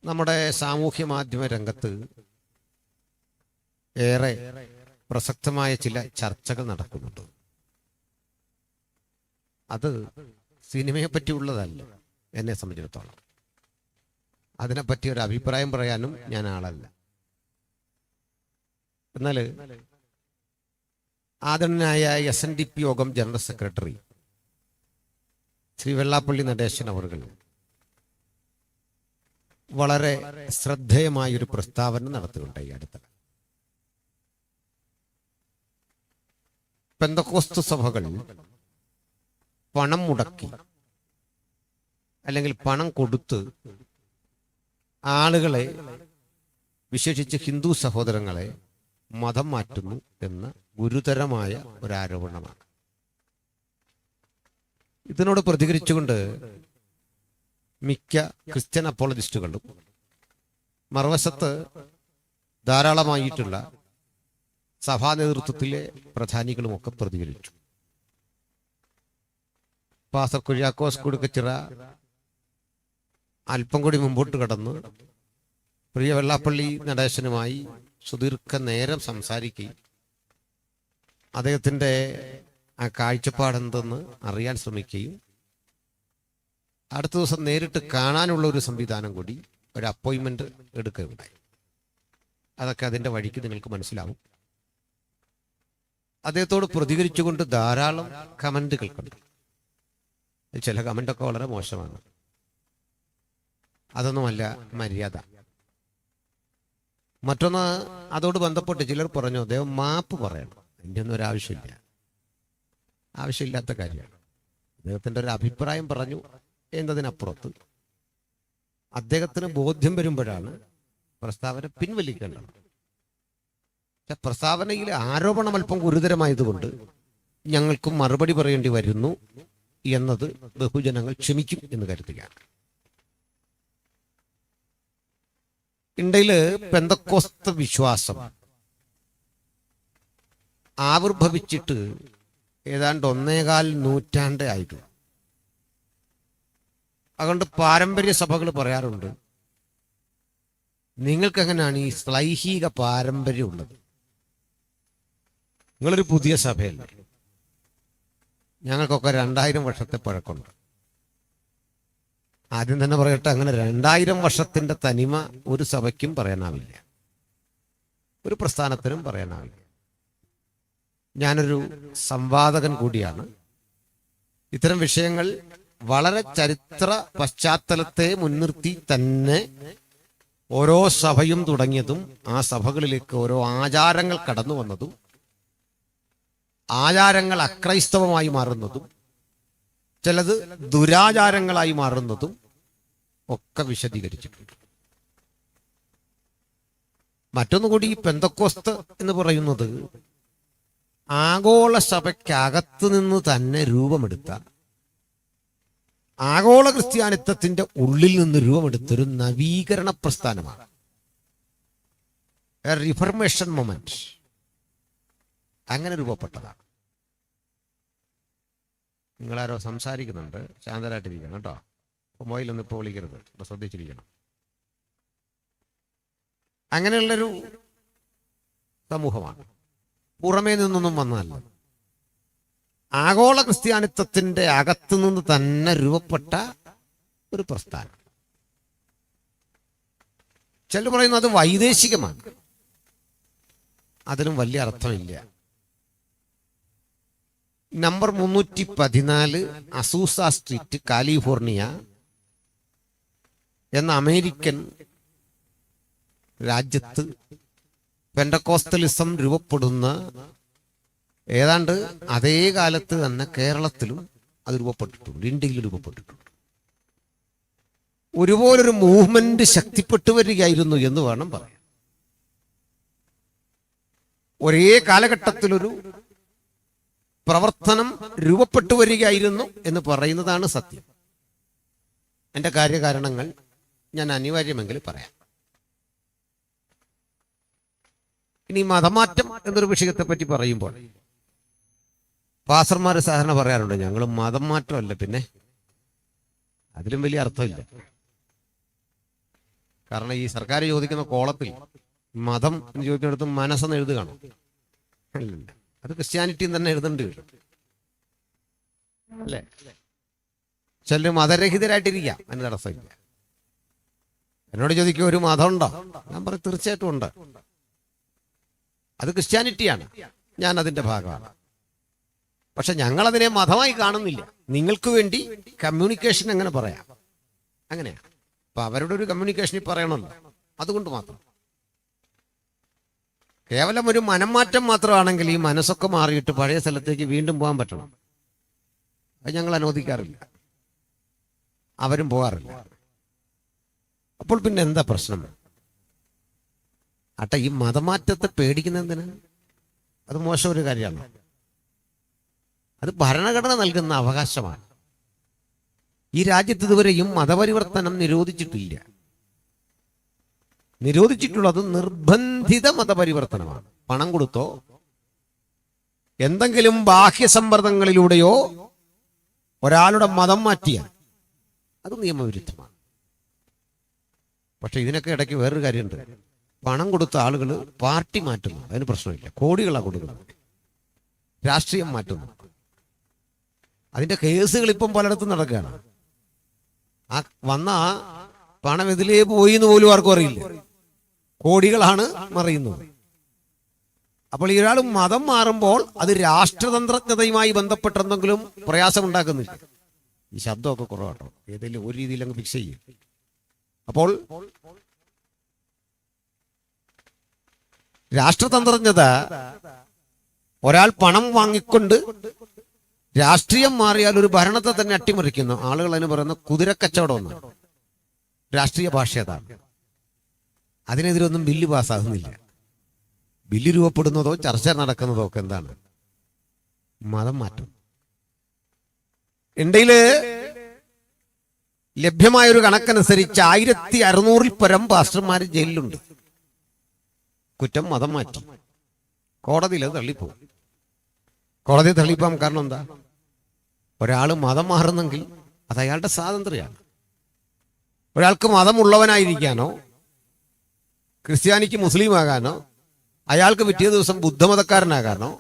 നമ്മുടെ സാമൂഹ്യ മാധ്യമ രംഗത്ത് ഏറെ പ്രസക്തമായ ചില ചർച്ചകൾ നടക്കുന്നുണ്ട്. അത് സിനിമയെ പറ്റിയുള്ളതല്ല. എന്നെ സംബന്ധിച്ചിടത്തോളം അതിനെപ്പറ്റി ഒരു അഭിപ്രായം പറയാനും ഞാൻ ആളല്ല. എന്നാൽ ആദരണീയനായ SNDP യോഗം ജനറൽ സെക്രട്ടറി ശ്രീ വെള്ളാപ്പള്ളി നടേശൻ അവർ വളരെ ശ്രദ്ധേയമായൊരു പ്രസ്താവന നടത്തുകയുണ്ടായി. അടുത്ത പെന്തക്കോസ്ത് സഭകൾ പണം മുടക്കി അല്ലെങ്കിൽ പണം കൊടുത്ത് ആളുകളെ, വിശേഷിച്ച് ഹിന്ദു സഹോദരങ്ങളെ മതം മാറ്റുന്നു എന്ന ഗുരുതരമായ ഒരാരോപണമാണ്. ഇതിനോട് പ്രതികരിച്ചുകൊണ്ട് മിക്ക ക്രിസ്ത്യൻ അപ്പോളജിസ്റ്റുകളും മറുവശത്ത് ധാരാളമായിട്ടുള്ള സഭാ നേതൃത്വത്തിലെ പ്രധാനികളുമൊക്കെ പ്രതികരിച്ചു. പാസ്റ്റർ കുര്യാക്കോസ് കുടുക്കച്ചിറ അല്പം കൂടി മുമ്പോട്ട് കടന്ന് പ്രിയ വെള്ളാപ്പള്ളി നടേശനുമായി സുദീർഘ നേരം സംസാരിക്കുകയും അദ്ദേഹത്തിൻ്റെ ആ കാഴ്ചപ്പാടെന്തെന്ന് അറിയാൻ ശ്രമിക്കുകയും അടുത്ത ദിവസം നേരിട്ട് കാണാനുള്ള ഒരു സംവിധാനം കൂടി, ഒരു അപ്പോയിൻമെന്റ് എടുക്കുകയുണ്ടായി. അതൊക്കെ അതിൻ്റെ വഴിക്ക് നിങ്ങൾക്ക് മനസ്സിലാവും. അദ്ദേഹത്തോട് പ്രതികരിച്ചുകൊണ്ട് ധാരാളം കമന്റുകൾ കണ്ടു. ചില കമന്റൊക്കെ വളരെ മോശമാണ്. അതൊന്നുമല്ല മര്യാദ. മറ്റൊന്ന്, അതോട് ബന്ധപ്പെട്ട് ചിലർ പറഞ്ഞു അദ്ദേഹം മാപ്പ് പറയണം. അതിൻ്റെ ഒന്നും ഒരാവശ്യമില്ല, ആവശ്യമില്ലാത്ത കാര്യമാണ്. അദ്ദേഹത്തിൻ്റെ ഒരു അഭിപ്രായം പറഞ്ഞു എന്നതിനപ്പുറത്ത് അദ്ദേഹത്തിന് ബോധ്യം വരുമ്പോഴാണ് പ്രസ്താവന പിൻവലിക്കേണ്ടത്. പക്ഷെ പ്രസ്താവനയിലെ ആരോപണം അല്പം ഗുരുതരമായതുകൊണ്ട് ഞങ്ങൾക്കും മറുപടി പറയേണ്ടി വരുന്നു എന്നത് ബഹുജനങ്ങൾ ക്ഷമിക്കും എന്ന് കരുതുകയാണ്. ഇന്ത്യയില് പെന്തക്കോസ്ത് വിശ്വാസം ആവിർഭവിച്ചിട്ട് ഏതാണ്ട് 1.25 നൂറ്റാണ്ട് ആയിരുന്നു. അതുകൊണ്ട് പാരമ്പര്യ സഭകൾ പറയാറുണ്ട്, നിങ്ങൾക്ക് എങ്ങനെയാണ് ഈ ശ്ലൈഹിക പാരമ്പര്യം ഉള്ളത്? നിങ്ങളൊരു പുതിയ സഭയല്ലേ, ഞങ്ങൾക്കൊക്കെ 2000 വർഷത്തെ പഴക്കമുണ്ട്. ആദ്യം തന്നെ പറയട്ടെ, അങ്ങനെ 2000 വർഷത്തിന്റെ തനിമ ഒരു സഭയ്ക്കും പറയാനാവില്ല, ഒരു പ്രസ്ഥാനത്തിനും പറയാനാവില്ല. ഞാനൊരു സംവാദകൻ കൂടിയാണ്. ഇത്തരം വിഷയങ്ങൾ വളരെ ചരിത്ര പശ്ചാത്തലത്തെ മുൻനിർത്തി തന്നെ ഓരോ സഭയും തുടങ്ങിയതും ആ സഭകളിലേക്ക് ഓരോ ആചാരങ്ങൾ കടന്നു വന്നതും ആചാരങ്ങൾ അക്രൈസ്തവമായി മാറുന്നതും ചിലത് ദുരാചാരങ്ങളായി മാറുന്നതും ഒക്കെ വിശദീകരിച്ചിട്ടുണ്ട്. മറ്റൊന്നുകൂടി, ഈ പെന്തക്കോസ്ത് എന്ന് പറയുന്നത് ആഗോള സഭയ്ക്കകത്ത് നിന്ന് തന്നെ രൂപമെടുത്ത, ആഗോള ക്രിസ്ത്യാനിത്വത്തിന്റെ ഉള്ളിൽ നിന്ന് രൂപമെടുത്തൊരു നവീകരണ പ്രസ്ഥാനമാണ്, റിഫർമേഷൻ മൊമെന്റ്. അങ്ങനെ രൂപപ്പെട്ടതാണ്. നിങ്ങളാരോ സംസാരിക്കുന്നുണ്ട്, ശാന്തരായിട്ടിരിക്കണം കേട്ടോ. മൊബൈലൊന്നും ഇപ്പോൾ വിളിക്കരുത്, ശ്രദ്ധിച്ചിരിക്കണം. അങ്ങനെയുള്ളൊരു സമൂഹമാണ്, പുറമേ നിന്നൊന്നും വന്നതല്ല. ആഗോള ക്രിസ്ത്യാനിത്വത്തിന്റെ അകത്തു നിന്ന് തന്നെ രൂപപ്പെട്ട ഒരു പ്രസ്ഥാനം. ചിലർ പറയുന്നത് അത് വൈദേശികമാണ്. അതിനും വലിയ അർത്ഥമില്ല. നമ്പർ 314 അസൂസ സ്ട്രീറ്റ്, കാലിഫോർണിയ എന്ന അമേരിക്കൻ രാജ്യത്ത് പെന്തക്കോസ്തലിസം രൂപപ്പെടുന്ന ഏതാണ്ട് അതേ കാലത്ത് തന്നെ കേരളത്തിലും അത് രൂപപ്പെട്ടിട്ടുണ്ട്, ഇന്ത്യയിൽ രൂപപ്പെട്ടിട്ടുണ്ട്. ഒരുപോലൊരു മൂവ്മെന്റ് ശക്തിപ്പെട്ടു വരികയായിരുന്നു എന്ന് വേണം പറയാൻ. ഒരേ കാലഘട്ടത്തിലൊരു പ്രവർത്തനം രൂപപ്പെട്ടു വരികയായിരുന്നു എന്ന് പറയുന്നതാണ് സത്യം. എൻ്റെ കാര്യകാരണങ്ങൾ ഞാൻ അനിവാര്യമെങ്കിൽ പറയാം. ഇനി മതമാറ്റം എന്നൊരു വിഷയത്തെ പറ്റി പറയുമ്പോൾ പാസ്റ്റർമാർ സാധാരണ പറയാറുണ്ട്, ഞങ്ങൾ മതം മാറ്റമല്ല, പിന്നെ അതിലും വലിയ അർത്ഥമില്ല. കാരണം ഈ സർക്കാർ ചോദിക്കുന്ന കോളത്തിൽ മതം എന്ന് ചോദിക്കുന്നിടത്ത് മനസ്സെന്ന് എഴുതുകയാണ്. അത് ക്രിസ്ത്യാനിറ്റിയും തന്നെ എഴുതേണ്ടി വരും അല്ലേ? ചിലർ മതരഹിതരായിട്ടിരിക്കാം, അതിന് തടസ്സമില്ല. എന്നോട് ചോദിക്കും ഒരു മതം ഉണ്ടോ? ഞാൻ പറയും തീർച്ചയായിട്ടും ഉണ്ട്. അത് ക്രിസ്ത്യാനിറ്റിയാണ്, ഞാൻ അതിന്റെ ഭാഗമാണ്. പക്ഷെ ഞങ്ങളതിനെ മതമായി കാണുന്നില്ല. നിങ്ങൾക്ക് വേണ്ടി കമ്മ്യൂണിക്കേഷൻ എങ്ങനെ പറയാം? അങ്ങനെയാ. അപ്പൊ അവരുടെ ഒരു കമ്മ്യൂണിക്കേഷനിൽ പറയണമല്ലോ, അതുകൊണ്ട് മാത്രം. കേവലം ഒരു മനംമാറ്റം മാത്രമാണെങ്കിൽ ഈ മനസ്സൊക്കെ മാറിയിട്ട് പഴയ സ്ഥലത്തേക്ക് വീണ്ടും പോകാൻ പറ്റണം. അത് ഞങ്ങൾ അനുവദിക്കാറില്ല, അവരും പോകാറില്ല. അപ്പോൾ പിന്നെ എന്താ പ്രശ്നം? ആട്ടെ, ഈ മതമാറ്റത്തെ പേടിക്കുന്ന എന്തിനാ? അത് മോശം ഒരു കാര്യമാണ്. അത് ഭരണഘടന നൽകുന്ന അവകാശമാണ്. ഈ രാജ്യത്ത് ഇതുവരെയും മതപരിവർത്തനം നിരോധിച്ചിട്ടില്ല. നിരോധിച്ചിട്ടുള്ളത് നിർബന്ധിത മതപരിവർത്തനമാണ്. പണം കൊടുത്തോ എന്തെങ്കിലും ബാഹ്യ സമ്മർദ്ദങ്ങളിലൂടെയോ ഒരാളുടെ മതം മാറ്റിയാൽ അത് നിയമവിരുദ്ധമാണ്. പക്ഷെ ഇതിനൊക്കെ ഇടയ്ക്ക് വേറൊരു കാര്യമുണ്ട്. പണം കൊടുത്ത ആളുകൾ പാർട്ടി മാറ്റുന്നു, അതിന് പ്രശ്നമില്ല. കോടികളാണ് കൊടുക്കുന്നത്, രാഷ്ട്രീയം മാറ്റുന്നു. അതിന്റെ കേസുകൾ ഇപ്പം പലയിടത്തും നടക്കുകയാണ്. ആ വന്ന പണം എതിലേ പോയി എന്ന് പോലും ആർക്കും അറിയില്ല, കോടികളാണ് മറിയുന്നത്. അപ്പോൾ ഇയാൾ മതം മാറുമ്പോൾ അത് രാഷ്ട്രതന്ത്രജ്ഞതയുമായി ബന്ധപ്പെട്ടെന്തെങ്കിലും പ്രയാസമുണ്ടാക്കുന്നില്ല. ഈ ശബ്ദമൊക്കെ കുറവാട്ടോ, ഏതെങ്കിലും ഒരു രീതിയിൽ അങ്ങ് ഫിക്സ് ചെയ്യും. അപ്പോൾ രാഷ്ട്രതന്ത്രജ്ഞത, ഒരാൾ പണം വാങ്ങിക്കൊണ്ട് രാഷ്ട്രീയം മാറിയാൽ ഒരു ഭരണത്തെ തന്നെ അട്ടിമറിക്കുന്നു. ആളുകൾ അതിന് പറയുന്ന കുതിരക്കച്ചവടം എന്നാണ്, രാഷ്ട്രീയ ഭാഷ അതാണ്. അതിനെതിരൊന്നും ബില്ല് പാസ്സാകുന്നില്ല. ബില്ല് രൂപപ്പെടുന്നതോ ചർച്ച നടക്കുന്നതോ ഒക്കെ എന്താണ്? മതം മാറ്റം. ഇന്ത്യയില് ലഭ്യമായൊരു കണക്കനുസരിച്ച് 1600-ൽ പരം പാസ്റ്റർമാർ ജയിലിലുണ്ട്. കുറ്റം മതം മാറ്റി. കോടതിയിൽ അത് തള്ളിപ്പോകും. കോടതി തള്ളിപ്പോകാൻ കാരണം എന്താ? ഒരാൾ മതം മാറുന്നെങ്കിൽ അത് അയാളുടെ സ്വാതന്ത്ര്യമാണ്. ഒരാൾക്ക് മതമുള്ളവനായിരിക്കാനോ ക്രിസ്ത്യാനിക്ക് മുസ്ലിം ആകാനോ അയാൾക്ക് പിറ്റേ ദിവസം ബുദ്ധമതക്കാരനാകാനോ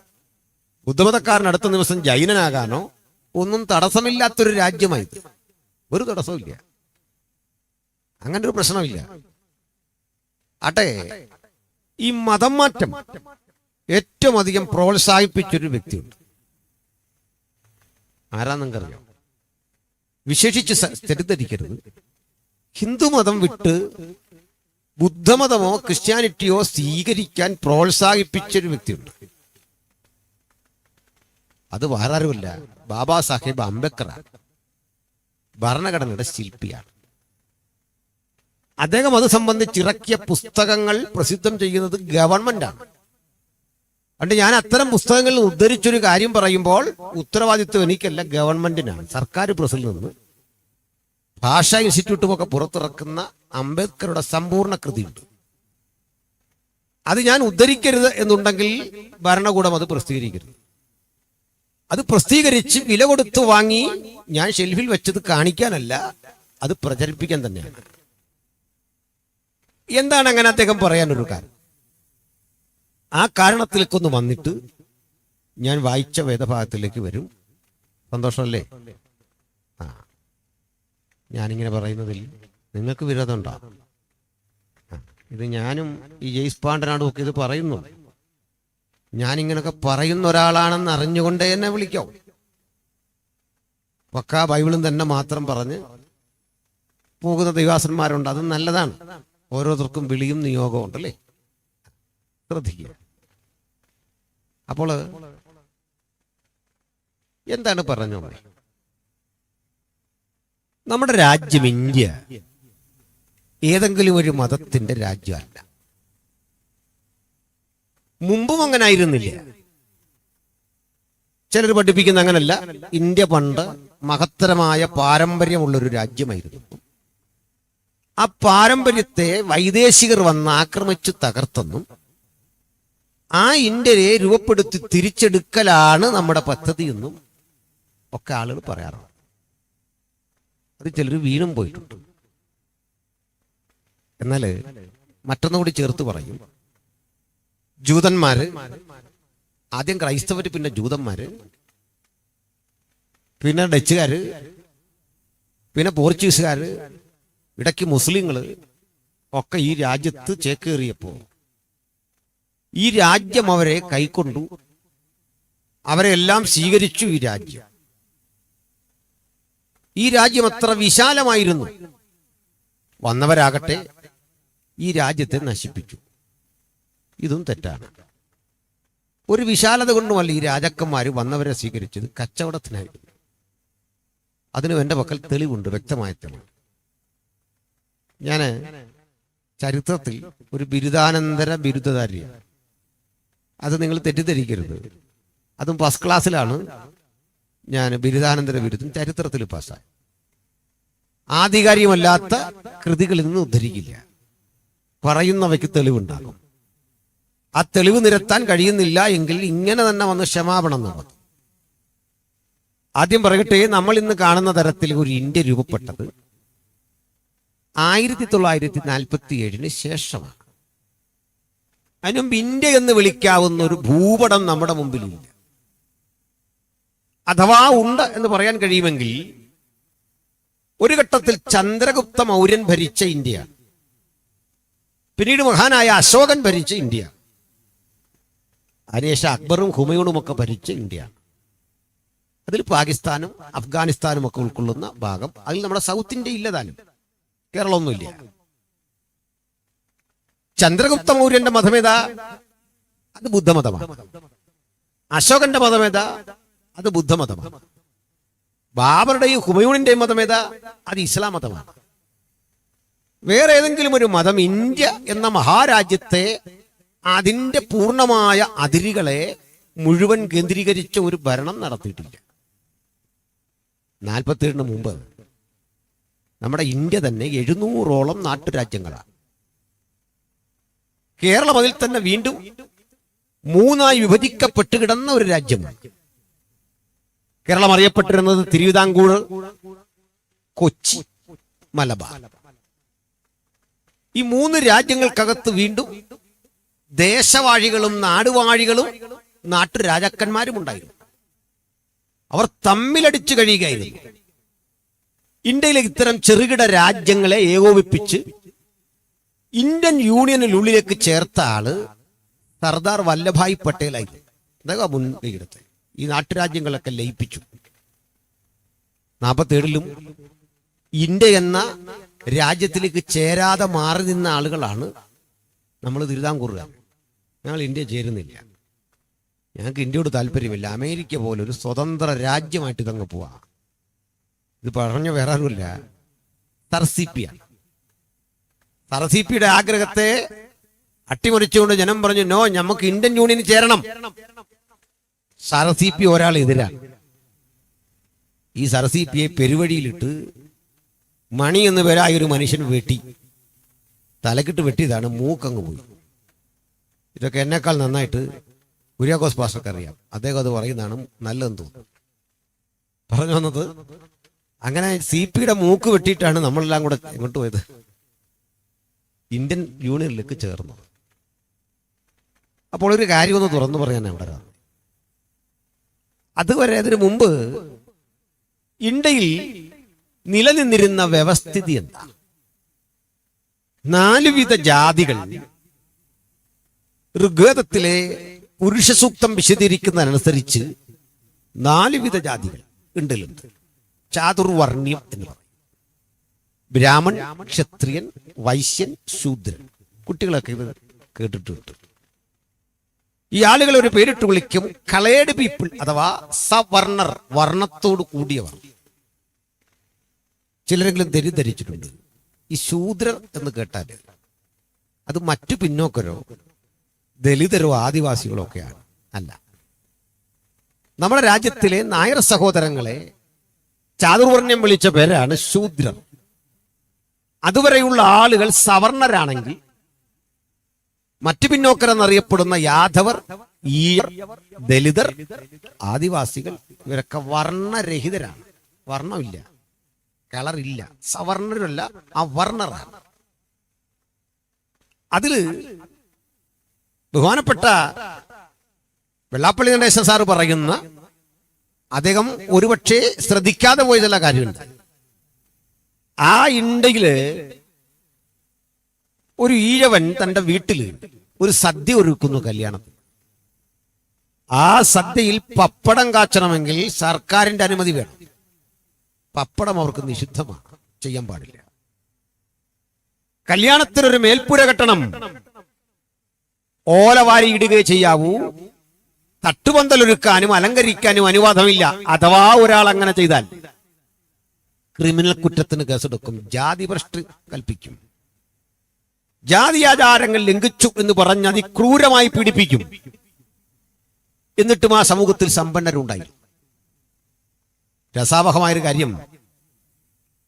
ബുദ്ധമതക്കാരൻ അടുത്ത ദിവസം ജൈനനാകാനോ ഒന്നും തടസ്സമില്ലാത്തൊരു രാജ്യമായത്. ഒരു തടസ്സമില്ല, അങ്ങനെ ഒരു പ്രശ്നമില്ല. ആട്ടെ, ഈ മതം മാറ്റം ഏറ്റവും അധികം പ്രോത്സാഹിപ്പിച്ചൊരു വ്യക്തിയുണ്ട്. ആരാ നിങ്ങൾക്കറിയാം? വിശേഷിച്ച് തെറ്റിദ്ധരിക്കരുത്. ഹിന്ദുമതം വിട്ട് ബുദ്ധമതമോ ക്രിസ്ത്യാനിറ്റിയോ സ്വീകരിക്കാൻ പ്രോത്സാഹിപ്പിച്ചൊരു വ്യക്തിയുണ്ട്. അത് വേറാരുമല്ല, ബാബാ സാഹേബ് അംബേദ്കറാണ്. ഭരണഘടനയുടെ ശില്പിയാണ്. അദ്ദേഹം അത് സംബന്ധിച്ച് ഇറക്കിയ പുസ്തകങ്ങൾ പ്രസിദ്ധം ചെയ്യുന്നത് ഗവൺമെന്റാണ്. അതുകൊണ്ട് ഞാൻ അത്തരം പുസ്തകങ്ങളിൽ ഉദ്ധരിച്ചൊരു കാര്യം പറയുമ്പോൾ ഉത്തരവാദിത്വം എനിക്കല്ല, ഗവൺമെന്റിനാണ്. സർക്കാർ പ്രസിൽ നിന്ന് ഭാഷാ ഇൻസ്റ്റിറ്റ്യൂട്ടും ഒക്കെ പുറത്തിറക്കുന്ന അംബേദ്കറുടെ സമ്പൂർണ്ണ കൃതിയുണ്ട്. അത് ഞാൻ ഉദ്ധരിക്കരുത് എന്നുണ്ടെങ്കിൽ ഭരണകൂടം അത് പ്രസിദ്ധീകരിക്കരുത്. അത് പ്രസിദ്ധീകരിച്ച് വില കൊടുത്ത് വാങ്ങി ഞാൻ ഷെൽഫിൽ വെച്ചത് കാണിക്കാനല്ല, അത് പ്രചരിപ്പിക്കാൻ തന്നെയാണ്. എന്താണ് അങ്ങനെ അദ്ദേഹം പറയാനൊരു കാരണം? ആ കാരണത്തിലേക്കൊന്ന് വന്നിട്ട് ഞാൻ വായിച്ച വേദഭാഗത്തിലേക്ക് വരും. സന്തോഷമല്ലേ? ഞാനിങ്ങനെ പറയുന്നതിൽ നിങ്ങൾക്ക് വിരോധമുണ്ടോ? ഇത് ഞാനും ഈ ജെയ്സ് പാണ്ഡനാടും ഒക്കെ ഇത് പറയുന്നു. ഞാനിങ്ങനൊക്കെ പറയുന്ന ഒരാളാണെന്ന് അറിഞ്ഞുകൊണ്ടേ എന്നെ വിളിക്കാവും. പക്കാ ബൈബിളും തന്നെ മാത്രം പറഞ്ഞ് പോകുന്ന ദൈവാസന്മാരുണ്ട്, അത് നല്ലതാണ്. ഓരോരുത്തർക്കും വിളിയും നിയോഗവും ഉണ്ടല്ലേ, ശ്രദ്ധിക്കുക. അപ്പോൾ എന്താണ് പറഞ്ഞു? നമ്മുടെ രാജ്യം ഇന്ത്യ ഏതെങ്കിലും ഒരു മതത്തിന്റെ രാജ്യമല്ല. മുമ്പും അങ്ങനെ ആയിരുന്നില്ല. ചിലർ പഠിപ്പിക്കുന്ന അങ്ങനല്ല. ഇന്ത്യ പണ്ട് മഹത്തരമായ പാരമ്പര്യമുള്ളൊരു രാജ്യമായിരുന്നു. ആ പാരമ്പര്യത്തെ വൈദേശികർ വന്ന് ആക്രമിച്ചു തകർത്തെന്നും ആ ഇന്ത്യയെ രൂപപ്പെടുത്തി തിരിച്ചെടുക്കലാണ് നമ്മുടെ പദ്ധതി എന്നും ഒക്കെ ആളുകൾ പറയാറുണ്ട്. അത് ചിലർ വീണും പോയിട്ടുണ്ട്. എന്നാൽ മറ്റൊന്നുകൂടി ചേർത്ത് പറയും. ജൂതന്മാര്, ആദ്യം ക്രൈസ്തവര്, പിന്നെ ജൂതന്മാര്, പിന്നെ ഡച്ചുകാര്, പിന്നെ പോർച്ചുഗീസുകാര്, ഇടയ്ക്ക് മുസ്ലിങ്ങൾ ഒക്കെ ഈ രാജ്യത്ത് ചേക്കേറിയപ്പോ ഈ രാജ്യം അവരെ കൈക്കൊണ്ടു, അവരെ എല്ലാം സ്വീകരിച്ചു. ഈ രാജ്യം അത്ര വിശാലമായിരുന്നു. വന്നവരാകട്ടെ ഈ രാജ്യത്തെ നശിപ്പിച്ചു. ഇതും തെറ്റാണ്. ഒരു വിശാലത കൊണ്ടുമല്ല ഈ രാജാക്കന്മാർ വന്നവരെ സ്വീകരിച്ചത്, കച്ചവടത്തിനായിരുന്നു. അതിനും എൻ്റെ പക്കൽ തെളിവുണ്ട്, വ്യക്തമായ തെളിവ്. ഞാൻ ചരിത്രത്തിൽ ഒരു ബിരുദാനന്തര ബിരുദധാരിയാണ്. അത് നിങ്ങൾ തെറ്റിദ്ധരിക്കരുത്. അതും ഫസ്റ്റ് ക്ലാസ്സിലാണ് ഞാൻ ബിരുദാനന്തര ബിരുദം ചരിത്രത്തിൽ പാസ്സായി. ആധികാരികമല്ലാത്ത കൃതികളിൽ നിന്ന് ഉദ്ധരിക്കില്ല. പറയുന്നവയ്ക്ക് തെളിവുണ്ടാകും. ആ തെളിവ് നിരത്താൻ കഴിയുന്നില്ല എങ്കിൽ ഇങ്ങനെ തന്നെ വന്ന് ക്ഷമാപണം നടത്തും. ആദ്യം പറയട്ടെ, നമ്മൾ ഇന്ന് കാണുന്ന തരത്തിൽ ഒരു ഇന്ത്യ രൂപപ്പെട്ടത് 1947 ശേഷമാണ്. അതിനും ഇന്ത്യ എന്ന് വിളിക്കാവുന്ന ഒരു ഭൂപടം നമ്മുടെ മുമ്പിലില്ല. അഥവാ ഉണ്ട് എന്ന് പറയാൻ കഴിയുമെങ്കിൽ ഒരു ഘട്ടത്തിൽ ചന്ദ്രഗുപ്ത മൗര്യൻ ഭരിച്ച ഇന്ത്യയാണ്. പിന്നീട് മഹാനായ അശോകൻ ഭരിച്ച ഇന്ത്യ, അതിനുശേഷം അക്ബറും ഹുമയൂണും ഒക്കെ ഭരിച്ച ഇന്ത്യയാണ്. അതിൽ പാകിസ്ഥാനും അഫ്ഗാനിസ്ഥാനും ഒക്കെ ഉൾക്കൊള്ളുന്ന ഭാഗം. അതിൽ നമ്മുടെ സൗത്ത് ഇന്ത്യ ഇല്ലതാനും, കേരളമൊന്നുമില്ല. ചന്ദ്രഗുപ്ത മൗര്യന്റെ മതമേതാ? അത് ബുദ്ധമതമാണ്. അശോകന്റെ മതമേതാ? അത് ബുദ്ധമതമാണ്. ബാബറുടെയും ഹുമയൂണിന്റെയും മതമേതാ? അത് ഇസ്ലാം മതമാണ്. വേറെ ഏതെങ്കിലും ഒരു മതം ഇന്ത്യ എന്ന മഹാരാജ്യത്തെ അതിന്റെ പൂർണ്ണമായ അതിരുകളെ മുഴുവൻ കേന്ദ്രീകരിച്ച ഒരു ഭരണം നടത്തിയിട്ടില്ല. 47 മുമ്പ് നമ്മുടെ ഇന്ത്യ തന്നെ 700ഓളം നാട്ടുരാജ്യങ്ങളാണ്. കേരളം അതിൽ തന്നെ വീണ്ടും 3ആയി വിഭജിക്കപ്പെട്ട് കിടന്ന ഒരു രാജ്യമാണ്. കേരളം അറിയപ്പെട്ടിരുന്നത് തിരുവിതാംകൂർ, കൊച്ചി, മലബാർ. ഈ 3 രാജ്യങ്ങൾക്കകത്ത് വീണ്ടും ദേശവാഴികളും നാടുവാഴികളും നാട്ടുരാജാക്കന്മാരും ഉണ്ടായിരുന്നു. അവർ തമ്മിലടിച്ചു കഴിയുകയായിരുന്നു. ഇന്ത്യയിലെ ഇത്തരം ചെറുകിട രാജ്യങ്ങളെ ഏകോപിപ്പിച്ച് ഇന്ത്യൻ യൂണിയനിനുള്ളിലേക്ക് ചേർത്ത ആള് സർദാർ വല്ലഭായ് പട്ടേലായിരുന്നു. അദ്ദേഹം മുൻകൈയെടുത്ത് ഈ നാട്ടുരാജ്യങ്ങളൊക്കെ ലയിപ്പിച്ചു. 47 ഇന്ത്യ എന്ന രാജ്യത്തിലേക്ക് ചേരാതെ മാറി നിന്ന ആളുകളാണ് നമ്മൾ തിരുവിതാംകൂറുകാർ. ഞങ്ങൾ ഇന്ത്യ ചേരുന്നില്ല, ഞങ്ങൾക്ക് ഇന്ത്യയോട് താല്പര്യമില്ല, അമേരിക്ക പോലെ ഒരു സ്വതന്ത്ര രാജ്യമായിട്ട് ഇതങ്ങ് പോവാ. ഇത് പറഞ്ഞ വേറെ ആരുമില്ല, സർസിപ്പിയാണ്. സർസിപ്പിയുടെ ആഗ്രഹത്തെ അട്ടിമറിച്ചുകൊണ്ട് ജനം പറഞ്ഞു, നോ, നമുക്ക് ഇന്ത്യൻ യൂണിയനിൽ ചേരണം. സർസിപ്പി ഒരാൾ എതിരാണ്. ഈ സർസിപ്പിയെ പെരുവഴിയിലിട്ട് മണി എന്ന് പേരായ ഒരു മനുഷ്യൻ വെട്ടി, തലക്കിട്ട് വെട്ടിയതാണ്, മൂക്കങ്ങ് പോയി. ഇതൊക്കെ എന്നെക്കാൾ നന്നായിട്ട് കുര്യാക്കോസ് പാസ്റ്റർക്ക് അറിയാം. അദ്ദേഹം അത് പറയുന്നതാണ് നല്ലതെന്ന് തോന്നുന്നു. പറഞ്ഞു വന്നത്, അങ്ങനെ CP-യുടെ മൂക്ക് വെട്ടിയിട്ടാണ് നമ്മളെല്ലാം കൂടെ എങ്ങോട്ട് പോയത്? ഇന്ത്യൻ യൂണിയനിലേക്ക് ചേർന്നത്. അപ്പോൾ ഒരു കാര്യം ഒന്ന് തുറന്നു പറയാൻ അവിടെ അതുവരെ, അതിനു മുമ്പ് ഇന്ത്യയിൽ നിലനിന്നിരുന്ന വ്യവസ്ഥിതി എന്താ? 4 വിധ ജാതികൾ ഋഗ്വേദത്തിലെ പുരുഷ സൂക്തം വിശദീകരിക്കുന്നതനുസരിച്ച് 4 വിധ ജാതികൾ ഉണ്ടല്ലുണ്ട്. ചാതുർവർണ്ണ്യം എന്ന് പറയും. ബ്രാഹ്മൺ, ക്ഷത്രിയൻ, വൈശ്യൻ, ശൂദ്രൻ. കുട്ടികളൊക്കെ ഇത് കേട്ടിട്ടുണ്ട്. ഈ ആളുകൾ ഒരു പേരിട്ട് വിളിക്കും, കളേഡ് പീപ്പിൾ അഥവാ സവർണർ, വർണ്ണത്തോട് കൂടിയവർ. ചിലരെങ്കിലും തെറ്റിദ്ധരിച്ചിട്ടുണ്ട്. ഈ ശൂദ്രർ എന്ന് കേട്ടാൽ അത് മറ്റു പിന്നോക്കരോ ദലിതരോ ആദിവാസികളോ ഒക്കെയാണ്. അല്ല, നമ്മുടെ രാജ്യത്തിലെ നായർ സഹോദരങ്ങളെ ചാതുർവർണ്ണ്യം വിളിച്ച പേരാണ് ശൂദ്രർ. അതുവരെയുള്ള ആളുകൾ സവർണരാണെങ്കിൽ മറ്റു പിന്നോക്കരെന്നറിയപ്പെടുന്ന യാദവർ, ഈഴർ, ദലിതർ, ആദിവാസികൾ ഇവരൊക്കെ വർണ്ണരഹിതരാണ്. വർണ്ണമില്ല, കളറില്ല, സവർണരല്ല, അവർണറാണ്. അതില് ബഹുമാനപ്പെട്ട വെള്ളാപ്പള്ളി നടേശൻ സാറ് പറയുന്ന, അദ്ദേഹം ഒരുപക്ഷെ ശ്രദ്ധിക്കാതെ പോയ ചില കാര്യമുണ്ട്. ആ ഇണ്ടയില് ഒരു ഈഴവൻ തന്റെ വീട്ടില് ഒരു സദ്യ ഒരുക്കുന്നു കല്യാണത്തിന്. ആ സദ്യയിൽ പപ്പടം കാച്ചണമെങ്കിൽ സർക്കാരിന്റെ അനുമതി വേണം. പപ്പടം അവർക്ക് നിഷിദ്ധമാണ്, ചെയ്യാൻ പാടില്ല. കല്യാണത്തിനൊരു മേൽപ്പുര കെട്ടണം, ഓല വാരി ഇടുകയെ ചെയ്യാവൂ. തട്ടുപന്തലൊരുക്കാനും അലങ്കരിക്കാനും അനുവാദമില്ല. അഥവാ ഒരാൾ അങ്ങനെ ചെയ്താൽ ക്രിമിനൽ കുറ്റത്തിന് കേസെടുക്കും, ജാതിഭ്രഷ്ട് കൽപ്പിക്കും, ജാതി ആചാരങ്ങൾ ലംഘിച്ചു എന്ന് പറഞ്ഞ് അതിക്രൂരമായി പീഡിപ്പിക്കും. എന്നിട്ടും ആ സമൂഹത്തിൽ സമ്പന്നരുണ്ടായി. രസാവഹമായൊരു കാര്യം,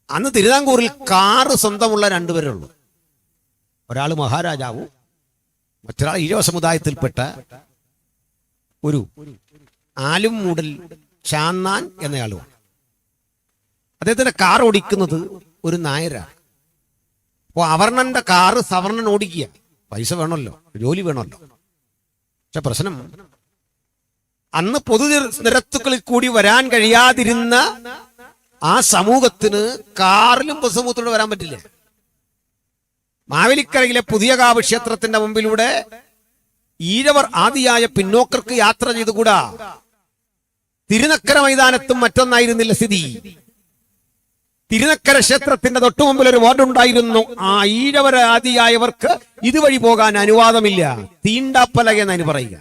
അന്ന് തിരുവിതാംകൂറിൽ കാറ് സ്വന്തമുള്ള രണ്ടുപേരേ ഉള്ളൂ. ഒരാൾ മഹാരാജാവും, മറ്റൊരാൾ ഈഴവ സമുദായത്തിൽപ്പെട്ട ഒരു ആലും മൂടൽ ചാന്നാൻ എന്നയാളുമാണ്. അദ്ദേഹത്തിന്റെ കാർ ഓടിക്കുന്നത് ഒരു നായരാണ്. അപ്പോ അവർണന്റെ കാറ് സവർണൻ ഓടിക്കുക. പൈസ വേണമല്ലോ, ജോലി വേണമല്ലോ. പക്ഷെ പ്രശ്നം, അന്ന് പൊതു നിരത്തുക്കളിൽ കൂടി വരാൻ കഴിയാതിരുന്ന ആ സമൂഹത്തിന് കാറിലും പൊതുസമൂഹത്തിലൂടെ വരാൻ പറ്റില്ല. മാവേലിക്കരയിലെ പുതിയ കാവ് ക്ഷേത്രത്തിന്റെ മുമ്പിലൂടെ ഈഴവർ ആദിയായ പിന്നോക്കർക്ക് യാത്ര ചെയ്തുകൂടാ. തിരുനക്കര മൈതാനത്തും മറ്റൊന്നായിരുന്നില്ല സ്ഥിതി. തിരുനക്കര ക്ഷേത്രത്തിന്റെ തൊട്ടുമുമ്പിൽ ഒരു വാർഡുണ്ടായിരുന്നു. ആ ഈഴവർ ആദിയായവർക്ക് ഇതുവഴി പോകാൻ അനുവാദമില്ല. തീണ്ടാപ്പലക എന്നതിന് പറയുക.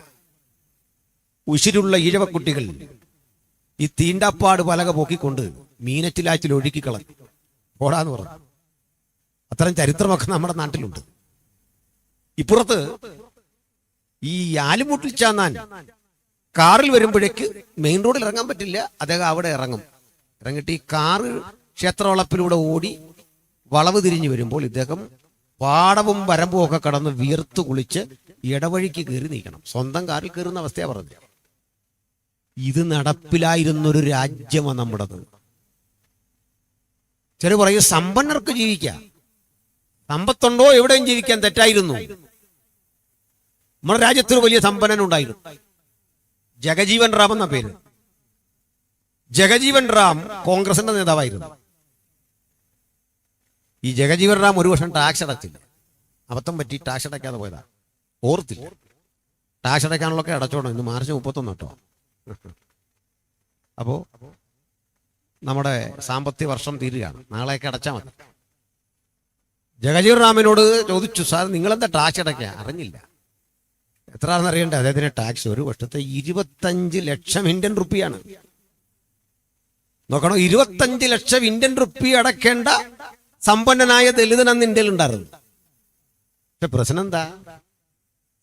ഉശിരുള്ള ഈഴവക്കുട്ടികൾ ഈ തീണ്ടാപ്പാട് പലക പോക്കിക്കൊണ്ട് മീനച്ചിലാച്ചിൽ ഒഴുക്കിക്കളഞ്ഞു പോടാന്ന് പറഞ്ഞു. അത്തരം ചരിത്രമൊക്കെ നമ്മുടെ നാട്ടിലുണ്ട്. ഇപ്പുറത്ത് ഈ ആലുമുട്ടിൽ ചാന്നാൻ കാറിൽ വരുമ്പോഴേക്ക് മെയിൻ റോഡിൽ ഇറങ്ങാൻ പറ്റില്ല. അദ്ദേഹം അവിടെ ഇറങ്ങിയിട്ട് ഈ കാറ് ക്ഷേത്രവളപ്പിലൂടെ ഓടി വളവ് തിരിഞ്ഞു വരുമ്പോൾ ഇദ്ദേഹം പാടവും വരമ്പും ഒക്കെ കടന്ന് വിയർത്തു കുളിച്ച് ഇടവഴിക്ക് കയറി നീക്കണം. സ്വന്തം കാറിൽ കയറുന്ന അവസ്ഥയാ പറഞ്ഞത്. ഇത് നടപ്പിലായിരുന്നൊരു രാജ്യമാണ് നമ്മുടേത്. ചില പറയും സമ്പന്നർക്ക് ജീവിക്കാം, സമ്പത്തുണ്ടോ എവിടെയും ജീവിക്കാൻ തെറ്റായിരുന്നു. നമ്മുടെ രാജ്യത്തൊരു വലിയ സമ്പന്നനുണ്ടായിരുന്നു, ജഗജീവൻ റാം എന്ന പേര്. ജഗജീവൻ റാം കോൺഗ്രസിന്റെ നേതാവായിരുന്നു. ഈ ജഗജീവൻ റാം ഒരു വർഷം ടാക്സ് അടച്ചില്ല. അബദ്ധം പറ്റി ടാക്സ് അടയ്ക്കാതെ പോയതാ, ഓർത്തില്ല. ടാക്സ് അടയ്ക്കാനുള്ളൊക്കെ അടച്ചോണം. ഇന്ന് മാർച്ച് 31 കേട്ടോ. അപ്പോ നമ്മുടെ സാമ്പത്തിക വർഷം തീരുകയാണ്, നാളെയൊക്കെ അടച്ചാൽ മതി. ജഗജീവൻ റാമിനോട് ചോദിച്ചു, സാർ നിങ്ങളെന്താ ടാക്സ് അടയ്ക്കുക? അറിഞ്ഞില്ല. എത്രയാണെന്ന് അറിയണ്ടേ അദ്ദേഹത്തിന് ടാക്സ്? ഒരു വർഷത്തെ 25 ലക്ഷം ഇന്ത്യൻ റുപ്പിയാണ്. നോക്കണോ, 25 ലക്ഷം ഇന്ത്യൻ റുപ്പി അടയ്ക്കേണ്ട സമ്പന്നനായ ദലിതൻ അന്ന് ഇന്ത്യയിൽ ഉണ്ടായിരുന്നു. പക്ഷെ പ്രശ്നം എന്താ?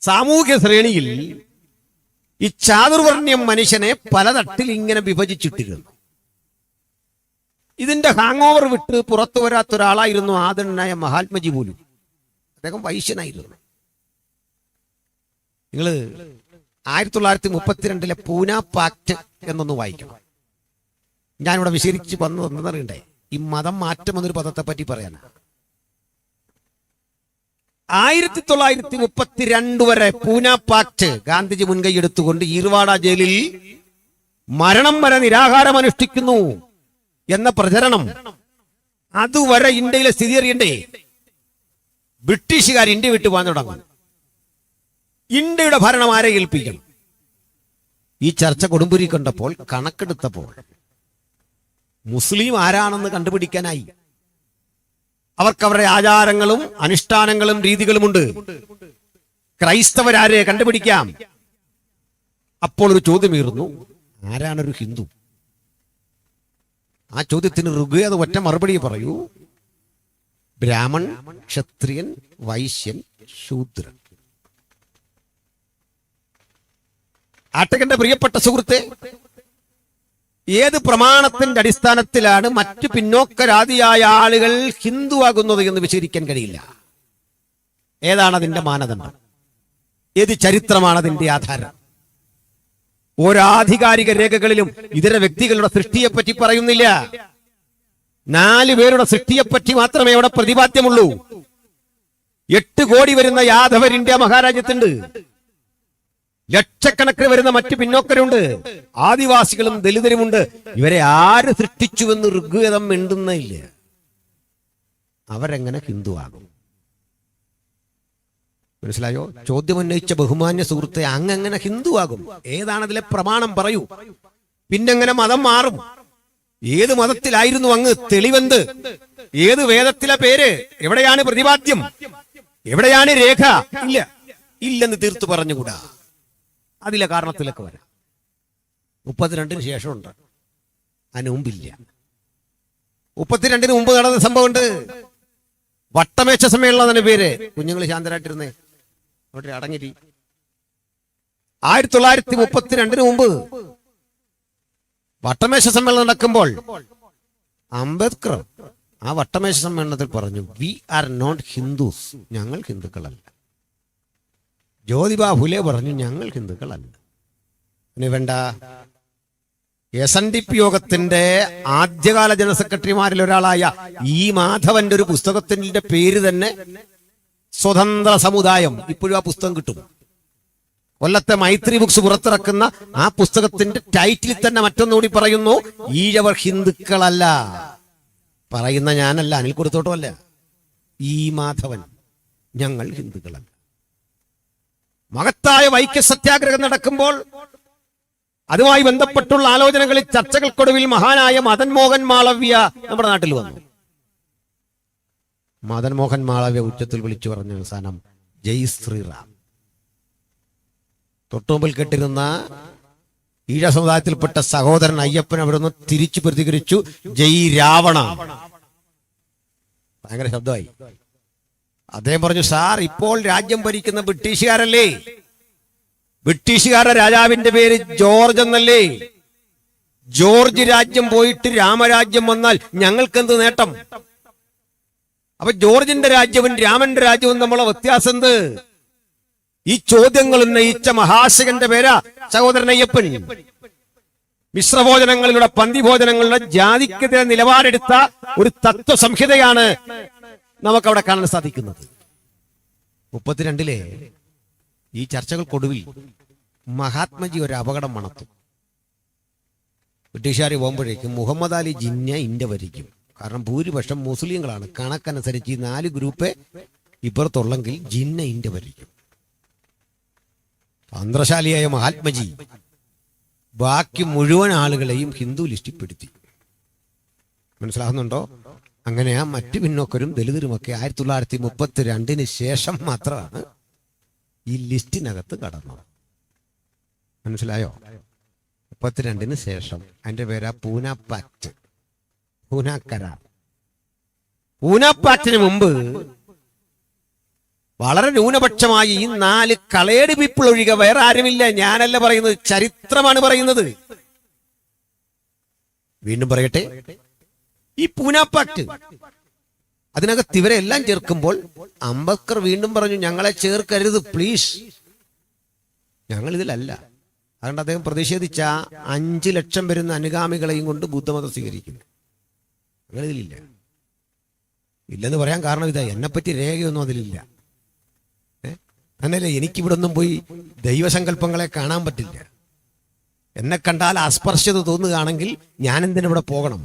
സാമൂഹ്യ ശ്രേണിയിൽ ഈ ചാതുർവർണ്ണ്യം മനുഷ്യനെ പല തട്ടിൽ ഇങ്ങനെ വിഭജിച്ചിട്ടിരുന്നു. ഇതിന്റെ ഹാങ് ഓവർ വിട്ട് പുറത്തു വരാത്ത ഒരാളായിരുന്നു ആദരണനായ മഹാത്മജി പോലും. അദ്ദേഹം വൈശ്യനായിരുന്നു. നിങ്ങൾ 1932 പൂന പാക്ട് എന്നൊന്ന് വായിക്കണം. ഞാനിവിടെ വിശദീകരിച്ച് വന്നതെന്നറിയണ്ടേ, ഈ മതം മാറ്റം എന്നൊരു പദത്തെ പറ്റി പറയാനാണ്. 1932 വരെ പൂന പാക്ട് ഗാന്ധിജി മുൻകൈ എടുത്തുകൊണ്ട് ഈർവാഡ ജയിലിൽ മരണം വരെ നിരാഹാരം അനുഷ്ഠിക്കുന്നു എന്ന പ്രചരണം, അതുവരെ ഇന്ത്യയിലെ സ്ഥിതി അറിയണ്ടേ? ബ്രിട്ടീഷുകാർ ഇന്ത്യ വിട്ടു പോകാൻ തുടങ്ങും. ഇന്ത്യയുടെ ഭരണം ആരെ ഏൽപ്പിക്കണം? ഈ ചർച്ച കൊടുമ്പുരി കണ്ടപ്പോൾ, കണക്കെടുത്തപ്പോൾ മുസ്ലിം ആരാണെന്ന് കണ്ടുപിടിക്കാനായി. അവർക്ക് അവരുടെ ആചാരങ്ങളും അനുഷ്ഠാനങ്ങളും രീതികളുമുണ്ട്. ക്രൈസ്തവരാരെ കണ്ടുപിടിക്കാം. അപ്പോൾ ഒരു ചോദ്യമേറുന്നു, ആരാണൊരു ഹിന്ദു? ആ ചോദ്യത്തിന് ഋഗ്വേദം ഒറ്റ മറുപടി പറയൂ: ബ്രാഹ്മൺ, ക്ഷത്രിയൻ, വൈശ്യൻ, ശൂദ്രൻ. ആട്ടകന്റെ പ്രിയപ്പെട്ട സുഹൃത്തെ, ഏത് പ്രമാണത്തിന്റെ അടിസ്ഥാനത്തിലാണ് മറ്റു പിന്നോക്കരാദിയായ ആളുകൾ ഹിന്ദുവാകുന്നത് എന്ന് വിശദീകരിക്കാൻ കഴിയില്ല. ഏതാണ് അതിന്റെ മാനദണ്ഡം? ഏത് ചരിത്രമാണ് അതിന്റെ ആധാരം? ഓരോ ആധികാരിക രേഖകളിലും ഇതര വ്യക്തികളുടെ സൃഷ്ടിയെപ്പറ്റി പറയുന്നില്ല. 4 പേരുടെ സൃഷ്ടിയെപ്പറ്റി മാത്രമേ അവിടെ പ്രതിപാദ്യമുള്ളൂ. 8 കോടി വരുന്ന യാദവർ ഇന്ത്യ മഹാരാജ്യത്തുണ്ട്. ലക്ഷക്കണക്കിന് വരുന്ന മറ്റു പിന്നോക്കരുണ്ട്. ആദിവാസികളും ദലിതരുമുണ്ട്. ഇവരെ ആര് സൃഷ്ടിച്ചുവെന്ന് ഋഗ്വേദം മിണ്ടുന്നില്ല. അവരെങ്ങനെ ഹിന്ദുവാകും? മനസ്സിലായോ? ചോദ്യം ഉന്നയിച്ച ബഹുമാന്യ സുഹൃത്തെ, അങ്ങനെ ഹിന്ദുവാകും? ഏതാണ് അതിലെ പ്രമാണം? പറയൂ. പിന്നെങ്ങനെ മതം മാറും? ഏത് മതത്തിലായിരുന്നു അങ്ങ്? തെളിവെന്ത്? ഏത് വേദത്തിലെ പേര്? എവിടെയാണ് പ്രതിപാദ്യം? എവിടെയാണ് രേഖ? ഇല്ല, ഇല്ലെന്ന് തീർത്തു പറഞ്ഞുകൂടാ. അതിലെ കാരണത്തിലൊക്കെ വരാം. 32-ന് ശേഷമുണ്ട്, അതിന് മുമ്പില്ല. 32-ന് മുമ്പ് നടന്ന സംഭവമുണ്ട്. വട്ടമേശ സമ്മേളനം തന്നെ പേര്. കുഞ്ഞുങ്ങൾ ശാന്തരായിട്ടിരുന്നേ, അവിടെ അടങ്ങിരി. 1932-ന് മുമ്പ് വട്ടമേശ സമ്മേളനം നടക്കുമ്പോൾ അംബേദ്കർ ആ വട്ടമേശ സമ്മേളനത്തിൽ പറഞ്ഞു, വി ആർ നോട്ട് ഹിന്ദുസ്, ഞങ്ങൾ ഹിന്ദുക്കളല്ല. ജ്യോതിബ ഫുലെ പറഞ്ഞു, ഞങ്ങൾ ഹിന്ദുക്കളല്ല. ഇനി വേണ്ട, SNDP യോഗത്തിന്റെ ആദ്യകാല ജനറൽ സെക്രട്ടറിമാരിൽ ഒരാളായ ഈ മാധവന്റെ ഒരു പുസ്തകത്തിന്റെ പേര് തന്നെ സ്വതന്ത്ര സമുദായം. ഇപ്പോഴും ആ പുസ്തകം കിട്ടും. കൊല്ലത്തെ മൈത്രി ബുക്സ് പുറത്തിറക്കുന്ന ആ പുസ്തകത്തിന്റെ ടൈറ്റിൽ തന്നെ മറ്റൊന്നുകൂടി പറയുന്നു, ഈഴവർ ഹിന്ദുക്കളല്ല. പറയുന്ന ഞാനല്ല, അനിൽ കൊടുത്തോട്ടുമല്ല, ഈ മാധവൻ, ഞങ്ങൾ ഹിന്ദുക്കളല്ല. മഹത്തായ വൈക്കം സത്യാഗ്രഹം നടക്കുമ്പോൾ അതുമായി ബന്ധപ്പെട്ടുള്ള ആലോചനകളിൽ ചർച്ചകൾക്കൊടുവിൽ മഹാനായ മദൻ മോഹൻ മാളവ്യ നമ്മുടെ നാട്ടിൽ വന്നു. മദൻ മോഹൻ മാളവ്യ ഉച്ചത്തിൽ വിളിച്ചു പറഞ്ഞ അവസാനം ജയ് ശ്രീറാം. തൊട്ടുമുമ്പിൽ കെട്ടിരുന്ന ഈഴ സമുദായത്തിൽപ്പെട്ട സഹോദരൻ അയ്യപ്പൻ അവരൊന്ന് തിരിച്ചു പ്രതികരിച്ചു, ജയ് രാവണ. ഭയങ്കര ശബ്ദമായി. അദ്ദേഹം പറഞ്ഞു, സാർ, ഇപ്പോൾ രാജ്യം ഭരിക്കുന്ന ബ്രിട്ടീഷുകാരല്ലേ? ബ്രിട്ടീഷുകാരുടെ രാജാവിന്റെ പേര് ജോർജ് എന്നല്ലേ? ജോർജ് രാജ്യം പോയിട്ട് രാമരാജ്യം വന്നാൽ ഞങ്ങൾക്കെന്ത് നേട്ടം? അപ്പൊ ജോർജിന്റെ രാജ്യവും രാമന്റെ രാജ്യവും തമ്മിലുള്ള വ്യത്യാസം എന്ത്? ഈ ചോദ്യങ്ങൾ ഉന്നയിച്ച മഹാശകന്റെ പേരാ സഹോദരൻ അയ്യപ്പൻ. മിശ്രഭോജനങ്ങളിലൂടെ, പന്തിഭോജനങ്ങളുടെ ജാതിക്കെതിരെ നിലപാടെടുത്ത ഒരു തത്വസംഹിതയാണ് നമുക്കവിടെ കാണാൻ സാധിക്കുന്നത്. 32-ലെ ഈ ചർച്ചകൾക്കൊടുവിൽ മഹാത്മജി ഒരു അപകടം മണത്തു. ബ്രിട്ടീഷുകാർ പോകുമ്പോഴേക്കും മുഹമ്മദ് അലി ജിന്ന ഇന്ത്യ ഭരിക്കും. കാരണം ഭൂരിപക്ഷം മുസ്ലിങ്ങളാണ്. കണക്കനുസരിച്ച് ഈ 4 ഗ്രൂപ്പ് ഇപ്പുറത്തുള്ളെങ്കിൽ ജിന്ന ഇന്ത്യ ഭരിക്കും. തന്ത്രശാലിയായ മഹാത്മജി ബാക്കി മുഴുവൻ ആളുകളെയും ഹിന്ദു ലിസ്റ്റിൽ പെടുത്തി. മനസ്സിലാകുന്നുണ്ടോ? അങ്ങനെ ആ മറ്റു പിന്നോക്കരും ദലിതരുമൊക്കെ 1932-ന് ശേഷം മാത്രമാണ് ഈ ലിസ്റ്റിനകത്ത് കടന്നത്. മനസ്സിലായോ? 32-ന് ശേഷം. അതിന്റെ പേരാ പൂന പാക്ട്, പൂന കരാർ. പൂന പാക്ടിന് മുമ്പ് വളരെ ന്യൂനപക്ഷമായി ഈ 4 കളേഡ് പീപ്പിൾ ഒഴികെ വേറെ ആരുമില്ല. ഞാനല്ല പറയുന്നത്, ചരിത്രമാണ് പറയുന്നത്. വീണ്ടും പറയട്ടെ, ഈ പൂന പാക്ട്, അതിനകത്ത് ഇവരെ എല്ലാം ചേർക്കുമ്പോൾ അംബേദ്കർ വീണ്ടും പറഞ്ഞു, ഞങ്ങളെ ചേർക്കരുത് പ്ലീസ്, ഞങ്ങൾ ഇതിലല്ല. അതുകൊണ്ട് അദ്ദേഹം പ്രതിഷേധിച്ച 5 ലക്ഷം വരുന്ന അനുഗാമികളെയും കൊണ്ട് ബുദ്ധമതം സ്വീകരിക്കുന്നു. ഞങ്ങൾ ഇതിലില്ല. ഇല്ലെന്ന് പറയാൻ കാരണം ഇതാ, എന്നെപ്പറ്റി രേഖയൊന്നും അതിലില്ല. എന്നല്ലേ, എനിക്കിവിടെ ഒന്നും പോയി ദൈവസങ്കല്പങ്ങളെ കാണാൻ പറ്റില്ല. എന്നെ കണ്ടാൽ അസ്പർശ്യത തോന്നുകയാണെങ്കിൽ ഞാൻ എന്തിനിവിടെ പോകണം?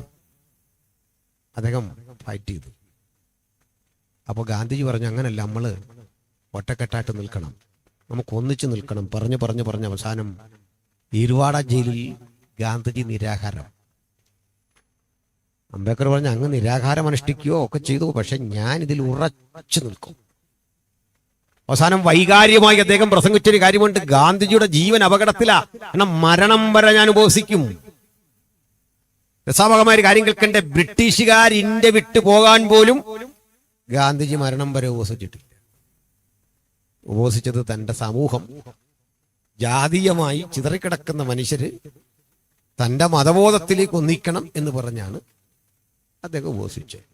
അദ്ദേഹം ഫൈറ്റ് ചെയ്തു. അപ്പോൾ ഗാന്ധിജി പറഞ്ഞു, അങ്ങനല്ല, നമ്മൾ ഒറ്റക്കെട്ടായിട്ട് നിൽക്കണം, നമുക്ക് ഒന്നിച്ചു നിൽക്കണം. പറഞ്ഞ് അവസാനം ഈർവാഡ ജയിലിൽ ഗാന്ധിജി നിരാഹാരം. അംബേദ്കർ പറഞ്ഞു, അങ്ങ് നിരാഹാരം അനുഷ്ഠിക്കുകയോ ഒക്കെ ചെയ്തു, പക്ഷെ ഞാൻ ഇതിൽ ഉറച്ചു നിൽക്കും. അവസാനം വൈകാര്യമായി അദ്ദേഹം പ്രസംഗിച്ചൊരു കാര്യമുണ്ട്, ഗാന്ധിജിയുടെ ജീവൻ അപകടത്തിലാ, കാരണം മരണം വരെ ഞാൻ ഉപവസിക്കും. രസാവകമായ കാര്യം കേൾക്കണ്ടേ, ബ്രിട്ടീഷുകാർ ഇന്ത്യ വിട്ടു പോകാൻ പോലും ഗാന്ധിജി മരണം വരെ ഉപവസിച്ചിട്ടില്ല. ഉപവസിച്ചത് തന്റെ സമൂഹം, ജാതീയമായി ചിതറിക്കിടക്കുന്ന മനുഷ്യര് തന്റെ മതബോധത്തിലേക്ക് ഒന്നിക്കണം എന്ന് പറഞ്ഞാണ് അദ്ദേഹം ഉപവസിച്ചത്.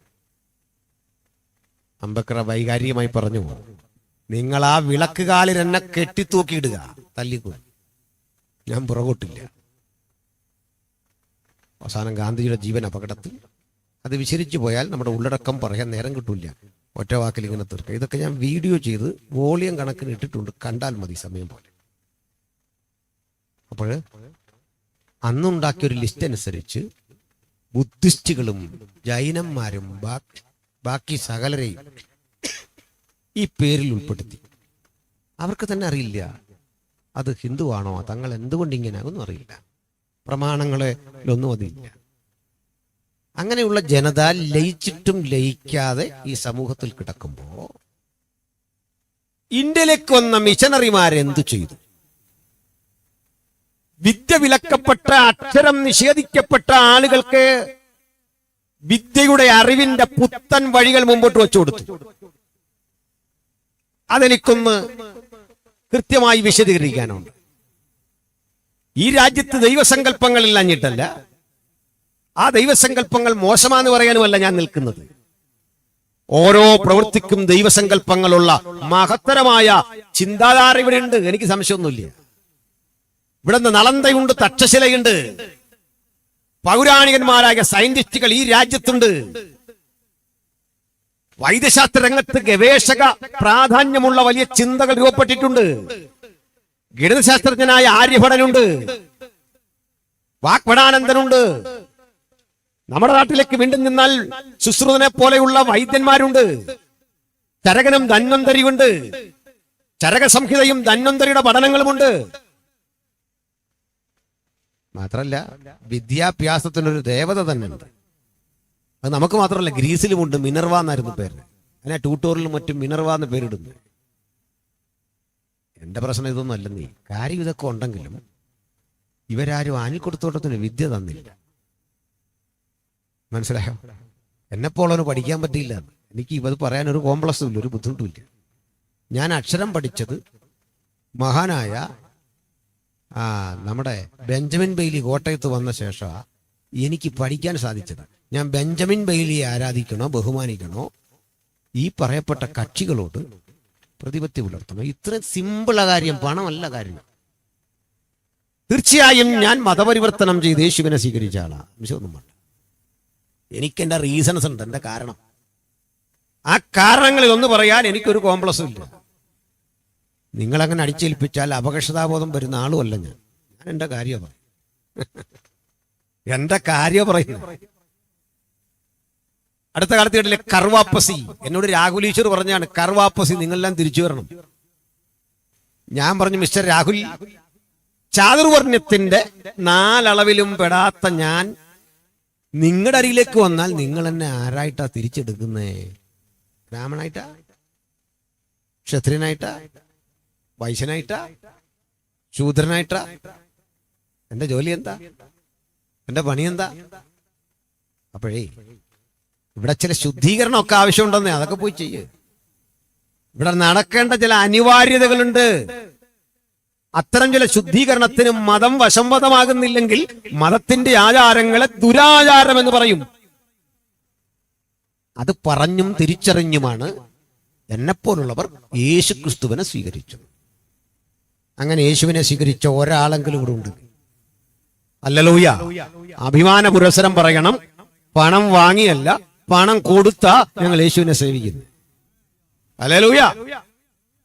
അംബേദ്കർ വൈകാരികമായി പറഞ്ഞു, നിങ്ങൾ ആ വിളക്കുകാലിൽ എന്നെ കെട്ടിത്തൂക്കിയിടുക, തല്ലിക്കൊള്ളു, ഞാൻ പുറകോട്ടില്ല. അവസാനം ഗാന്ധിജിയുടെ ജീവൻ അപകടത്തിൽ. അത് വിശരിച്ചു പോയാൽ നമ്മുടെ ഉള്ളടക്കം പറയാൻ നേരം കിട്ടൂല. ഒറ്റ വാക്കിൽ ഇങ്ങനെ തീർക്കുക. ഇതൊക്കെ ഞാൻ വീഡിയോ ചെയ്ത് വോളിയം കണക്കിന് ഇട്ടിട്ടുണ്ട്, കണ്ടാൽ മതി സമയം പോലെ. അപ്പോൾ അന്നുണ്ടാക്കിയൊരു ലിസ്റ്റ് അനുസരിച്ച് ബുദ്ധിസ്റ്റുകളും ജൈനന്മാരും ബാക്കി സകലരെയും ഈ പേരിൽ ഉൾപ്പെടുത്തി. അവർക്ക് തന്നെ അറിയില്ല അത് ഹിന്ദുവാണോ, തങ്ങൾ എന്തുകൊണ്ട് ഇങ്ങനെ ഒന്നും അറിയില്ല, പ്രമാണങ്ങളിലൊന്നും അതില്ല. അങ്ങനെയുള്ള ജനത ലയിച്ചിട്ടും ലയിക്കാതെ ഈ സമൂഹത്തിൽ കിടക്കുമ്പോ ഇന്ത്യയിലേക്ക് വന്ന മിഷനറിമാരെന്തു ചെയ്തു? വിദ്യ വിലക്കപ്പെട്ട, അക്ഷരം നിഷേധിക്കപ്പെട്ട ആളുകൾക്ക് വിദ്യയുടെ അറിവിന്റെ പുത്തൻ വഴികൾ മുമ്പോട്ട് വെച്ചു കൊടുത്തു. അതെനിക്കൊന്ന് കൃത്യമായി വിശദീകരിക്കാനുണ്ട്. ഈ രാജ്യത്ത് ദൈവസങ്കല്പങ്ങളിൽ അഞ്ഞിട്ടല്ല, ആ ദൈവസങ്കല്പങ്ങൾ മോശമാണെന്ന് പറയാനുമല്ല ഞാൻ നിൽക്കുന്നത്. ഓരോ പ്രവൃത്തിക്കും ദൈവസങ്കല്പങ്ങളുള്ള മഹത്തരമായ ചിന്താധാര ഇവിടെ ഉണ്ട്, എനിക്ക് സംശയമൊന്നുമില്ല. ഇവിടെ നിന്ന് നളന്തയുണ്ട്, തക്ഷശിലയുണ്ട്, പൗരാണികന്മാരായ സയന്റിസ്റ്റുകൾ ഈ രാജ്യത്തുണ്ട്. വൈദ്യശാസ്ത്ര രംഗത്ത് ഗവേഷക പ്രാധാന്യമുള്ള വലിയ ചിന്തകൾ രൂപപ്പെട്ടിട്ടുണ്ട്. ഗണിതശാസ്ത്രജ്ഞനായ ആര്യഭടനുണ്ട്, വാഗ്ഭടാനന്ദനുണ്ട്. നമ്മുടെ നാട്ടിലേക്ക് വീണ്ടും നിന്നാൽ ശുശ്രുതനെ പോലെയുള്ള വൈദ്യന്മാരുണ്ട്. ചരകനും ധന്വന്തരിയുണ്ട്, ചരകസംഹിതയും ധന്വന്തരിയുടെ പഠനങ്ങളുമുണ്ട്. മാത്രല്ല വിദ്യാഭ്യാസത്തിനൊരു ദേവത തന്നെ ഉണ്ട്. അത് നമുക്ക് മാത്രമല്ല, ഗ്രീസിലുമുണ്ട്. മിനർവ എന്നായിരുന്നു പേര്. അതിനെ ട്യൂട്ടോറിയലും മറ്റും മിനർവ എന്ന് പേരിടുന്നു. എന്റെ പ്രശ്നം ഇതൊന്നും അല്ലെന്നീ. കാര്യം ഇതൊക്കെ ഉണ്ടെങ്കിലും ഇവരാരും ആനിൽക്കൊടുത്തോട്ടത്തിന് വിദ്യ തന്നില്ല. മനസ്സിലായോ? എന്നെപ്പോളൊന്ന് പഠിക്കാൻ പറ്റിയില്ല. എനിക്ക് ഇത് പറയാനൊരു കോംപ്ലക്സും ഇല്ല, ഒരു ബുദ്ധിമുട്ടുമില്ല. ഞാൻ അക്ഷരം പഠിച്ചത് മഹാനായ നമ്മുടെ ബെഞ്ചമിൻ ബെയ്ലി കോട്ടയത്ത് വന്ന ശേഷം എനിക്ക് പഠിക്കാൻ സാധിച്ചത്. ഞാൻ ബെഞ്ചമിൻ ബെയ്ലിയെ ആരാധിക്കണോ ബഹുമാനിക്കണോ, ഈ പറയപ്പെട്ട കക്ഷികളോട് പ്രതിപത്തി പുലർത്തണോ? ഇത്രയും സിമ്പിള കാര്യം, പണമല്ല കാര്യം. തീർച്ചയായും ഞാൻ മതപരിവർത്തനം ചെയ്ത് യേശുവിനെ സ്വീകരിച്ച ആളാണ്, വിശ്വമൊന്നും വേണ്ട. എനിക്കെന്റെ റീസൺസ് ഉണ്ട്, എന്റെ കാരണം. ആ കാരണങ്ങളിൽ ഒന്ന് പറയാൻ എനിക്കൊരു കോംപ്ലക്സും ഇല്ല. നിങ്ങളങ്ങനെ അടിച്ചേൽപ്പിച്ചാൽ അപകർഷതാബോധം വരുന്ന ആളുമല്ല ഞാൻ. എന്റെ കാര്യം പറയും, എന്റെ കാര്യം പറയുന്നു. അടുത്ത കാലത്ത് കേട്ടില്ലേ കർവാപ്പസി? എന്നോട് രാഹുൽ ഈശ്വർ പറഞ്ഞാണ്, കർവാപ്പസി നിങ്ങളെല്ലാം തിരിച്ചു വരണം. ഞാൻ പറഞ്ഞു, മിസ്റ്റർ രാഹുൽ, ചാതുർവർണ്ണ്യത്തിന്റെ 4 അളവിലും പെടാത്ത ഞാൻ നിങ്ങളുടെ അരിയിലേക്ക് വന്നാൽ നിങ്ങൾ എന്നെ ആരായിട്ടാ തിരിച്ചെടുക്കുന്നേ? ബ്രാഹ്മണായിട്ടാ, ക്ഷത്രിയനായിട്ടാ, വൈശ്യനായിട്ടാ, ശൂദ്രനായിട്ടാ? എന്റെ ജോലി എന്താ? എന്റെ പണി എന്താ? അപ്പോഴേ ഇവിടെ ചില ശുദ്ധീകരണമൊക്കെ ആവശ്യമുണ്ടെന്നേ, അതൊക്കെ പോയി ചെയ്യ്. ഇവിടെ നടക്കേണ്ട ചില അനിവാര്യതകളുണ്ട്. അത്തരം ചില ശുദ്ധീകരണത്തിന് മതം വശംവദമാകുന്നില്ലെങ്കിൽ മതത്തിന്റെ ആചാരങ്ങളെ ദുരാചാരം എന്ന് പറയും. അത് പറഞ്ഞും തിരിച്ചറിഞ്ഞുമാണ് എന്നെപ്പോലുള്ളവർ യേശുക്രിസ്തുവിനെ സ്വീകരിച്ചു. അങ്ങനെ യേശുവിനെ സ്വീകരിച്ച ഒരാളെങ്കിലും ഇവിടെ ഉണ്ട്. ഹല്ലേലൂയ. അഭിമാന പുരസ്സരം പറയണം, പണം വാങ്ങിയല്ല, പണം കൊടുത്താ ഞങ്ങൾ യേശുവിനെ സേവിക്കുന്നു. ഹല്ലേലൂയ.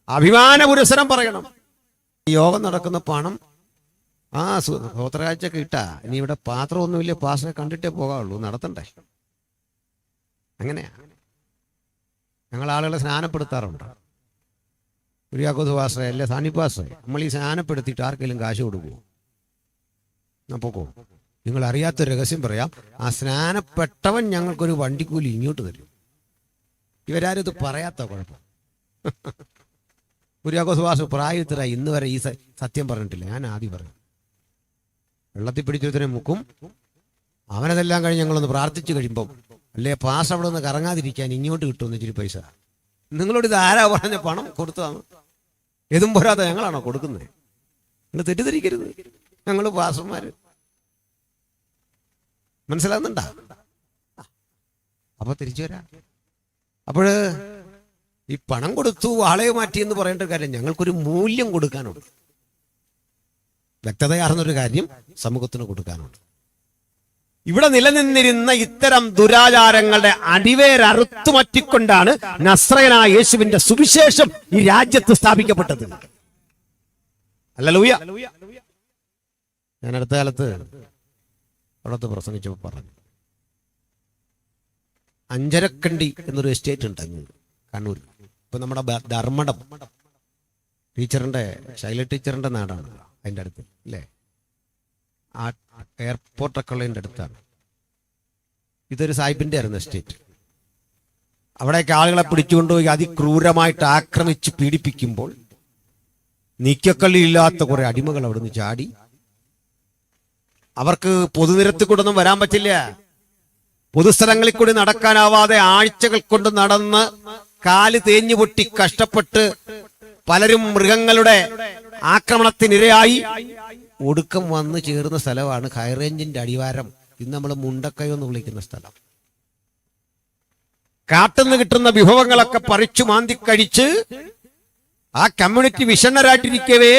അഭിമാന പുരസ്സരം പറയണം. യോഗം നടക്കുന്ന പണം സ്വോത്രകാഴ്ച കിട്ടാ. ഇനി ഇവിടെ പാത്രമൊന്നുമില്ല, പാസിനെ കണ്ടിട്ടേ പോകാവുള്ളൂ, നടത്തണ്ടേ? അങ്ങനെയാ ഞങ്ങൾ ആളുകളെ സ്നാനപ്പെടുത്താറുണ്ട്. കുര്യാക്കോസ് പാസ്റ്ററെ, അല്ലെ സാനി പാസ്റ്ററെ, നമ്മൾ ഈ സ്നാനപ്പെടുത്തിയിട്ട് ആർക്കെങ്കിലും കാശ് കൊടുക്കുമോ? അപ്പോക്കോ നിങ്ങൾ അറിയാത്തൊരു രഹസ്യം പറയാം. ആ സ്നാനപ്പെട്ടവൻ ഞങ്ങൾക്കൊരു വണ്ടിക്കൂലി ഇങ്ങോട്ട് തരും. ഇവരാരും ഇത് പറയാത്ത കുഴപ്പം. കുര്യാക്കോസ് പാസ്റ്റർ പ്രായത്തിലായി ഇന്ന് വരെ ഈ സത്യം പറഞ്ഞിട്ടില്ല. ഞാൻ ആദ്യം പറഞ്ഞു, വെള്ളത്തിൽ പിടിച്ചൊരുത്തനെ മുക്കും. അവനതെല്ലാം കഴിഞ്ഞ് ഞങ്ങളൊന്ന് പ്രാർത്ഥിച്ചു കഴിയുമ്പം, അല്ലേ പാസ് അവിടെ നിന്ന് കറങ്ങാതിരിക്കാൻ ഇങ്ങോട്ട് കിട്ടുമെന്ന് ഇച്ചിരി പൈസ. നിങ്ങളോട് ഇത് ആരാ പറഞ്ഞ പണം കൊടുത്തതാണ്? ഇതും പോരാതെ ഞങ്ങളാണോ കൊടുക്കുന്നത്? നിങ്ങൾ തെറ്റിദ്ധരിക്കരുത്, ഞങ്ങൾ പാസ്റ്റർമാര്. മനസ്സിലാകുന്നുണ്ടാ? അപ്പൊ തിരിച്ചു വരാം. അപ്പോഴ് ഈ പണം കൊടുത്തു ആളെ മാറ്റി എന്ന് പറയേണ്ട കാര്യം, ഞങ്ങൾക്കൊരു മൂല്യം കൊടുക്കാനുണ്ട്. വ്യക്തതയാർന്നൊരു കാര്യം സമൂഹത്തിന് കൊടുക്കാനുണ്ട്. ഇവിടെ നിലനിന്നിരുന്ന ഇത്തരം ദുരാചാരങ്ങളുടെ അടിവേരറുത്തുമാറ്റിക്കൊണ്ടാണ് നസ്രയനായ യേശുവിന്റെ സുവിശേഷം ഈ രാജ്യത്ത് സ്ഥാപിക്കപ്പെട്ടത്. ഹല്ലേലൂയ. ഞാൻ അടുത്ത കാലത്ത് അവിടത്ത് പ്രസംഗിച്ചപ്പോൾ പറഞ്ഞു, അഞ്ചരക്കണ്ടി എന്നൊരു എസ്റ്റേറ്റ് ഉണ്ട് കണ്ണൂർ. ഇപ്പൊ നമ്മുടെ ധർമ്മടം ടീച്ചറിന്റെ ശൈല ടീച്ചറിന്റെ നാടാണ് അതിൻ്റെ അടുത്ത് അല്ലേ, ആ എയർപോർട്ടൊക്കെ ഉള്ളതിൻ്റെ അടുത്താണ്. ഇതൊരു സാഹിബിന്റെ ആയിരുന്നു എസ്റ്റേറ്റ്. അവിടേക്ക് ആളുകളെ പിടിച്ചുകൊണ്ടുപോയി അതിക്രൂരമായിട്ട് ആക്രമിച്ച് പീഡിപ്പിക്കുമ്പോൾ നീക്കക്കള്ളി ഇല്ലാത്ത കുറെ അടിമകൾ അവിടുന്ന് ചാടി. അവർക്ക് പൊതുനിരത്തിൽ കൂടെ ഒന്നും വരാൻ പറ്റില്ല. പൊതുസ്ഥലങ്ങളിൽ കൂടി നടക്കാനാവാതെ ആഴ്ചകൾ കൊണ്ട് നടന്ന് കാല് തേഞ്ഞു പൊട്ടി കഷ്ടപ്പെട്ട് പലരും മൃഗങ്ങളുടെ ആക്രമണത്തിനിരയായി ഒടുക്കം വന്ന് ചേർന്ന സ്ഥലമാണ് ഹൈറേഞ്ചിന്റെ അടിവാരം. ഇന്ന് നമ്മൾ മുണ്ടക്കയോ എന്ന് വിളിക്കുന്ന സ്ഥലം. കാട്ടുനിന്ന് കിട്ടുന്ന വിഭവങ്ങളൊക്കെ പറിച്ചു മാന്തി കഴിച്ച് ആ കമ്മ്യൂണിറ്റി വിഷണ്ണരായിട്ടിരിക്കവേ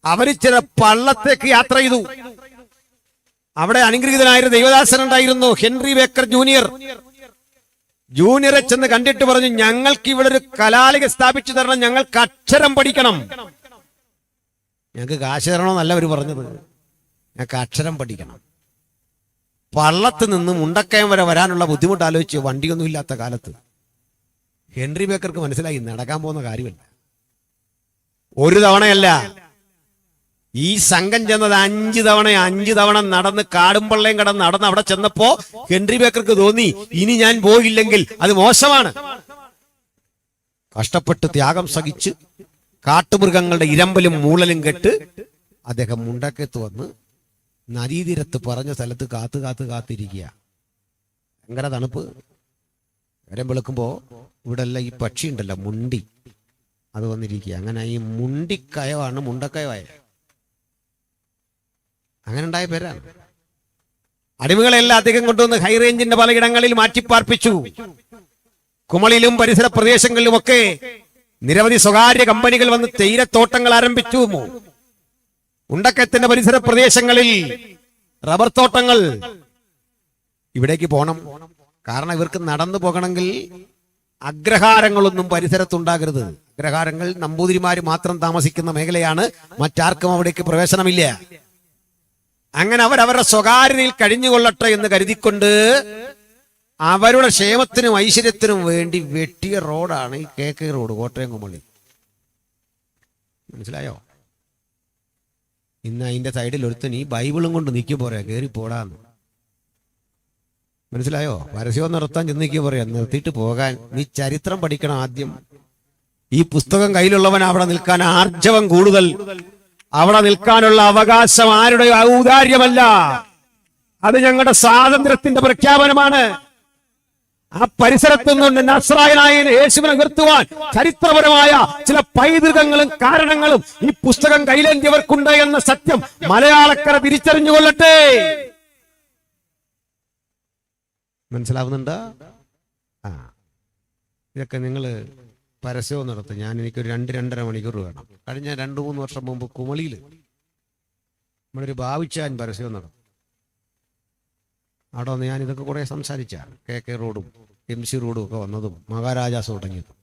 അവര് ചില പള്ളത്തേക്ക് യാത്ര ചെയ്തു. അവിടെ അനുഗ്രഹീതനായ ദൈവദാസൻ ഉണ്ടായിരുന്നു, ഹെൻറി ബേക്കർ ജൂനിയറെ ചെന്ന് കണ്ടിട്ട് പറഞ്ഞു, ഞങ്ങൾക്ക് ഇവിടെ ഒരു കലാലയ സ്ഥാപിച്ചു തരണം, ഞങ്ങൾക്ക് അക്ഷരം പഠിക്കണം. ഞങ്ങൾക്ക് കാശ് തരണമെന്നല്ല അവർ പറഞ്ഞത്, ഞങ്ങൾക്ക് അക്ഷരം പഠിക്കണം. പള്ളത്ത് നിന്ന് മുണ്ടക്കയം വരെ വരാനുള്ള ബുദ്ധിമുട്ട് ആലോചിച്ച് വണ്ടിയൊന്നും ഇല്ലാത്ത കാലത്ത് ഹെൻറി ബേക്കർക്ക് മനസ്സിലായി നടക്കാൻ പോകുന്ന കാര്യമല്ല. ഒരു തവണയല്ല, ഈ സംഘം ചെന്നത് 5 തവണ നടന്ന് കാടുംപള്ളയും കടന്ന് നടന്ന് അവിടെ ചെന്നപ്പോ ഹെൻറി ബേക്കർക്ക് തോന്നി, ഇനി ഞാൻ പോയില്ലെങ്കിൽ അത് മോശമാണ്. കഷ്ടപ്പെട്ട് ത്യാഗം സഹിച്ച് കാട്ടുമൃഗങ്ങളുടെ ഇരമ്പലും മൂളലും കെട്ട് അദ്ദേഹം മുണ്ടക്കത്ത് വന്ന് നദീതീരത്ത് പറഞ്ഞ സ്ഥലത്ത് കാത്തിരിക്കുക. ഭയങ്കര തണുപ്പ്. നേരം വെളുക്കുമ്പോ ഇവിടെ എല്ലാം ഈ പക്ഷി ഉണ്ടല്ലോ മുണ്ടി, അത് വന്നിരിക്കുക. അങ്ങനെ ഈ മുണ്ടിക്കയവാണ് മുണ്ടക്കയവായ. അങ്ങനെ ഉണ്ടായ പേരാണ്. അടിമകളെല്ലാം അദ്ദേഹം കൊണ്ടുവന്ന് ഹൈറേഞ്ചിന്റെ പലയിടങ്ങളിൽ മാറ്റിപ്പാർപ്പിച്ചു. കുമളിയിലും പരിസര പ്രദേശങ്ങളിലുമൊക്കെ നിരവധി സ്വകാര്യ കമ്പനികൾ വന്ന് തേയിലത്തോട്ടങ്ങൾ ആരംഭിച്ചു. മുണ്ടക്കയത്തിന്റെ പരിസര പ്രദേശങ്ങളിൽ റബ്ബർ തോട്ടങ്ങൾ. ഇവിടേക്ക് പോകണം, കാരണം ഇവർക്ക് നടന്നു പോകണമെങ്കിൽ അഗ്രഹാരങ്ങളൊന്നും പരിസരത്തുണ്ടാകരുത്. അഗ്രഹാരങ്ങൾ നമ്പൂതിരിമാര് മാത്രം താമസിക്കുന്ന മേഖലയാണ്, മറ്റാർക്കും അവിടേക്ക് പ്രവേശനമില്ല. അങ്ങനെ അവരവരുടെ സ്വകാര്യതയിൽ കഴിഞ്ഞുകൊള്ളട്ടെ എന്ന് കരുതിക്കൊണ്ട് അവരുടെ ക്ഷേമത്തിനും ഐശ്വര്യത്തിനും വേണ്ടി വെട്ടിയ റോഡാണ് ഈ KK റോഡ്, കോട്ടയം കുമളി. മനസ്സിലായോ? ഇന്ന് അതിന്റെ സൈഡിൽ ഒരുത്തൻ ഈ ബൈബിളും കൊണ്ട് നിൽക്കും പോരാ, കയറി പോടാന്ന്. മനസ്സിലായോ? പരസ്യം നിർത്താൻ ചെന്ന് നിൽക്കുക പറയാ, നിർത്തിയിട്ട് പോകാൻ. നീ ചരിത്രം പഠിക്കണം ആദ്യം. ഈ പുസ്തകം കയ്യിലുള്ളവൻ അവിടെ നിൽക്കാൻ ആർജവം കൂടുതൽ. അവിടെ നിൽക്കാനുള്ള അവകാശം ആരുടെ ഔദാര്യമല്ല, അത് ഞങ്ങളുടെ സ്വാതന്ത്ര്യത്തിന്റെ പ്രഖ്യാപനമാണ്. ആ പരിസരത്തു നിന്ന് നസ്രായനായ യേശുവിനെ ഉയർത്തുവാൻ ചരിത്രപരമായ ചില പൈതൃകങ്ങളും കാരണങ്ങളും ഈ പുസ്തകം കൈലേന്തിയവർക്കുണ്ട് എന്ന സത്യം മലയാളക്കര തിരിച്ചറിഞ്ഞുകൊള്ളട്ടെ. മനസ്സിലാവുന്നുണ്ട്? ഇതൊക്കെ നിങ്ങള് പരസ്യവും നടത്തും. എനിക്കൊരു 2-2.5 മണിക്കൂർ വേണം. കഴിഞ്ഞ 2-3 വർഷം മുമ്പ് കുമളിയിൽ നമ്മളൊരു ഭാവിച്ചാൻ പരസ്യവും നടത്തും. അവിടെ വന്ന് ഞാനിതൊക്കെ കുറെ സംസാരിച്ചാണ്. KK റോഡും MC റോഡും ഒക്കെ വന്നതും മഹാരാജാസ് തുടങ്ങിയതും.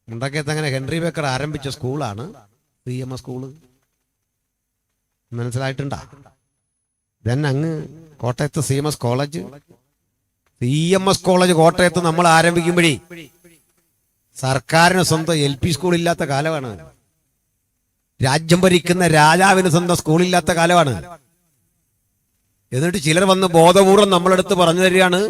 മുണ്ടക്കയത്ത് അങ്ങനെ ഹെൻറി ബേക്കർ ആരംഭിച്ച സ്കൂളാണ് CMS സ്കൂള്. മനസ്സിലായിട്ടുണ്ടാ? അങ്ങ് കോട്ടയത്ത് CMS കോളേജ്. CMS കോളേജ് കോട്ടയത്ത് നമ്മൾ ആരംഭിക്കുമ്പോഴേ സർക്കാരിന് സ്വന്തം LP സ്കൂളില്ലാത്ത കാലമാണ്. രാജ്യം ഭരിക്കുന്ന രാജാവിന് സ്വന്തം സ്കൂളില്ലാത്ത കാലമാണ്. എന്നിട്ട് ചിലർ വന്ന് ബോധപൂർവം നമ്മളെടുത്ത് പറഞ്ഞു തരികയാണ്,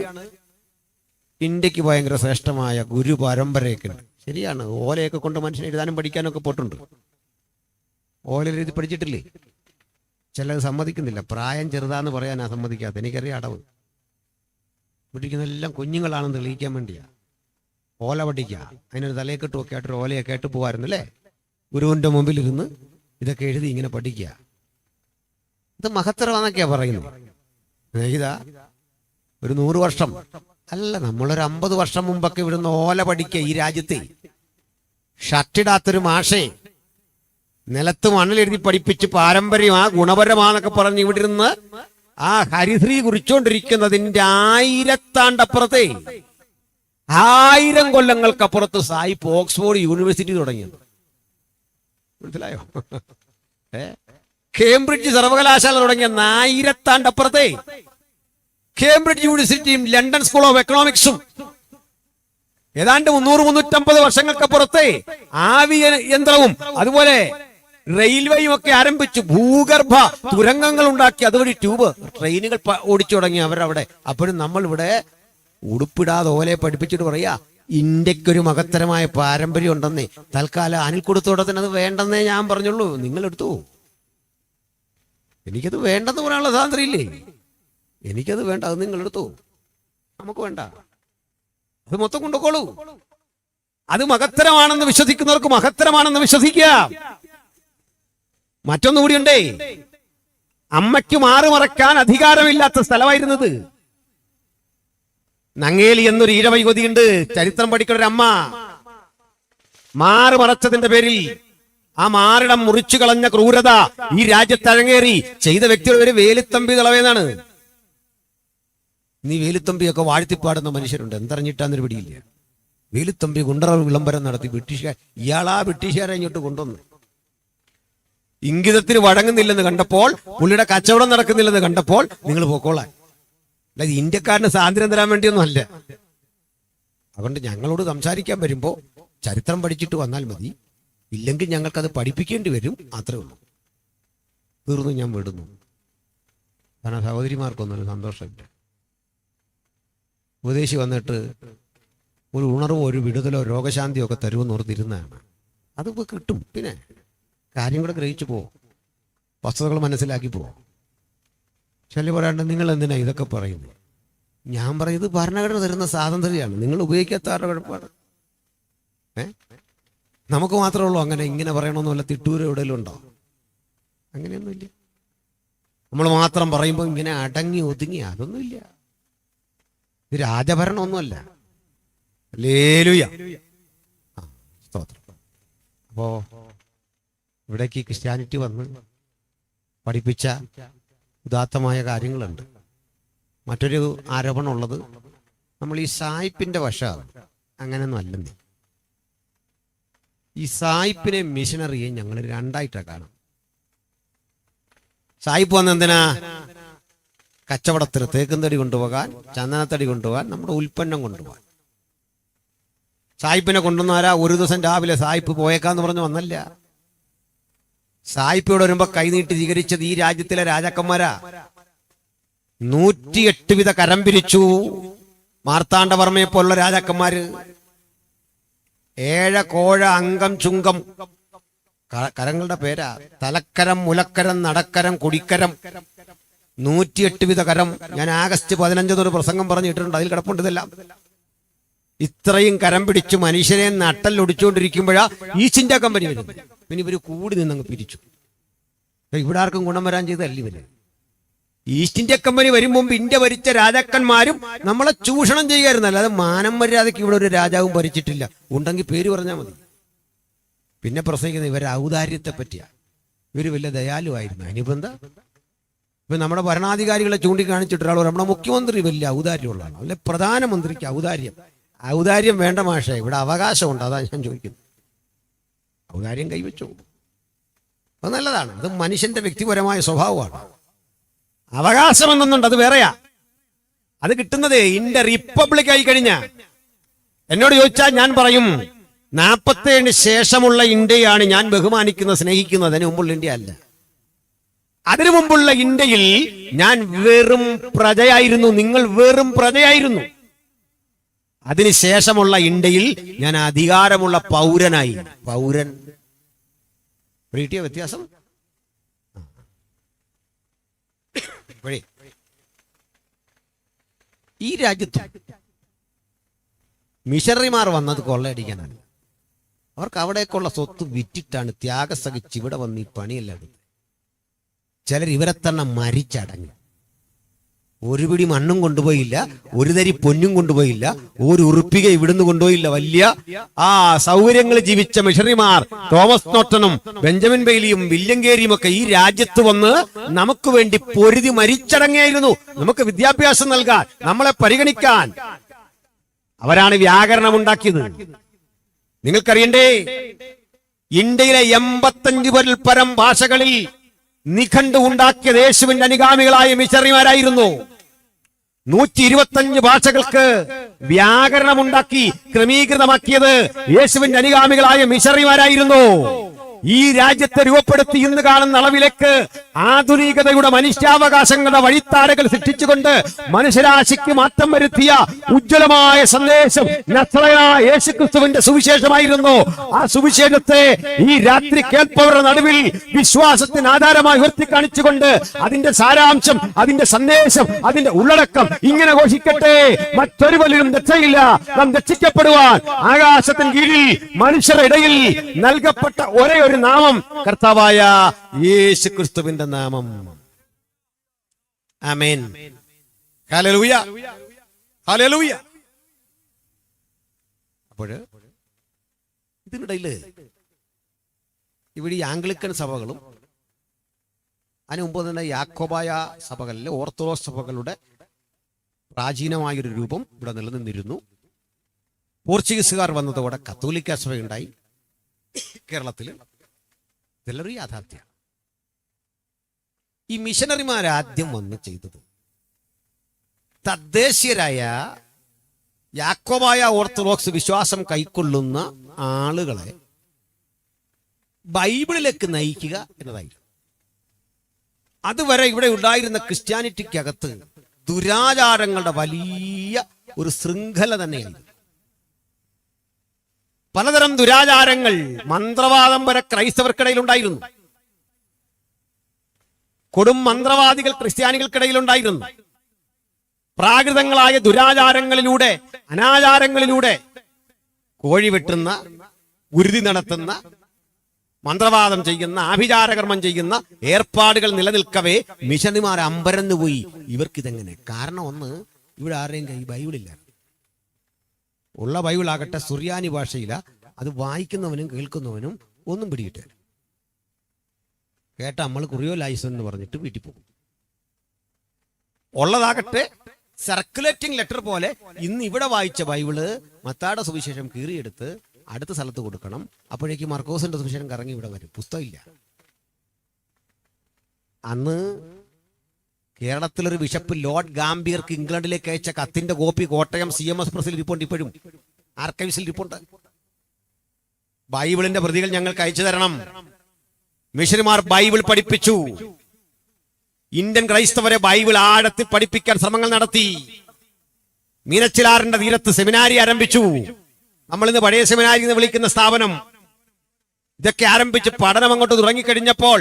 ഇന്ത്യക്ക് ഭയങ്കര ശ്രേഷ്ഠമായ ഗുരു പരമ്പരയൊക്കെ ഉണ്ട്. ശരിയാണ്, ഓലയൊക്കെ കൊണ്ട് മനുഷ്യനെ എഴുതാനും പഠിക്കാനും ഒക്കെ പോയിട്ടുണ്ട്. ഓല എഴുതി പഠിച്ചിട്ടില്ലേ? ചിലത് സമ്മതിക്കുന്നില്ല. പ്രായം ചെറുതാന്ന് പറയാനാ സമ്മതിക്കാത്ത. എനിക്കറിയാം അടവ്. പഠിക്കുന്നതെല്ലാം കുഞ്ഞുങ്ങളാണെന്ന് തെളിയിക്കാൻ വേണ്ടിയാ ഓല പഠിക്കുക. അതിനൊരു തലയെക്കെട്ടുമൊക്കെ ആയിട്ടൊരു ഓലയൊക്കെ ആയിട്ട് പോകാമായിരുന്നു അല്ലേ? ഗുരുവിന്റെ മുമ്പിലിരുന്ന് ഇതൊക്കെ എഴുതി ഇങ്ങനെ പഠിക്കുക. ഇത് മഹത്തരമാണെന്നൊക്കെയാ പറയുന്നത്. സ്നേഹിത, ഒരു 100 വർഷം അല്ല, നമ്മളൊരു 50 വർഷം മുമ്പൊക്കെ ഇവിടുന്ന് ഓല പഠിക്കുക. ഈ രാജ്യത്തെ ഷട്ടിടാത്തൊരു മാഷേ നിലത്ത് മണ്ണിലെഴുതി പഠിപ്പിച്ച് പാരമ്പര്യമാ ഗുണപരമാന്നൊക്കെ പറഞ്ഞ് ഇവിടെ ഇരുന്ന് ആ ഹരിശ്രീ കുറിച്ചുകൊണ്ടിരിക്കുന്നതിന്റെ 1000 ആണ്ടപ്പുറത്തെ 1000 കൊല്ലങ്ങൾക്കപ്പുറത്ത് സായിപ്പ് ഓക്സ്ഫോർഡ് യൂണിവേഴ്സിറ്റി തുടങ്ങിയത്. മനസ്സിലായോ? കേംബ്രിഡ്ജ് സർവകലാശാല തുടങ്ങിയ 1000 ആണ്ടപ്പുറത്തെ കേംബ്രിഡ്ജ് യൂണിവേഴ്സിറ്റിയും ലണ്ടൻ സ്കൂൾ ഓഫ് എക്കണോമിക്സും ഏതാണ്ട് 300-350 വർഷങ്ങൾക്കപ്പുറത്തെ ആവി യന്ത്രവും അതുപോലെ റെയിൽവേയും ഒക്കെ ആരംഭിച്ചു. ഭൂഗർഭ തുരങ്കങ്ങൾ ഉണ്ടാക്കി അതുവഴി ട്യൂബ് ട്രെയിനുകൾ ഓടിച്ചു തുടങ്ങി അവരവിടെ. അപ്പോഴും നമ്മൾ ഇവിടെ ഉടുപ്പിടാതെ ഓലെ പഠിപ്പിച്ചിട്ട് പറയാ ഇന്ത്യക്കൊരു മഹത്തരമായ പാരമ്പര്യം ഉണ്ടെന്നേ. തൽക്കാലം അനിൽക്കുടത്തോടത്തിന് അത് വേണ്ടെന്നേ ഞാൻ പറഞ്ഞുള്ളൂ. നിങ്ങൾ എടുത്തു. എനിക്കത് വേണ്ടെന്ന് പറയാനുള്ള സ്വാതന്ത്ര്യം ഇല്ലേ? എനിക്കത് വേണ്ട, അത് നിങ്ങൾ എടുത്തു. നമുക്ക് വേണ്ട, അത് മൊത്തം കൊണ്ടുപോളൂ. അത് മഹത്തരമാണെന്ന് വിശ്വസിക്കുന്നവർക്ക് മഹത്തരമാണെന്ന് വിശ്വസിക്കുക. മറ്റൊന്നുകൂടിയുണ്ടേ, അമ്മയ്ക്ക് മാറുമറക്കാൻ അധികാരമില്ലാത്ത സ്ഥലമായിരുന്നത്. നങ്ങേലി എന്നൊരു ഈഴവ യുവതിയുണ്ട്, ചരിത്രം പഠിക്കുന്ന ഒരു അമ്മ. മാറുമറച്ചതിന്റെ പേരിൽ ആ മാറിടം മുറിച്ചു കളഞ്ഞ ക്രൂരത ഈ രാജ്യത്ത് അരങ്ങേറി ചെയ്ത വ്യക്തിയുടെ പേര് വേലുത്തമ്പി ദളവയെന്നാണ്. നീ വേലുത്തമ്പിയൊക്കെ വാഴ്ത്തിപ്പാടുന്ന മനുഷ്യരുണ്ട്, എന്തറിഞ്ഞിട്ടാന്നൊരു പിടിയില്ല. വേലുത്തമ്പി ഗുണ്ടറ വിളംബരം നടത്തി ബ്രിട്ടീഷുകാരെ ഇങ്ങോട്ട് കൊണ്ടുവന്നു. ഇംഗിതത്തിന് വഴങ്ങുന്നില്ലെന്ന് കണ്ടപ്പോൾ, പുള്ളിയുടെ കച്ചവടം നടക്കുന്നില്ലെന്ന് കണ്ടപ്പോൾ നിങ്ങൾ പോക്കോളാൻ. അല്ലാതെ ഇന്ത്യക്കാരന് സ്വാതന്ത്ര്യം തരാൻ വേണ്ടിയൊന്നും അല്ല. അതുകൊണ്ട് ഞങ്ങളോട് സംസാരിക്കാൻ വരുമ്പോ ചരിത്രം പഠിച്ചിട്ട് വന്നാൽ മതി, ഇല്ലെങ്കിൽ ഞങ്ങൾക്കത് പഠിപ്പിക്കേണ്ടി വരും, അത്രേ ഉള്ളൂ. തീർന്നു, ഞാൻ വിടുന്നു. കാരണം സഹോദരിമാർക്കൊന്നും ഒരു സന്തോഷമില്ല. ഉപദേശി വന്നിട്ട് ഒരു ഉണർവോ ഒരു വിടുതലോ രോഗശാന്തിയോ ഒക്കെ തരുമെന്ന് ഓർത്തിരുന്നതാണ്. അതിപ്പോൾ കിട്ടും. പിന്നെ കാര്യം കൂടെ ഗ്രഹിച്ചു പോവും, വസ്തുതകൾ മനസ്സിലാക്കി പോവും. ശല്യം പറയാണ്ട് നിങ്ങൾ എന്തിനാ ഇതൊക്കെ പറയുന്നത്? ഞാൻ പറയുന്നത് ഭരണഘടന തരുന്ന സ്വാതന്ത്ര്യമാണ്, നിങ്ങൾ ഉപയോഗിക്കാത്തവരുടെ കുഴപ്പമാണ്. നമുക്ക് മാത്രമേ ഉള്ളൂ അങ്ങനെ ഇങ്ങനെ പറയണമെന്ന് വല്ല തിട്ടൂര് എവിടെയെങ്കിലും ഉണ്ടോ? അങ്ങനെയൊന്നുമില്ല. നമ്മൾ മാത്രം പറയുമ്പോൾ ഇങ്ങനെ അടങ്ങി ഒതുങ്ങി അതൊന്നുമില്ല. ഇത് രാജഭരണമൊന്നുമല്ല. ഹല്ലേലൂയ, സ്തോത്രം. അപ്പോ ഇവിടേക്ക് ക്രിസ്ത്യാനിറ്റി വന്ന് പഠിപ്പിച്ച ഉദാത്തമായ കാര്യങ്ങളുണ്ട്. മറ്റൊരു ആരോപണമുള്ളത് നമ്മൾ ഈ സായിപ്പിന്റെ വശമാണ്. അങ്ങനെയൊന്നും അല്ലെന്നേ. ഈ സായിപ്പിനെ മിഷനറിയെ ഞങ്ങൾ രണ്ടായിട്ടാണ് കാണും. സായിപ്പ് വന്ന് എന്തിനാ? കച്ചവടത്തിന് തേക്കുംതടി കൊണ്ടുപോകാൻ, ചന്ദനത്തടി കൊണ്ടുപോകാൻ, നമ്മുടെ ഉൽപ്പന്നം കൊണ്ടുപോകാൻ. സായിപ്പിനെ കൊണ്ടുവന്നാരാ? ഒരു ദിവസം രാവിലെ സായിപ്പ് പോയേക്കാന്ന് പറഞ്ഞു വന്നല്ല. സായിപ്പിയോട് വരുമ്പോ കൈനീട്ടി സ്വീകരിച്ചത് ഈ രാജ്യത്തിലെ രാജാക്കന്മാരാ. 108 വിധ കരം പിരിച്ചു മാർത്താണ്ഡവർമ്മയെ പോലുള്ള രാജാക്കന്മാര്. 7 കോഴ അംഗം ചുങ്കം കരങ്ങളുടെ പേരാ. തലക്കരം, മുലക്കരം, നടക്കരം, കുടിക്കരം, 108 വിധ കരം. ഞാൻ ആഗസ്റ്റ് 15 ഒരു പ്രസംഗം പറഞ്ഞിട്ടുണ്ട്, അതിൽ കിടപ്പുണ്ട് ഇതെല്ലാം. ഇത്രയും കരം പിടിച്ച് മനുഷ്യരെ നട്ടല്ലൊടിച്ചുകൊണ്ടിരിക്കുമ്പോഴാ ഈസ്റ്റ് ഇന്ത്യ കമ്പനി വരുന്നത്. പിന്നെ ഇവര് കൂടി നിന്നങ്ങ് പിരിച്ചു. ഇവിടെ ആർക്കും ഗുണം വരാൻ ചെയ്തല്ല ഇവര്. ഈസ്റ്റ് ഇന്ത്യ കമ്പനി വരും മുമ്പ് ഇന്ത്യ ഭരിച്ച രാജാക്കന്മാരും നമ്മളെ ചൂഷണം ചെയ്യുമായിരുന്നല്ല. അത് മാനം മര്യാദയ്ക്ക് ഇവിടെ ഒരു രാജാവും ഭരിച്ചിട്ടില്ല. ഉണ്ടെങ്കിൽ പേര് പറഞ്ഞാൽ മതി. പിന്നെ പ്രസംഗിക്കുന്നത് ഇവരെ ഔദാര്യത്തെ പറ്റിയാ. ഇവര് വലിയ ദയാലുവായിരുന്നു. അനുബന്ധ ഇപ്പൊ നമ്മുടെ ഭരണാധികാരികളെ ചൂണ്ടിക്കാണിച്ചിട്ട് ഒരാൾ നമ്മുടെ മുഖ്യമന്ത്രി വലിയ ഔദാര്യമുള്ളതാണ്, അല്ലെ പ്രധാനമന്ത്രിക്ക് ഔദാര്യം വേണ്ട മാഷേ, ഇവിടെ അവകാശമുണ്ട്. അതാ ഞാൻ ചോദിക്കുന്നത്. ഔദാര്യം കൈവച്ചു, അത് നല്ലതാണ്. അത് മനുഷ്യന്റെ വ്യക്തിപരമായ സ്വഭാവമാണ്. അവകാശം എന്നുണ്ട്, അത് വേറെയാ. അത് കിട്ടുന്നത് ഇന്ത്യ റിപ്പബ്ലിക് ആയി കഴിഞ്ഞ. എന്നോട് ചോദിച്ചാൽ ഞാൻ പറയും 47 ശേഷമുള്ള ഇന്ത്യയാണ് ഞാൻ ബഹുമാനിക്കുന്നത്, സ്നേഹിക്കുന്നത്. അതിന് മുമ്പുള്ള ഇന്ത്യ അല്ല. അതിനു മുമ്പുള്ള ഇന്ത്യയിൽ ഞാൻ വെറും പ്രജയായിരുന്നു, നിങ്ങൾ വെറും പ്രജയായിരുന്നു. അതിനുശേഷമുള്ള ഇന്ത്യയിൽ ഞാൻ അധികാരമുള്ള പൗരനായി. പൗരൻ കിട്ടിയ വ്യത്യാസം. ഈ രാജ്യത്ത് മിഷണറിമാർ വന്നത് കൊള്ളയടിക്കാനല്ല. അവർക്ക് അവിടേക്കുള്ള സ്വത്ത് വിറ്റിട്ടാണ് ത്യാഗം സഹിച്ച് ഇവിടെ വന്ന് ഈ പണിയെല്ലാം എടുത്തത്. ചിലർ ഇവരെ തന്നെ മരിച്ചടങ്ങി. ഒരു പിടി മണ്ണും കൊണ്ടുപോയില്ല, ഒരു തരി പൊന്നും കൊണ്ടുപോയില്ല, ഒരു ഉറുപ്പിക ഇവിടുന്ന് കൊണ്ടുപോയില്ല. വലിയ സൗകര്യങ്ങൾ ജീവിച്ച മിഷണറിമാർ തോമസ് നോട്ടനും ബെഞ്ചമിൻ ബെയ്ലിയും വില്യം കേരിയും ഒക്കെ ഈ രാജ്യത്ത് വന്ന് നമുക്ക് വേണ്ടി പൊരുതി മരിച്ചടങ്ങിയായിരുന്നു. നമുക്ക് വിദ്യാഭ്യാസം നൽകാൻ, നമ്മളെ പരിഗണിക്കാൻ. അവരാണ് വ്യാകരണം ഉണ്ടാക്കിയത്. നിങ്ങൾക്കറിയണ്ടേ, ഇന്ത്യയിലെ 85 പരം ഭാഷകളിൽ നിഘണ്ടു ഉണ്ടാക്കിയത് യേശുവിന്റെ അനുഗാമികളായ മിഷണറിമാരായിരുന്നു. 125 ഭാഷകൾക്ക് വ്യാകരണമുണ്ടാക്കി ക്രമീകൃതമാക്കിയത് യേശുവിന്റെ അനുഗാമികളായ മിഷണറിമാരായിരുന്നു. ഈ രാജ്യത്തെ രൂപപ്പെടുത്തി ഇന്ന് കാണുന്ന അളവിലേക്ക് ആധുനികതയുടെ മനുഷ്യാവകാശങ്ങളുടെ വഴിത്താരകൾ സൃഷ്ടിച്ചുകൊണ്ട് മനുഷ്യരാശിക്ക് മാറ്റം വരുത്തിയ ഉജ്ജ്വലമായ സന്ദേശം നസ്രയനായ യേശുക്രിസ്തുവിന്റെ സുവിശേഷമായിരുന്നു. ആ സുവിശേഷത്തെ ഈ രാത്രി കേൾപ്പവരുടെ നടുവിൽ വിശ്വാസത്തിന് ആധാരമായി ഉയർത്തി കാണിച്ചുകൊണ്ട് അതിന്റെ സാരാംശം, അതിന്റെ സന്ദേശം, അതിന്റെ ഉള്ളടക്കം ഇങ്ങനെ ഘോഷിക്കട്ടെ: മറ്റൊരു വലുതും രക്ഷയില്ല, നാം രക്ഷിക്കപ്പെടുവാൻ ആകാശത്തിന് കീഴിൽ മനുഷ്യരുടെ ഇടയിൽ നൽകപ്പെട്ട ഒരേ ഒരു നാമം കർത്താവായ യേശുക്രിസ്തുവിന്റെ നാമം. ആമേൻ. ഹല്ലേലൂയ, ഹല്ലേലൂയ. അപ്പോൾ ഇതിനിടയിൽ ഇവിടെ ഈ ആംഗ്ലിക്കൻ സഭകളും അതിനു മുമ്പ് തന്നെ യാക്കോബായ സഭകളിലെ ഓർത്തഡോക്സ് സഭകളുടെ പ്രാചീനമായൊരു രൂപം ഇവിടെ നിലനിന്നിരുന്നു. പോർച്ചുഗീസുകാർ വന്നതോടെ കത്തോലിക്ക സഭയുണ്ടായി കേരളത്തിൽ. ഇതെല്ലാവരും യാഥാർത്ഥ്യമാണ്. ഈ മിഷനറിമാരാദ്യം വന്ന് ചെയ്തത് തദ്ദേശീയരായ യാക്കോബായ ഓർത്തഡോക്സ് വിശ്വാസം കൈക്കൊള്ളുന്ന ആളുകളെ ബൈബിളിലേക്ക് നയിക്കുക എന്നതായിരുന്നു. അതുവരെ ഇവിടെ ഉണ്ടായിരുന്ന ക്രിസ്ത്യാനിറ്റിക്കകത്ത് ദുരാചാരങ്ങളുടെ വലിയ ഒരു ശൃംഖല തന്നെയായിരുന്നു. പലതരം ദുരാചാരങ്ങൾ, മന്ത്രവാദം വരെ ക്രൈസ്തവർക്കിടയിൽ ഉണ്ടായിരുന്നു. കൊടും മന്ത്രവാദികൾ ക്രിസ്ത്യാനികൾക്കിടയിൽ ഉണ്ടായിരുന്നു. പ്രാകൃതങ്ങളായ ദുരാചാരങ്ങളിലൂടെ, അനാചാരങ്ങളിലൂടെ കോഴി വെട്ടുന്ന, ഗുരുതി നടത്തുന്ന, മന്ത്രവാദം ചെയ്യുന്ന, ആഭിചാരകർമ്മം ചെയ്യുന്ന ഏർപ്പാടുകൾ നിലനിൽക്കവേ മിഷണറിമാർ അമ്പരന്നുപോയി. ഇവർക്കിതെങ്ങനെ? കാരണം ഒന്ന്, ഇവിടെ ആരുടെയും കൈ ബൈബിളില്ല. ഉള്ള ബൈബിളാകട്ടെ സുറിയാനി ഭാഷയില. അത് വായിക്കുന്നവനും കേൾക്കുന്നവനും ഒന്നും പിടികിട്ടില്ല. കേട്ട നമ്മൾ കുറിയോ ലൈസൻ എന്ന് പറഞ്ഞിട്ട് വീട്ടിൽ പോകും. ഉള്ളതാകട്ടെ സർക്കുലേറ്റിംഗ് ലെറ്റർ പോലെ ഇന്ന് ഇവിടെ വായിച്ച ബൈബിള് മത്തായിയുടെ സുവിശേഷം കീറിയെടുത്ത് അടുത്ത സ്ഥലത്ത് കൊടുക്കണം. അപ്പോഴേക്ക് മർക്കോസിന്റെ സുവിശേഷം കറങ്ങി ഇവിടെ വരും. പുസ്തകമില്ല. അന്ന് കേരളത്തിലൊരു ബിഷപ്പ് ലോർഡ് ഗാംബിയർക്ക് ഇംഗ്ലണ്ടിലേക്ക് അയച്ച കത്തിന്റെ കോപ്പി കോട്ടയം CMS പ്രസിൽ ഇരിപ്പുണ്ട്. ഇപ്പോഴും ആർക്കൈവ്സിൽ ഇരിപ്പുണ്ട്. ബൈബിളിന്റെ പ്രതികൾ ഞങ്ങൾക്ക് അയച്ചു തരണം. മിഷണറിമാർ ബൈബിൾ പഠിപ്പിച്ചു. ഇന്ത്യൻ ക്രൈസ്തവരെ ബൈബിൾ ആഴത്തിൽ പഠിപ്പിക്കാൻ ശ്രമങ്ങൾ നടത്തി. മീനച്ചിലാറിന്റെ തീരത്ത് സെമിനാരി ആരംഭിച്ചു. നമ്മളിന്ന് പഴയ സെമിനാരി എന്ന് വിളിക്കുന്ന സ്ഥാപനം. ഇതൊക്കെ ആരംഭിച്ച് പഠനം അങ്ങോട്ട് തുടങ്ങിക്കഴിഞ്ഞപ്പോൾ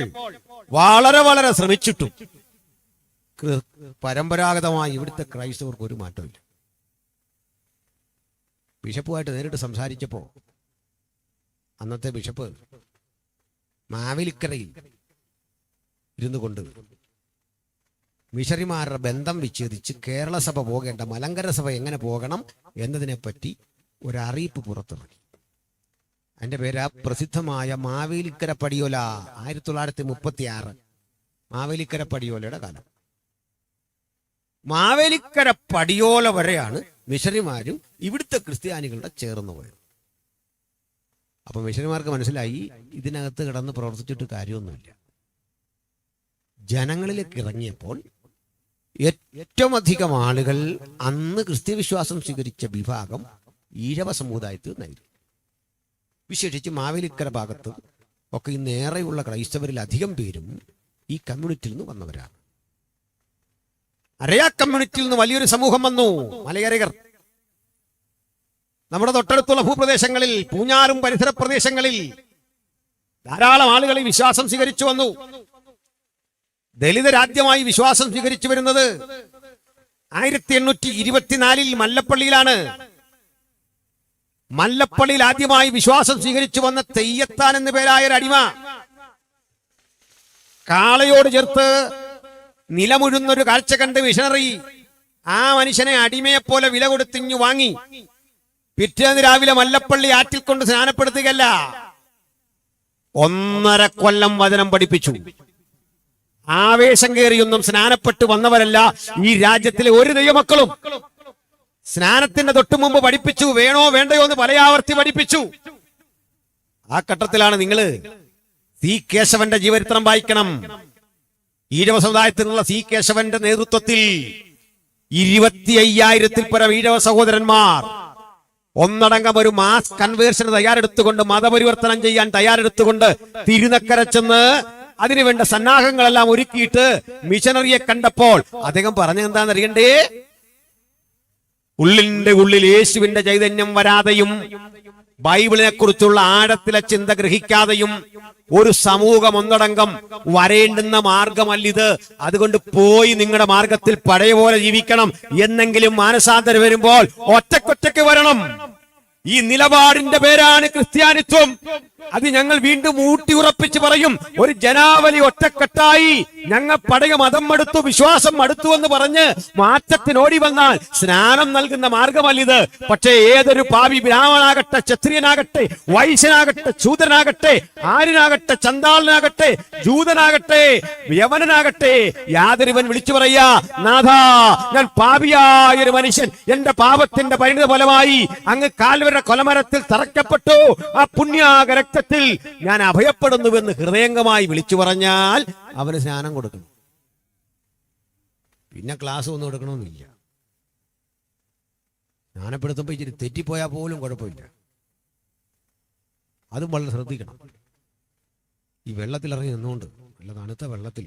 വളരെ വളരെ ശ്രമിച്ചിട്ടും പരമ്പരാഗതമായി ഇവിടുത്തെ ക്രൈസ്തവർക്ക് ഒരു മാറ്റമില്ല. ബിഷപ്പുമായിട്ട് നേരിട്ട് സംസാരിച്ചപ്പോ അന്നത്തെ ബിഷപ്പ് മാവേലിക്കരയിൽ ഇരുന്നു കൊണ്ട് മിഷണറിമാരുടെ ബന്ധം വിച്ഛേദിച്ച് കേരള സഭ പോകേണ്ട മലങ്കര സഭ എങ്ങനെ പോകണം എന്നതിനെപ്പറ്റി ഒരറിയിപ്പ് പുറത്തിറങ്ങി. അതിന്റെ പേര് പ്രസിദ്ധമായ മാവേലിക്കര പടിയോല. 1936 മാവേലിക്കര പടിയോലയുടെ കാലം. മാവേലിക്കര പടിയോല വരെയാണ് മിഷണറിമാരും ഇവിടുത്തെ ക്രിസ്ത്യാനികളുടെ ചേർന്ന് പോയത്. അപ്പൊ മിഷണറിമാർക്ക് മനസ്സിലായി ഇതിനകത്ത് കിടന്ന് പ്രവർത്തിച്ചിട്ട് കാര്യമൊന്നുമില്ല. ജനങ്ങളിലേക്ക് ഇറങ്ങിയപ്പോൾ ഏറ്റവും അധികം ആളുകൾ അന്ന് ക്രിസ്ത്യവിശ്വാസം സ്വീകരിച്ച വിഭാഗം ഈഴവ സമുദായത്തിൽ നിന്നായിരുന്നു. വിശേഷിച്ച് മാവേലിക്കര ഭാഗത്ത് ഒക്കെ ഇന്നേറെയുള്ള ക്രൈസ്തവരിൽ അധികം പേരും ഈ കമ്മ്യൂണിറ്റിയിൽ നിന്ന് വന്നവരാണ്. അരയാ കമ്മ്യൂണിറ്റിയിൽ നിന്ന് വലിയൊരു സമൂഹം വന്നു. മലയരകർ. നമ്മുടെ തൊട്ടടുത്തുള്ള ഭൂപ്രദേശങ്ങളിൽ, പൂഞ്ഞാറും പരിസര പ്രദേശങ്ങളിൽ ധാരാളം ആളുകൾ ഈ വിശ്വാസം സ്വീകരിച്ചു വന്നു. ദലിതരാദ്യമായി വിശ്വാസം സ്വീകരിച്ചു വരുന്നത് 1824 മല്ലപ്പള്ളിയിലാണ്. മല്ലപ്പള്ളിയിൽ ആദ്യമായി വിശ്വാസം സ്വീകരിച്ചു വന്ന തെയ്യത്താൻ എന്ന പേരായ ഒരു അടിമ കാളയോട് ചേർത്ത് നിലമുഴുന്നൊരു കാഴ്ച കണ്ട് മിഷണറി ആ മനുഷ്യനെ അടിമയെപ്പോലെ വില കൊടുത്തിഞ്ഞു വാങ്ങി പിറ്റേന്ന് രാവിലെ മല്ലപ്പള്ളി ആറ്റിൽ കൊണ്ട് സ്നാനപ്പെടുത്തുകയല്ല, 1.5 കൊല്ലം വചനം പഠിപ്പിച്ചു. ആവേശം കയറിയൊന്നും സ്നാനപ്പെട്ട് വന്നവരല്ല ഈ രാജ്യത്തിലെ ഒരു ദൈവമക്കളും. സ്നാനത്തിന്റെ തൊട്ടു മുമ്പ് പഠിപ്പിച്ചു, വേണോ വേണ്ടയോ എന്ന് പലയാവർത്തി പഠിപ്പിച്ചു. ആ ഘട്ടത്തിലാണ് നിങ്ങള് സി കേശവന്റെ ജീവചരിത്രം വായിക്കണം. ഈഴവ സമുദായത്തിലുള്ള സി കേശവന്റെ നേതൃത്വത്തിൽ 25,000-ൽ പരം ഈഴവ സഹോദരന്മാർ ഒന്നടങ്കം ഒരു മാസ് കൺവേർഷന് തയ്യാറെടുത്തുകൊണ്ട്, മതപരിവർത്തനം ചെയ്യാൻ തയ്യാറെടുത്തുകൊണ്ട് തിരുനക്കര ചെന്ന് അതിനുവേണ്ട സന്നാഹങ്ങളെല്ലാം ഒരുക്കിയിട്ട് മിഷനറിയെ കണ്ടപ്പോൾ അദ്ദേഹം പറഞ്ഞെന്താണെന്നറിയണ്ടേ? ഉള്ളിന്റെ ഉള്ളിൽ യേശുവിന്റെ ചൈതന്യം വരാതെയും ബൈബിളിനെ കുറിച്ചുള്ള ആഴത്തിലെ ചിന്ത ഗ്രഹിക്കാതെയും ഒരു സമൂഹം ഒന്നടങ്കം വരേണ്ടുന്ന മാർഗമല്ലിത്. അതുകൊണ്ട് പോയി നിങ്ങളുടെ മാർഗത്തിൽ പഴയ പോലെ ജീവിക്കണം. എന്നെങ്കിലും മാനസാന്തരം വരുമ്പോൾ ഒറ്റക്കൊറ്റയ്ക്ക് വരണം. ഈ നിലപാടിന്റെ പേരാണ് ക്രിസ്ത്യാനിത്വം. അത് ഞങ്ങൾ വീണ്ടും ഊട്ടി ഉറപ്പിച്ച് പറയും. ഒരു ജനാവലി ഒറ്റക്കെട്ടായി ഞങ്ങൾ പഴയ മതം മടുത്തു, വിശ്വാസം മടുത്തു എന്ന് പറഞ്ഞ് മാറ്റത്തിനോടി വന്നാൽ സ്നാനം നൽകുന്ന മാർഗമല്ലിത്. പക്ഷേ ഏതൊരു പാവി ബ്രാഹ്മണനാകട്ടെ, ക്ഷത്രിയനാകട്ടെ, വൈശ്യനാകട്ടെ, ശൂദ്രനാകട്ടെ, ആര്യനാകട്ടെ, ചണ്ടാളനാകട്ടെ, ജൂതനാകട്ടെ, യവനനാകട്ടെ, യാതൊരുവൻ വിളിച്ചു പറയാ, നാഥാ ഞാൻ പാപിയായൊരു മനുഷ്യൻ, എന്റെ പാപത്തിന്റെ പരിണിത ഫലമായി അങ്ങ് കാൽവരുടെ കൊലമരത്തിൽ തറയ്ക്കപ്പെട്ടു, ആ പുണ്യാക രക്തത്തിൽ ഞാൻ അഭയപ്പെടുന്നുവെന്ന് ഹൃദയംഗമായി വിളിച്ചു പറഞ്ഞാൽ അവന് സ്നാനം കൊടുക്കണം. പിന്നെ ക്ലാസ് ഒന്നും കൊടുക്കണമെന്നില്ല. സ്നാനപ്പെടുത്തുമ്പോ ഇച്ചിരി തെറ്റിപ്പോയാൽ പോലും കുഴപ്പമില്ല. അതും വളരെ ശ്രദ്ധിക്കണം. ഈ വെള്ളത്തിൽ ഇറങ്ങി നിന്നുകൊണ്ട്, നല്ല തണുത്ത വെള്ളത്തിൽ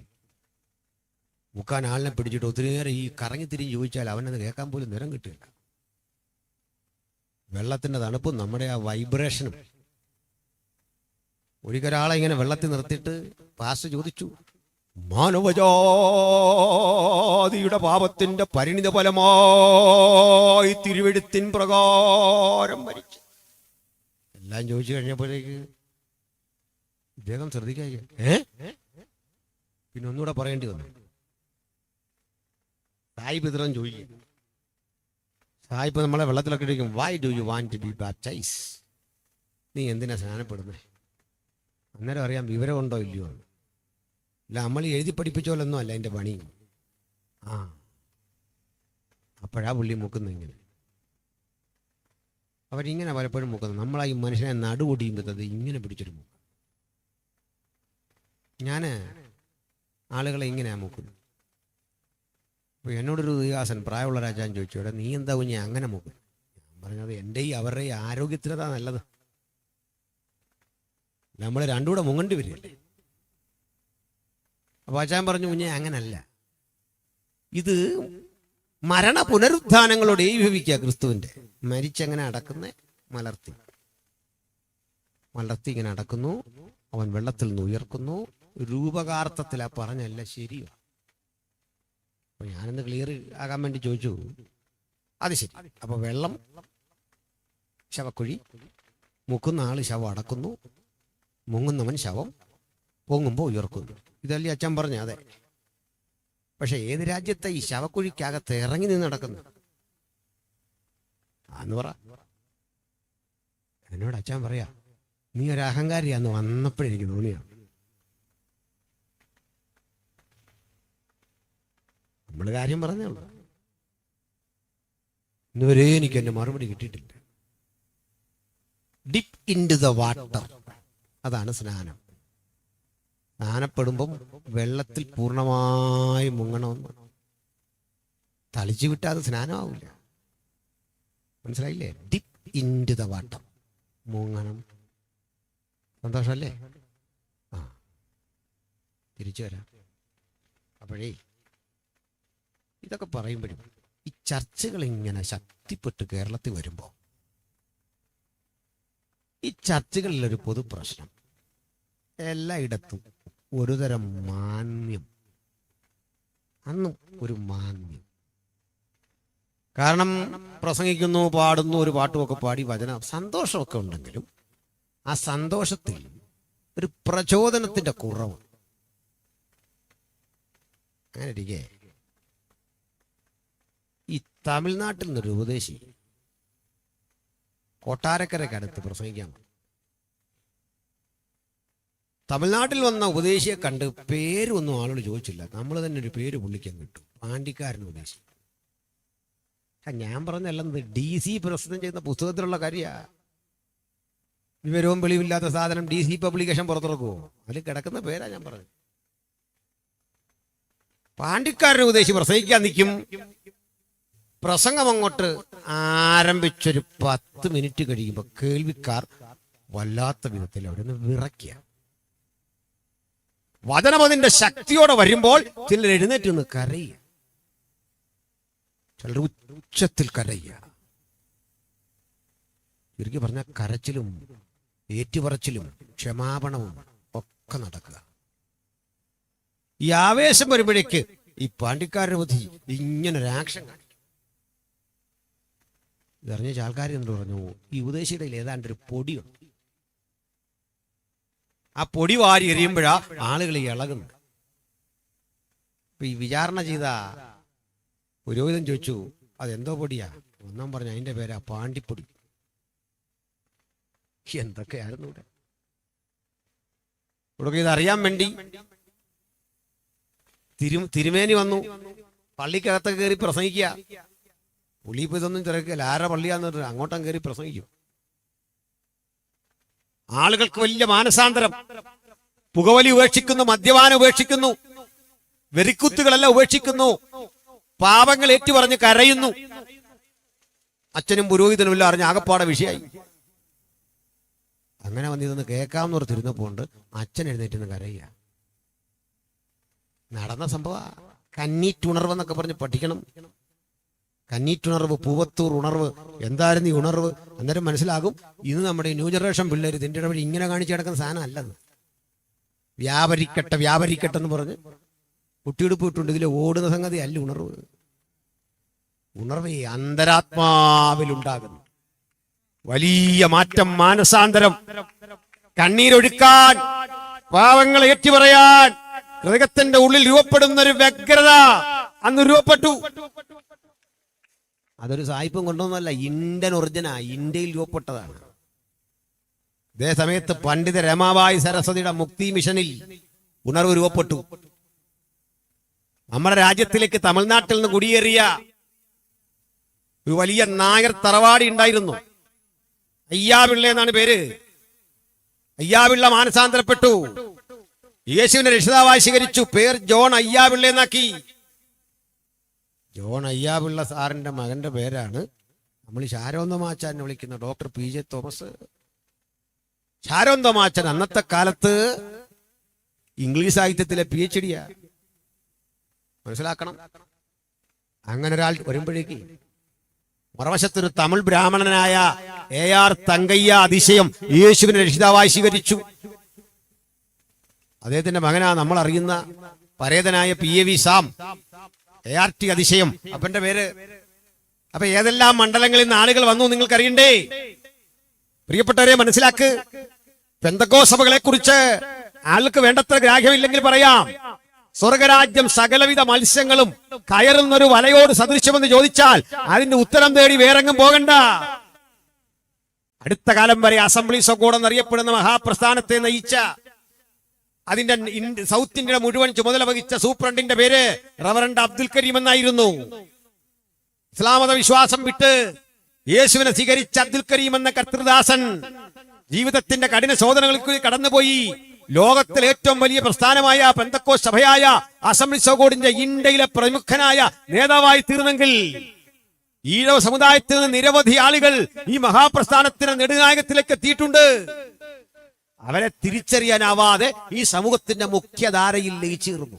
മുക്കാൻ ആളിനെ പിടിച്ചിട്ട് ഒത്തിരി നേരം ഈ കറങ്ങിത്തിരിഞ്ഞ് ചോദിച്ചാൽ അവനത് കേൾക്കാൻ പോലും നേരം കിട്ടില്ല. വെള്ളത്തിന്റെ തണുപ്പും നമ്മുടെ ആ വൈബ്രേഷനും. ഒരിക്കലാളെ ഇങ്ങനെ വെള്ളത്തിൽ നിർത്തിയിട്ട് പാസ്റ്റർ ചോദിച്ചു, മാനവജാതിയുടെ പാപത്തിന്റെ പരിണിത ഫലമായി തിരുവെഴുത്തിൻ പ്രകാരം മരിച്ചു. എല്ലാം ചോദിച്ചു കഴിഞ്ഞപ്പോഴേക്ക് ഇദ്ദേഹം ശ്രദ്ധിക്കാ, പിന്നെ ഒന്നുകൂടെ പറയേണ്ടി വന്നു. സായി പിതൃൻ ചോദിക്കും, സായിപ്പ് നമ്മളെ വെള്ളത്തിലൊക്കെ ഇരിക്കും, why do you want to be baptise? നീ എന്തിനാ സ്നാനപ്പെടുന്നത്? അന്നേരം അറിയാം വിവരമുണ്ടോ ഇല്ലയോ. അല്ല, നമ്മൾ എഴുതി പഠിപ്പിച്ചോലൊന്നും അല്ല എൻ്റെ പണി. അപ്പോഴാ പുള്ളി മുക്കുന്നത് ഇങ്ങനെ. അവരിങ്ങനെ പലപ്പോഴും മുക്കുന്നത്. നമ്മളാ ഈ മനുഷ്യനെ നടുപൊടിയുമ്പോൾ അത് ഇങ്ങനെ പിടിച്ചൊരു മുക്ക്. ഞാൻ ആളുകളെ ഇങ്ങനെയാണ് മുക്കുന്നത്. അപ്പോൾ എന്നോടൊരു വികാസൻ പ്രായമുള്ള രാജാൻ ചോദിച്ചു, എടാ നീ എന്താ കുഞ്ഞെ അങ്ങനെ മുക്കും? ഞാൻ പറഞ്ഞത് എൻ്റെ ഈ അവരുടെ ഈ ആരോഗ്യത്തിനതാ നല്ലത്. നമ്മൾ രണ്ടും കൂടെ മുങ്ങണ്ടി വരില്ലേ. അപ്പോൾ അച്ഛൻ പറഞ്ഞു, കുഞ്ഞെ അങ്ങനല്ല, ഇത് മരണ പുനരുത്ഥാനങ്ങളോട് ഏകീഭവിക്കുക. ക്രിസ്തുവിൻ്റെ മരിച്ചെങ്ങനെ അടക്കുന്നേ? മലർത്തി ഇങ്ങനെ അടക്കുന്നു, അവൻ വെള്ളത്തിൽ നിന്ന് ഉയർക്കുന്നു. രൂപകാർത്ഥത്തിലാ പറഞ്ഞല്ല, ശരിയോ? അപ്പൊ ഞാനെന്ന് ക്ലിയർ ആകാൻ വേണ്ടി ചോദിച്ചു. അത് ശരി. അപ്പൊ വെള്ളം ശവക്കുഴി, മുക്കുന്ന ആള് ശവം അടക്കുന്നു, മുങ്ങുന്നവൻ ശവം പൊങ്ങുമ്പോൾ ഉയർക്കുന്നു. ഇതല്ലേ അച്ഛൻ പറഞ്ഞ? അതെ. പക്ഷെ ഏത് രാജ്യത്തെ ഈ ശവക്കുഴിക്കകത്ത് ഇറങ്ങി നിന്ന് നടക്കുന്നു? എന്ന് പറ. എന്നോട് അച്ഛൻ പറയാ, നീ ഒരു അഹങ്കാരിയാന്ന് വന്നപ്പോഴെനിക്ക് തോന്നിയാണ്. നമ്മൾ കാര്യം പറഞ്ഞേ ഉള്ളൂ. ഇന്നുവരെ എനിക്ക് എൻ്റെ മറുപടി കിട്ടിയിട്ടില്ല. Dip into the water, അതാണ് സ്നാനം. സ്നാനപ്പെടുമ്പം വെള്ളത്തിൽ പൂർണ്ണമായി മുങ്ങണമെന്ന്. തളിച്ചു വിട്ടാൽ അത് സ്നാനമാവില്ല. മനസ്സിലായില്ലേ? Dip into the water, മുങ്ങണം. സന്തോഷമല്ലേ? തിരിച്ചു വരാം. അപ്പോഴേ ഇതൊക്കെ പറയുമ്പോഴും ഈ ചർച്ചകൾ ഇങ്ങനെ ശക്തിപ്പെട്ട് കേരളത്തിൽ വരുമ്പോൾ ഈ ചർച്ചകളിലൊരു പൊതു പ്രശ്നം, എല്ലായിടത്തും ഒരുതരം മാന്യം, അന്നും ഒരു മാന്യം. കാരണം പ്രസംഗിക്കുന്നു, പാടുന്നു, ഒരു പാട്ടുമൊക്കെ പാടി വചന സന്തോഷമൊക്കെ ഉണ്ടെങ്കിലും ആ സന്തോഷത്തിൽ ഒരു പ്രചോദനത്തിന്റെ കുറവ്. അങ്ങനെ ഇരിക്കെ ഈ തമിഴ്നാട്ടിൽ നിന്നൊരു ഉപദേശി കൊട്ടാരക്കരയ്ക്കടുത്ത് പ്രസംഗിക്കാൻ. തമിഴ്നാട്ടിൽ വന്ന ഉപദേശിയെ കണ്ട് പേരൊന്നും ആളോട് ചോദിച്ചില്ല. നമ്മൾ തന്നെ ഒരു പേര് പുള്ളിക്കാൻ കിട്ടും, പാണ്ടിക്കാരൻ ഉപദേശി. ഞാൻ പറഞ്ഞല്ലെന്നത് DC പ്രസിദ്ധം ചെയ്യുന്ന പുസ്തകത്തിലുള്ള കാര്യമാണ്. വിവരവും വെളിവില്ലാത്ത സാധനം DC പബ്ലിക്കേഷൻ പുറത്തിറക്കുമോ? അതിൽ കിടക്കുന്ന പേരാ ഞാൻ പറഞ്ഞത്. പാണ്ടിക്കാരൻ ഉപദേശി പ്രസംഗിക്കാൻ നിൽക്കും. പ്രസംഗം അങ്ങോട്ട് ആരംഭിച്ചൊരു 10 മിനിറ്റ് കഴിയുമ്പോൾ കേൾവിക്കാർ വല്ലാത്ത വിധത്തിൽ അവിടെ നിന്ന് വിറയ്ക്കുക. വചനം അതിന്റെ ശക്തിയോടെ വരുമ്പോൾ ചിലർ എഴുന്നേറ്റ് നിന്ന് കരയുക, ചിലർ ഉച്ചത്തിൽ കരയുക. ചുരുക്കി പറഞ്ഞ കരച്ചിലും ഏറ്റുപറച്ചിലും ക്ഷമാപണവും ഒക്കെ നടക്കുക. ഈ ആവേശം വരുമ്പോഴേക്ക് ഈ പാണ്ടിക്കാരുടെ ബുദ്ധി ഇങ്ങനൊരു ആക്ഷൻ കാണിക്കും. ഇതറിഞ്ഞ ആൾക്കാർ എന്ന് പറഞ്ഞു, ഈ ഉപദേശിയുടെ ഏതാണ്ടൊരു പൊടിയുണ്ട്. ആ പൊടി വാരി എറിയുമ്പോഴാ ആളുകൾ ഇളകുന്നു. ഈ വിചാരണ ചെയ്ത പുരോഹിതൻ ചോദിച്ചു, അതെന്തോ പൊടിയാ? ഒന്നാം പറഞ്ഞു, അതിന്റെ പേരാ പാണ്ടിപ്പൊടി. എന്തൊക്കെയായിരുന്നു ഇവിടെ ഇതറിയാൻ വേണ്ടി തിരുമേനി വന്നു. പള്ളിക്കകത്തൊക്കെ കയറി പ്രസംഗിക്കുക. പുള്ളി ഇപ്പൊ ഇതൊന്നും തിരക്കില്ല, ആരുടെ പള്ളിയാന്ന് അങ്ങോട്ടും കയറി പ്രസംഗിക്കും. ആളുകൾക്ക് വലിയ മാനസാന്തരം. പുകവലി ഉപേക്ഷിക്കുന്നു, മദ്യപാനം ഉപേക്ഷിക്കുന്നു, വെറിക്കുത്തുകളെല്ലാം ഉപേക്ഷിക്കുന്നു, പാപങ്ങൾ ഏറ്റുപറഞ്ഞ് കരയുന്നു. അച്ഛനും പുരോഹിതനും എല്ലാം അറിഞ്ഞ ആകപ്പാടെ വിഷയമായി. അങ്ങനെ വന്നിതൊന്ന് കേൾക്കാമെന്ന് ഓർത്തിരുന്നപ്പോണ്ട് അച്ഛൻ എഴുന്നേറ്റ് കരയുക. നടന്ന സംഭവ. കന്നീറ്റുണർവ് എന്നൊക്കെ പറഞ്ഞ് പഠിക്കണം. കന്നീറ്റുണർവ്, പൂവത്തൂർ ഉണർവ്, എന്തായിരുന്നു ഈ ഉണർവ്? അന്നേരം മനസ്സിലാകും ഇത് നമ്മുടെ ന്യൂ ജനറേഷൻ പിള്ളേർ ഇതിൻ്റെ വഴി ഇങ്ങനെ കാണിച്ചു കിടക്കുന്ന സാധനം അല്ലെന്ന്. വ്യാപരിക്കട്ടെ വ്യാപരിക്കട്ടെ എന്ന് പറഞ്ഞ് കുട്ടിയെടുപ്പ് ഇട്ടുണ്ട് ഇതിൽ ഓടുന്ന സംഗതി അല്ല ഉണർവ്. ഉണർവ് അന്തരാത്മാവിലുണ്ടാകുന്നു. വലിയ മാറ്റം, മാനസാന്തരം, കണ്ണീരൊഴുക്കാൻ, പാവങ്ങളെ ഏറ്റുപറയാൻ ഹൃദയത്തിന്റെ ഉള്ളിൽ രൂപപ്പെടുന്ന ഒരു വ്യഗ്രത അന്ന് രൂപപ്പെട്ടു. അതൊരു സായിപ്പും കൊണ്ടൊന്നുമല്ല, ഇന്ത്യൻ ഒറിജിനാ, ഇന്ത്യയിൽ രൂപപ്പെട്ടതാണ്. അതേ സമയത്ത് പണ്ഡിത രമാബായി സരസ്വതിയുടെ മുക്തി മിഷനിൽ ഉണർവ് രൂപപ്പെട്ടു. നമ്മുടെ രാജ്യത്തിലേക്ക് തമിഴ്നാട്ടിൽ നിന്ന് കുടിയേറിയ ഒരു വലിയ നായർ തറവാടി ഉണ്ടായിരുന്നു. അയ്യാപിള്ള എന്നാണ് പേര്. അയ്യാപിള്ള മാനസാന്തരപ്പെട്ടു, യേശുവിനെ രക്ഷിതാവായി സ്വീകരിച്ചു. പേർ ജോൺ അയ്യാപിള്ള എന്നാക്കി. ജോൺ അയ്യാപിള്ള സാറിന്റെ മകന്റെ പേരാണ് നമ്മൾ ശാരോന്തമാച്ചാനെ വിളിക്കുന്ന ഡോക്ടർ PJ തോമസ്. ശാരോന്തമാച്ചൻ അന്നത്തെ കാലത്ത് ഇംഗ്ലീഷ് സാഹിത്യത്തിലെ PhD മനസ്സിലാക്കണം. അങ്ങനെ ഒരാൾ വരുമ്പോഴേക്ക് മറുവശത്തൊരു തമിഴ് ബ്രാഹ്മണനായ AR തങ്കയ്യ അതിശയം യേശുവിനെ രക്ഷിതാവായി സ്വീകരിച്ചു. അദ്ദേഹത്തിന്റെ മകനാ നമ്മൾ അറിയുന്ന പരേതനായ PAV സാം. ART അതിശയം അപ്പന്റെ പേര്. അപ്പൊ ഏതെല്ലാം മണ്ഡലങ്ങളിൽ നിന്ന് ആളുകൾ വന്നു നിങ്ങൾക്കറിയണ്ടേ? പ്രിയപ്പെട്ടവരെ മനസ്സിലാക്ക്. പെന്തക്കോസ്ത് സഭകളെ കുറിച്ച് ആൾക്ക് വേണ്ടത്ര ഗ്രാഹ്യമില്ലെങ്കിൽ പറയാം. സ്വർഗരാജ്യം സകലവിധ മത്സ്യങ്ങളും കയറുന്നൊരു വലയോട് സദൃശ്യമെന്ന് ചോദിച്ചാൽ അതിന്റെ ഉത്തരം തേടി വേറെങ്ങും പോകണ്ട. അടുത്ത കാലം വരെ അസംബ്ലീസ് ഓഫ് ഗോഡ് എന്നറിയപ്പെടുന്ന മഹാപ്രസ്ഥാനത്തെ നയിച്ച, അതിന്റെ സൗത്ത് ഇന്ത്യയുടെ മുഴുവൻ ചുമതല വഹിച്ച സൂപ്രണ്ടിന്റെ പേര് റവറണ്ട് അബ്ദുൽ കരീം എന്നായിരുന്നു. ഇസ്ലാം മത വിശ്വാസം വിട്ട് യേശുവിനെ സ്വീകരിച്ച അബ്ദുൽ കരീം എന്ന കർത്തൃദാസൻ ജീവിതത്തിന്റെ കഠിന ശോധനകളിൽ കടന്നുപോയി. ലോകത്തിലെ ഏറ്റവും വലിയ പ്രസ്ഥാനമായ പെന്തക്കോസ്ത് സഭയായ അസംബ്ലീസ് ഓഫ് ഗോഡിന്റെ ഇന്ത്യയിലെ പ്രമുഖനായ നേതാവായി തീർന്നെങ്കിൽ ഈഴവ സമുദായത്തിൽ നിന്ന് നിരവധി ആളുകൾ ഈ മഹാപ്രസ്ഥാനത്തിന് നെടുനായകത്തിലേക്ക് എത്തിയിട്ടുണ്ട്. അവരെ തിരിച്ചറിയാനാവാതെ ഈ സമൂഹത്തിന്റെ മുഖ്യധാരയിൽ ലയിച്ചേർന്നു.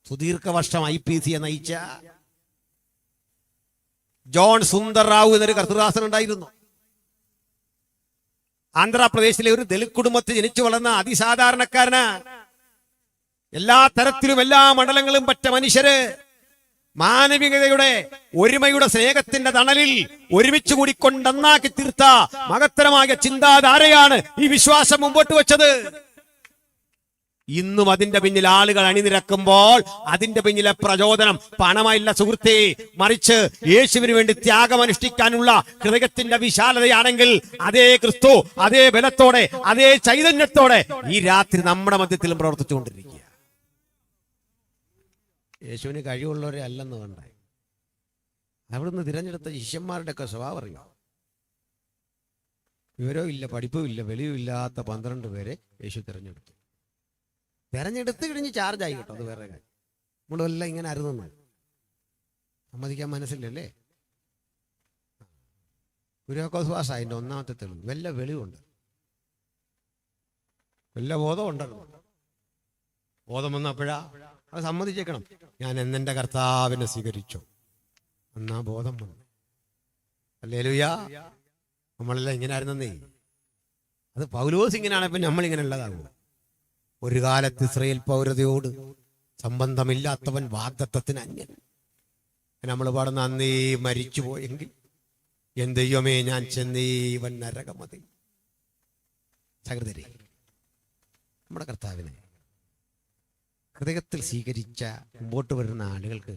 സുദീർഘവർഷം IPC നയിച്ച ജോൺ സുന്ദർ റാവു എന്നൊരു കർത്തൃദാസൻ ഉണ്ടായിരുന്നു. ആന്ധ്രാപ്രദേശിലെ ഒരു ദലിത് കുടുംബത്തിൽ ജനിച്ചു വളർന്ന അതിസാധാരണക്കാരന്. എല്ലാ തരത്തിലും എല്ലാ മണ്ഡലങ്ങളും പറ്റ മനുഷ്യര് മാനവികതയുടെ ഒരുമയുടെ സ്നേഹത്തിന്റെ തണലിൽ ഒരുമിച്ച് കൂടി കൊണ്ടൊന്നാക്കി തീർത്ത മഹത്തരമായ ചിന്താധാരയാണ് ഈ വിശ്വാസം മുമ്പോട്ട് വെച്ചത്. ഇന്നും അതിന്റെ പിന്നിൽ ആളുകൾ അണിനിരക്കുമ്പോൾ അതിന്റെ പിന്നിലെ പ്രചോദനം പണമല്ല സുഹൃത്തേ, മറിച്ച് യേശുവിന് വേണ്ടി ത്യാഗം അനുഷ്ഠിക്കാനുള്ള ഹൃദയത്തിന്റെ വിശാലതയാണെങ്കിൽ അതേ ക്രിസ്തു അതേ ബലത്തോടെ അതേ ചൈതന്യത്തോടെ ഈ രാത്രി നമ്മുടെ മധ്യത്തിലും പ്രവർത്തിച്ചുകൊണ്ടിരിക്കുക. യേശുവിന് കഴിവുള്ളവരെ അല്ലെന്ന് കണ്ടേ. അവിടുന്ന് തിരഞ്ഞെടുത്ത ശിഷ്യന്മാരുടെ ഒക്കെ സ്വഭാവം അറിയോ? വിവരവും ഇല്ല, പഠിപ്പും ഇല്ല, വെളിയും ഇല്ലാത്ത 12 പേരെ യേശു തിരഞ്ഞെടുത്തു കഴിഞ്ഞ് ചാർജായി കേട്ടോ. അത് വേറെ കാര്യം. നമ്മളെല്ലാം ഇങ്ങനെ അരുതെന്ന് സമ്മതിക്കാൻ മനസ്സില്ലല്ലേ? കുര്യാക്കോസ് അതിൻ്റെ ഒന്നാമത്തെ തെളിവ്. വല്ല വെളിവുണ്ട്, വല്ല ബോധം ഉണ്ടല്ലോ. ബോധം വന്നപ്പോഴാ അത് സമ്മതിച്ചേക്കണം. ഞാൻ എന്നെൻ്റെ കർത്താവിനെ സ്വീകരിച്ചു എന്നാ ബോധം വന്നു. ഹല്ലേലൂയ. നമ്മളെല്ലാം ഇങ്ങനെ ആയിരുന്നേ. അത് പൗലോസ് ഇങ്ങനെയാണ്, പിന്നെ നമ്മളിങ്ങനെ ഉള്ളതാകുമോ? ഒരു കാലത്ത് ഇസ്രായേൽ പൗരതയോട് സംബന്ധമില്ലാത്തവൻ വാഗ്ദത്തത്തിന് അന്യൻ. നമ്മൾ പാടുന്ന അന്നേ മരിച്ചു പോയെങ്കിൽ എൻ ദൈവമേ ഞാൻ ചെന്നീവൻ നരകമതി. സഹൃദരെ, നമ്മുടെ കർത്താവിനെ ഹൃദയത്തിൽ സ്വീകരിച്ച മുമ്പോട്ട് വരുന്ന ആളുകൾക്ക്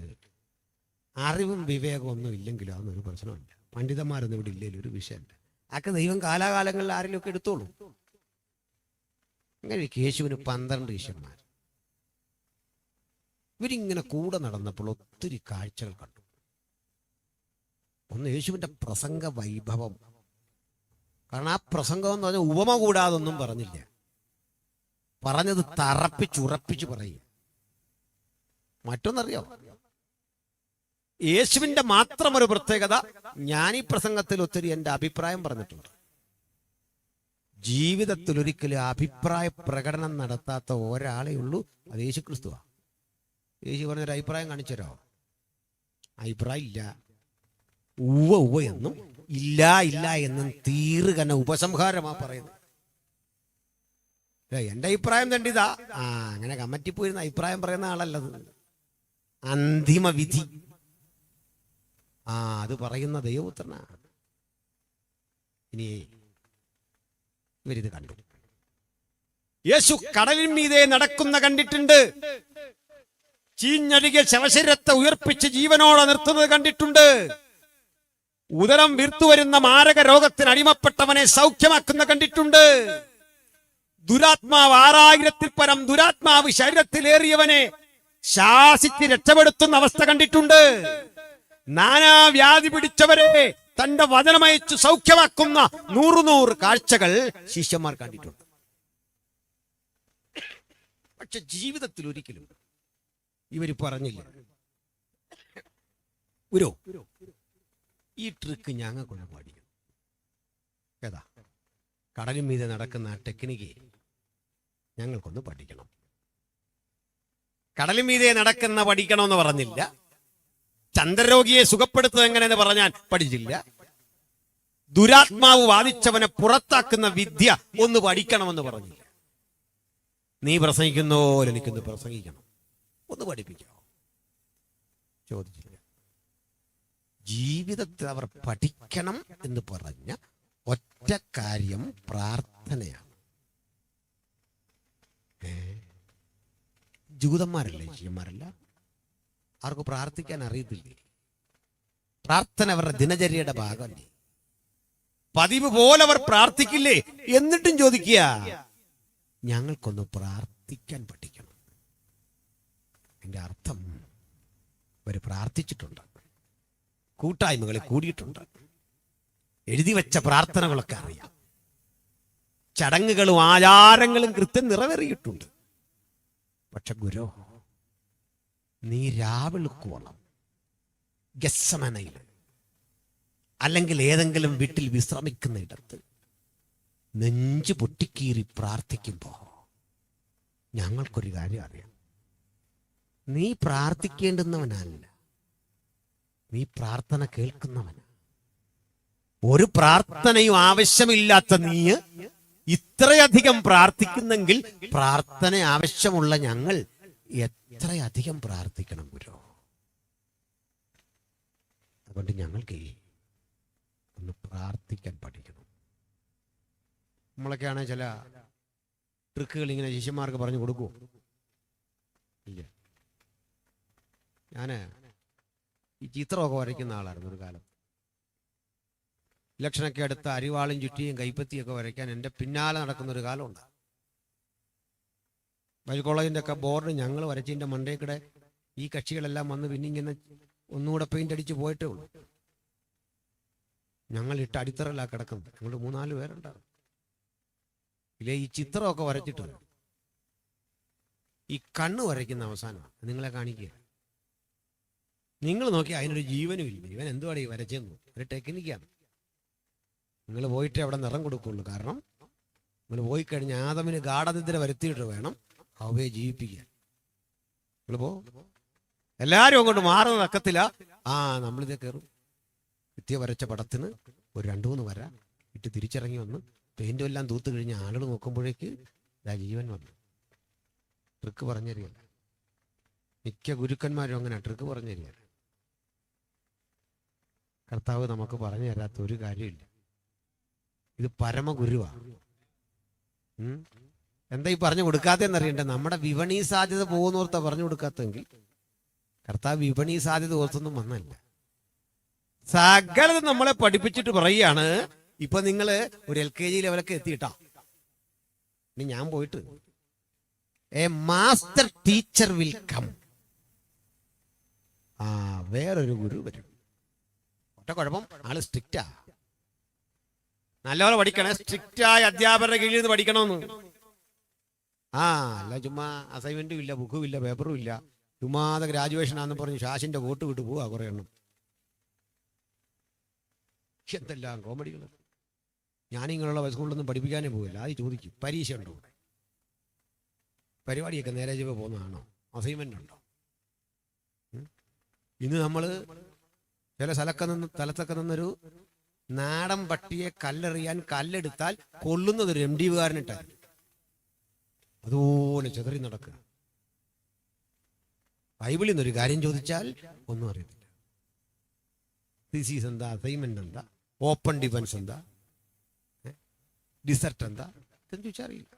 അറിവും വിവേകവും ഒന്നും ഇല്ലെങ്കിലും അതൊന്നൊരു പ്രശ്നമില്ല. പണ്ഡിതന്മാരൊന്നും ഇവിടെ ഇല്ലെങ്കിലും ഒരു വിഷയമില്ല. അതൊക്കെ ദൈവം കാലാകാലങ്ങളിൽ ആരെങ്കിലുമൊക്കെ എടുത്തോളൂ. അങ്ങനെ യേശുവിന് 12 ശിഷ്യന്മാർ. ഇവരിങ്ങനെ കൂടെ നടന്നപ്പോൾ ഒത്തിരി കാഴ്ചകൾ കണ്ടു. ഒന്ന്, യേശുവിൻ്റെ പ്രസംഗ വൈഭവം. കാരണം ആ പ്രസംഗം എന്ന് പറഞ്ഞാൽ ഉപമ കൂടാതൊന്നും പറഞ്ഞില്ല. പറഞ്ഞത് തറപ്പിച്ചുറപ്പിച്ച് പറയും. മറ്റൊന്നറിയോ? യേശുവിൻ്റെ മാത്രം ഒരു പ്രത്യേകത, ഞാൻ ഈ പ്രസംഗത്തിൽ ഒത്തിരി എൻ്റെ അഭിപ്രായം പറഞ്ഞിട്ടുണ്ട്. ജീവിതത്തിൽ ഒരിക്കലും അഭിപ്രായ പ്രകടനം നടത്താത്ത ഒരാളേ ഉള്ളൂ, അത് യേശു ക്രിസ്തുവാ. യേശു പറഞ്ഞൊരു അഭിപ്രായം കാണിച്ചു തരാമോ? അഭിപ്രായം ഇല്ല. ഉവ്വ ഉവ്വ എന്നും ഇല്ല ഇല്ല എന്നും തീർകന ഉപസംഹാരമാ പറയുന്നത്. എൻ്റെ അഭിപ്രായം തണ്ടിതാ. അങ്ങനെ കമ്മിറ്റി പോയിരുന്ന അഭിപ്രായം പറയുന്ന ആളല്ലത്. അന്തിമ വിധി അത് പറയുന്ന ദൈവപുത്രനാ. ഇനി ഇവരിത് കണ്ടു. യേശു കടലിൻ മീതെ നടക്കുന്ന കണ്ടിട്ടുണ്ട്. ചീഞ്ഞഴുകിയ ശവശരീരത്തെ ഉയർപ്പിച്ച് ജീവനോടെ നിർത്തുന്നത് കണ്ടിട്ടുണ്ട്. ഉദരം വീർത്തുവരുന്ന മാരക രോഗത്തിന് അടിമപ്പെട്ടവനെ സൗഖ്യമാക്കുന്ന കണ്ടിട്ടുണ്ട്. ദുരാത്മാവ് 6000-ൽ പരം ദുരാത്മാവ് ശരീരത്തിലേറിയവനെ ശാസിച്ച് രക്ഷപ്പെടുത്തുന്ന അവസ്ഥ കണ്ടിട്ടുണ്ട്. നാനാവ്യാധി പിടിച്ചവരെ തന്റെ വചനമയച്ചു സൗഖ്യമാക്കുന്ന 100 കാഴ്ചകൾ ശിഷ്യന്മാർ കണ്ടിട്ടുണ്ട്. പക്ഷെ ജീവിതത്തിൽ ഒരിക്കലും ഇവര് പറഞ്ഞില്ല, ഗുരു ഈ ട്രിക്ക് ഞങ്ങൾക്കൊന്ന് പഠിക്കണം. ഏതാ? കടലിൻ മീതെ നടക്കുന്ന ടെക്നിക്ക് ഞങ്ങൾക്കൊന്ന് പഠിക്കണം. കടലിൻ മീതെ നടക്കുന്ന പഠിക്കണമെന്ന് പറഞ്ഞില്ല. ചന്ദ്രരോഗിയെ സുഖപ്പെടുത്തുന്നത് എങ്ങനെയെന്ന് പറഞ്ഞാൽ പഠിച്ചില്ല. ദുരാത്മാവ് ബാധിച്ചവനെ പുറത്താക്കുന്ന വിദ്യ ഒന്ന് പഠിക്കണമെന്ന് പറഞ്ഞില്ല. നീ പ്രസംഗിക്കുന്ന പോലെ എനിക്കൊന്ന് പ്രസംഗിക്കണം, ഒന്ന് പഠിപ്പിക്കാമോ? ചോദിച്ചില്ല. ജീവിതത്തിൽ അവർ പഠിക്കണം എന്ന് പറഞ്ഞ ഒറ്റ കാര്യം പ്രാർത്ഥനയാണ്. ജൂതന്മാരല്ലേ ശിഷ്യന്മാരല്ല? അവർക്ക് പ്രാർത്ഥിക്കാൻ അറിയത്തില്ലേ? പ്രാർത്ഥന അവരുടെ ദിനചര്യയുടെ ഭാഗമല്ലേ? പതിവ് പോലെ അവർ പ്രാർത്ഥിക്കില്ലേ? എന്നിട്ടും ചോദിക്കുക, ഞങ്ങൾക്കൊന്ന് പ്രാർത്ഥിക്കാൻ പഠിക്കണം. അതിന്റെ അർത്ഥം അവർ പ്രാർത്ഥിച്ചിട്ടുണ്ട്, കൂട്ടായ്മകളിൽ കൂടിയിട്ടുണ്ട്, എഴുതി വെച്ച പ്രാർത്ഥനകളൊക്കെ അറിയാം, ചടങ്ങുകളും ആചാരങ്ങളും കൃത്യം നിറവേറിയിട്ടുണ്ട്. പക്ഷെ ഗുരു, നീ രാവിളുക്കോളം ഗെത്സമനയിൽ അല്ലെങ്കിൽ ഏതെങ്കിലും വീട്ടിൽ വിശ്രമിക്കുന്ന ഇടത്ത് നെഞ്ചു പൊട്ടിക്കീറി പ്രാർത്ഥിക്കുമ്പോ ഞങ്ങൾക്കൊരു കാര്യം അറിയാം. നീ പ്രാർത്ഥിക്കേണ്ടുന്നവനല്ല, നീ പ്രാർത്ഥന കേൾക്കുന്നവനാ. ഒരു പ്രാർത്ഥനയും ആവശ്യമില്ലാത്ത നീ ഇത്രയധികം പ്രാർത്ഥിക്കുന്നെങ്കിൽ പ്രാർത്ഥന ആവശ്യമുള്ള ഞങ്ങൾ എത്രയധികം പ്രാർത്ഥിക്കണം ഗുരു. അതുകൊണ്ട് ഞങ്ങൾക്ക് ഒന്ന് പ്രാർത്ഥിക്കാൻ പഠിക്കണം. നമ്മളൊക്കെയാണ് ചില ട്രിക്കുകൾ ഇങ്ങനെ ശിഷ്യന്മാർക്ക് പറഞ്ഞു കൊടുക്കുമോ? ഇല്ല. ഞാൻ ഈ ചിത്രമൊക്കെ വരയ്ക്കുന്ന ആളായിരുന്നു ഒരു കാലം. ഇലക്ഷനൊക്കെ അടുത്ത് അരിവാളും ചുറ്റിയും കൈപ്പത്തിയൊക്കെ വരയ്ക്കാൻ എൻ്റെ പിന്നാലെ നടക്കുന്നൊരു കാലമുണ്ട്. ബൈബിൾ കോളേജിൻ്റെ ഒക്കെ ബോർഡ് ഞങ്ങൾ വരച്ചതിൻ്റെ മണ്ടേക്കിടെ ഈ കക്ഷികളെല്ലാം വന്ന് പിന്നെ ഇങ്ങനെ ഒന്നുകൂടെ പെയിൻ്റ് അടിച്ച് പോയിട്ടേ ഉള്ളൂ. ഞങ്ങൾ ഇട്ട് അടിത്തറയിലാണ് കിടക്കുന്നത്. ഞങ്ങൾ 3-4 പേരുണ്ടാകും. ഇല്ലേ ഈ ചിത്രമൊക്കെ വരച്ചിട്ട് ഈ കണ്ണ് വരയ്ക്കുന്ന അവസാനമാണ് നിങ്ങളെ കാണിക്കുക. നിങ്ങൾ നോക്കി അതിനൊരു ജീവനും ഇല്ല. ഇവൻ എന്തുവാണ് ഈ വരച്ചെന്ന്? ഒരു ടെക്നിക്കാണ്. നിങ്ങൾ പോയിട്ട് അവിടെ നിറം കൊടുക്കുള്ളൂ. കാരണം നിങ്ങൾ പോയി കഴിഞ്ഞ് ആദമിന് ഗാഠനിദ്ര വരുത്തിയിട്ട് വേണം അവയെ ജീവിപ്പിക്കാൻ. നിങ്ങൾ എല്ലാവരും അങ്ങോട്ട് മാറുന്ന തക്കത്തില്ല. നമ്മളിതേ കയറും. വിദ്യ വരച്ച പടത്തിന് ഒരു 2-3 വര ഇട്ട് തിരിച്ചിറങ്ങി വന്ന് പെയിന്റും എല്ലാം തൂത്ത് കഴിഞ്ഞ് ആളുകൾ നോക്കുമ്പോഴേക്ക് ജീവൻ വന്നു. ട്രിക്ക് പറഞ്ഞു തരിക. മിക്ക ഗുരുക്കന്മാരും അങ്ങനെ ട്രിക്ക് പറഞ്ഞു തരിക. കർത്താവ് നമുക്ക് പറഞ്ഞു തരാത്ത ഒരു കാര്യമില്ല. ഇത് പരമഗുരുവാണ്. എന്താ ഈ പറഞ്ഞു കൊടുക്കാത്തതെന്നറിയണ്ടേ? നമ്മുടെ വിപണി സാധ്യത പോകുന്നോർത്താ പറഞ്ഞു കൊടുക്കാത്തെങ്കിൽ കർത്താവ് വിപണി സാധ്യത ഓർത്തൊന്നും വന്നല്ല. സകലതും നമ്മളെ പഠിപ്പിച്ചിട്ട് പറയുകയാണ്. ഇപ്പൊ നിങ്ങള് ഒരു LKG ലെവലൊക്കെ എത്തിയിട്ടാ. ഇനി ഞാൻ പോയിട്ട് a master teacher will come. വേറൊരു ഗുരു വരും. ഒറ്റ കുഴപ്പം, ആള് സ്ട്രിക്റ്റാ. നല്ലപോലെ പഠിക്കണേ. സ്ട്രിക്റ്റായ അധ്യാപകരുടെ കീഴിൽ നിന്ന് പഠിക്കണമെന്ന്. അല്ല ചുമ്മാ അസൈൻമെന്റും ഇല്ല, ബുക്കും ഇല്ല, പേപ്പറും ഇല്ല. ചുമ്മാതെ ഗ്രാജുവേഷൻ ആണെന്ന് പറഞ്ഞ് ശാശിന്റെ കോട്ട് വിട്ട് പോവാ കുറെ എണ്ണം. എന്തെല്ലാം കോമഡികൾ. ഞാനിങ്ങനെയുള്ള സ്കൂളിലൊന്നും പഠിപ്പിക്കാനേ പോവില്ല. അത് ചോദിക്കും, പരീക്ഷ ഉണ്ടോ, പരിപാടിയൊക്കെ നേരെ ചൊവ്വേ പോകുന്നതാണോ, അസൈൻമെന്റ് ഉണ്ടോ? ഇന്ന് നമ്മൾ ചില സ്ഥലത്തൊക്കെ നിന്നൊരു നാടൻ പട്ടിയെ കല്ലെറിയാൻ കല്ലെടുത്താൽ കൊള്ളുന്നത് ഒരു MD കാരനിട്ടായിരുന്നു. അതുപോലെ ചെതറി നടക്കുക. ബൈബിളിൽ നിന്നൊരു കാര്യം ചോദിച്ചാൽ ഒന്നും അറിയത്തില്ല. തീസീസ് എന്താ, അസൈൻമെന്റ് എന്താ, ഓപ്പൺ ഡിഫൻസ് എന്താ, ഡിസർട്ട് എന്താ, ഇതെന്ന് ചോദിച്ചാൽ അറിയില്ല.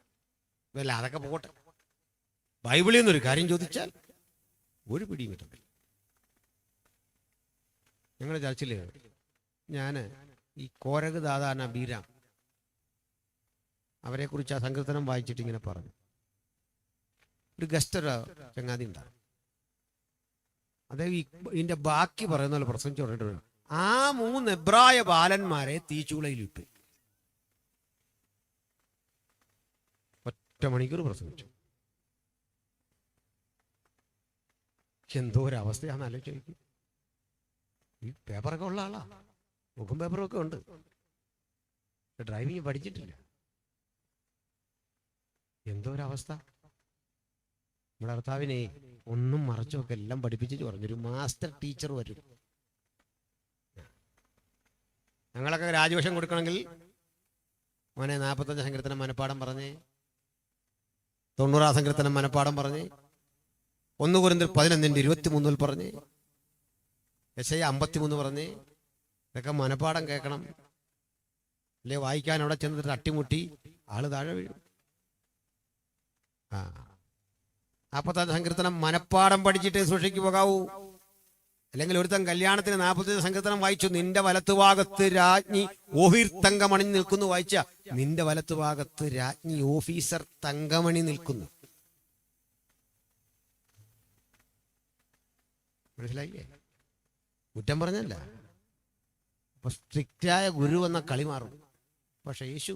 വല്ല അതൊക്കെ പോട്ടെ. ബൈബിളിൽ നിന്നൊരു കാര്യം ചോദിച്ചാൽ ഒരു പിടിയും കിട്ടത്തില്ല. ഞങ്ങളുടെ ചർച്ചില് ഞാൻ ഈ കോരക് ദാദാന ബീരാം അവരെ കുറിച്ച് ആ സങ്കീർത്തനം വായിച്ചിട്ട് ഇങ്ങനെ പറഞ്ഞു. ഒരു ഗസ്റ്റ് ചങ്ങാതി ഉണ്ടാകും. അദ്ദേഹം ഇതിന്റെ ബാക്കി പറയുന്ന പോലെ പ്രസംഗിച്ചു പറഞ്ഞിട്ട് ആ 3 എബ്രായ ബാലന്മാരെ തീച്ചൂളയിലിട്ടു. ഒറ്റ മണിക്കൂർ പ്രസംഗിച്ചു. എന്തോ ഒരവസ്ഥയാണെന്ന് ആലോചിക്കും. ഈ പേപ്പറൊക്കെ ഉള്ള ആളാ, ബുക്കും പേപ്പറും ഒക്കെ ഉണ്ട്. ഡ്രൈവിംഗ് പഠിച്ചിട്ടില്ല. എന്തോ ഒരവസ്ഥ. നമ്മുടെ ഭർത്താവിനെ ഒന്നും മറച്ചൊക്കെ എല്ലാം പഠിപ്പിച്ചിട്ട് പറഞ്ഞൊരു മാസ്റ്റർ ടീച്ചർ വരും. ഞങ്ങളൊക്കെ ഗ്രാജുവേഷൻ കൊടുക്കണമെങ്കിൽ മോനെ 45 സങ്കീർത്തനം മനപ്പാടം പറഞ്ഞേ, 90 സങ്കീർത്തനം മനപ്പാടം പറഞ്ഞേ, 1 കൊരിന്ത്യർ 11:23 പറഞ്ഞേ, യെശയ്യാ 53 പറഞ്ഞേ. ഇതൊക്കെ മനപ്പാടം കേൾക്കണം. അല്ലെ വായിക്കാൻ അവിടെ ചെന്നിട്ട് തട്ടിമുട്ടി ആള് താഴെ വീഴും. 45 സങ്കീർത്തനം മനപ്പാടം പഠിച്ചിട്ടേ സൂക്ഷിക്ക് പോകാവൂ. അല്ലെങ്കിൽ ഒരുത്തൻ കല്യാണത്തിന് 45 സങ്കീർത്തനം വായിച്ചു. നിന്റെ വലത്തുഭാഗത്ത് രാജ്ഞി ഓഫീർ തങ്കമണി നിൽക്കുന്നു വായിച്ച, നിന്റെ വലത്തുഭാഗത്ത് രാജ്ഞി ഓഫീസർ തങ്കമണി നിൽക്കുന്നു. മനസ്സിലായില്ലേ? കുറ്റം പറഞ്ഞല്ല. അപ്പൊ സ്ട്രിക്റ്റായ ഗുരു എന്ന കളി മാറും. പക്ഷെ യേശു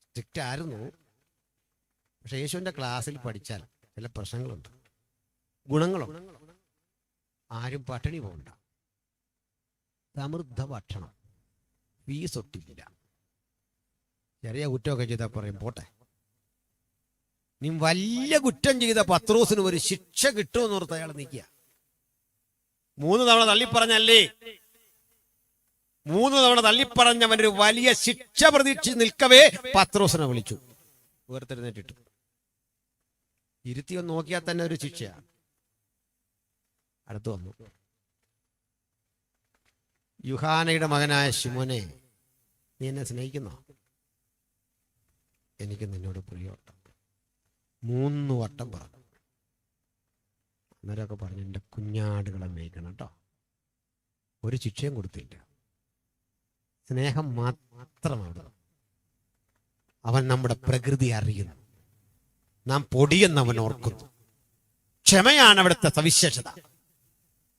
സ്ട്രിക്റ്റ് ആയിരുന്നു. പക്ഷെ യേശുവിന്റെ ക്ലാസ്സിൽ പഠിച്ചാൽ ചില പ്രശ്നങ്ങളുണ്ട്, ഗുണങ്ങളുണ്ട്. ആരും പട്ടിണി പോകണ്ട, സമൃദ്ധ ഭക്ഷണം, ഫീസ് ഒട്ടില്ല. ചെറിയ കുറ്റമൊക്കെ ചെയ്താൽ പറയും പോട്ടെ. നീ വലിയ കുറ്റം ചെയ്ത പത്രോസിന് ഒരു ശിക്ഷ കിട്ടുമെന്ന് ഓർത്ത് അയാൾ നിൽക്കുക. 3 തവണ തള്ളിപ്പറഞ്ഞല്ലേ, 3 തവണ തള്ളിപ്പറഞ്ഞവനൊരു വലിയ ശിക്ഷ പ്രതീക്ഷിച്ച് നിൽക്കവേ പത്രോസിനെ വിളിച്ചു, ഉയർത്തെഴുന്നേറ്റിട്ടു. ഇരുത്തിയൊന്ന് നോക്കിയാൽ തന്നെ ഒരു ശിക്ഷയാണ്. അടുത്തു വന്നു, യുഹാനയുടെ മകനായ ശിമോനെ, നീ എന്നെ സ്നേഹിക്കുന്നോ? എനിക്ക് നിന്നോട് പ്രിയമുണ്ട്. 3 വട്ടം പറഞ്ഞു. അന്നേരമൊക്കെ പറഞ്ഞു, എൻ്റെ കുഞ്ഞാടുകളെ മേയ്ക്കണം കേട്ടോ. ഒരു ശിക്ഷയും കൊടുത്തില്ല. സ്നേഹം മാത്രമാണ്. അവൻ നമ്മുടെ പ്രകൃതി അറിയുന്നു. നാം പൊടിയെന്നവൻ ഓർക്കുന്നു. ക്ഷമയാണ് അവിടുത്തെ സവിശേഷത.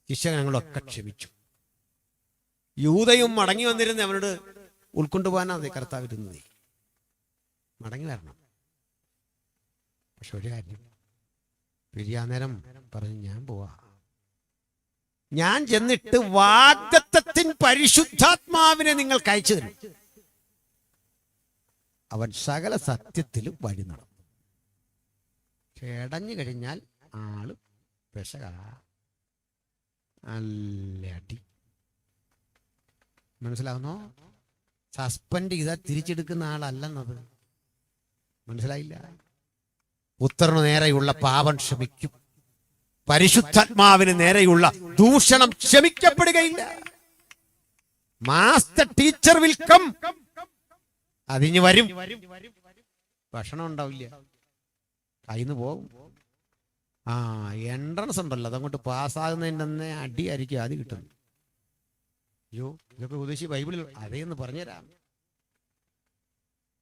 ശിഷ്യഗണങ്ങളൊക്കെ ക്ഷമിച്ചു. യൂദയും മടങ്ങി വന്നിരുന്ന അവനോട് ഉൾക്കൊണ്ടുപോകാനാണ് കർത്താവ് ഇരുന്നത്. മടങ്ങി വരണം. പക്ഷെ ഒരു കാര്യം, പിരിയാനേരം പറഞ്ഞു, ഞാൻ പോവാ. ഞാൻ ചെന്നിട്ട് വാഗ്ദത്തത്തിൻ പരിശുദ്ധാത്മാവിനെ നിങ്ങൾക്ക് അയച്ചു തരും. അവൻ സകല സത്യത്തിലും വഴി നടന്നു. കിടഞ്ഞു കഴിഞ്ഞാൽ ആള് പെശക, നല്ല അടി. മനസ്സിലാവുന്നോ? സസ്പെൻഡ് ചെയ്താൽ തിരിച്ചെടുക്കുന്ന ആളല്ലെന്നത്. മനസ്സിലായില്ല? പുത്രന് നേരെയുള്ള പാപം ക്ഷമിക്കും, പരിശുദ്ധാത്മാവിന് നേരെയുള്ള ദൂഷണം ക്ഷമിക്കപ്പെടുകയില്ല. Master teacher will come. അതിഞ്ഞ് വരും. ഭക്ഷണം ഉണ്ടാവില്ല, കയ്യിന്ന് പോകും. എൻട്രൻസ് ഉണ്ടല്ലോ, അതങ്ങോട്ട് പാസ്സാകുന്നതിൻ്റെ തന്നെ അടിയായിരിക്കും ആദ്യം കിട്ടുന്നത്. അയ്യോ, ഇതൊക്കെ ഉദ്ദേശിച്ച് ബൈബിളിൽ അതേന്ന് പറഞ്ഞുതരാം.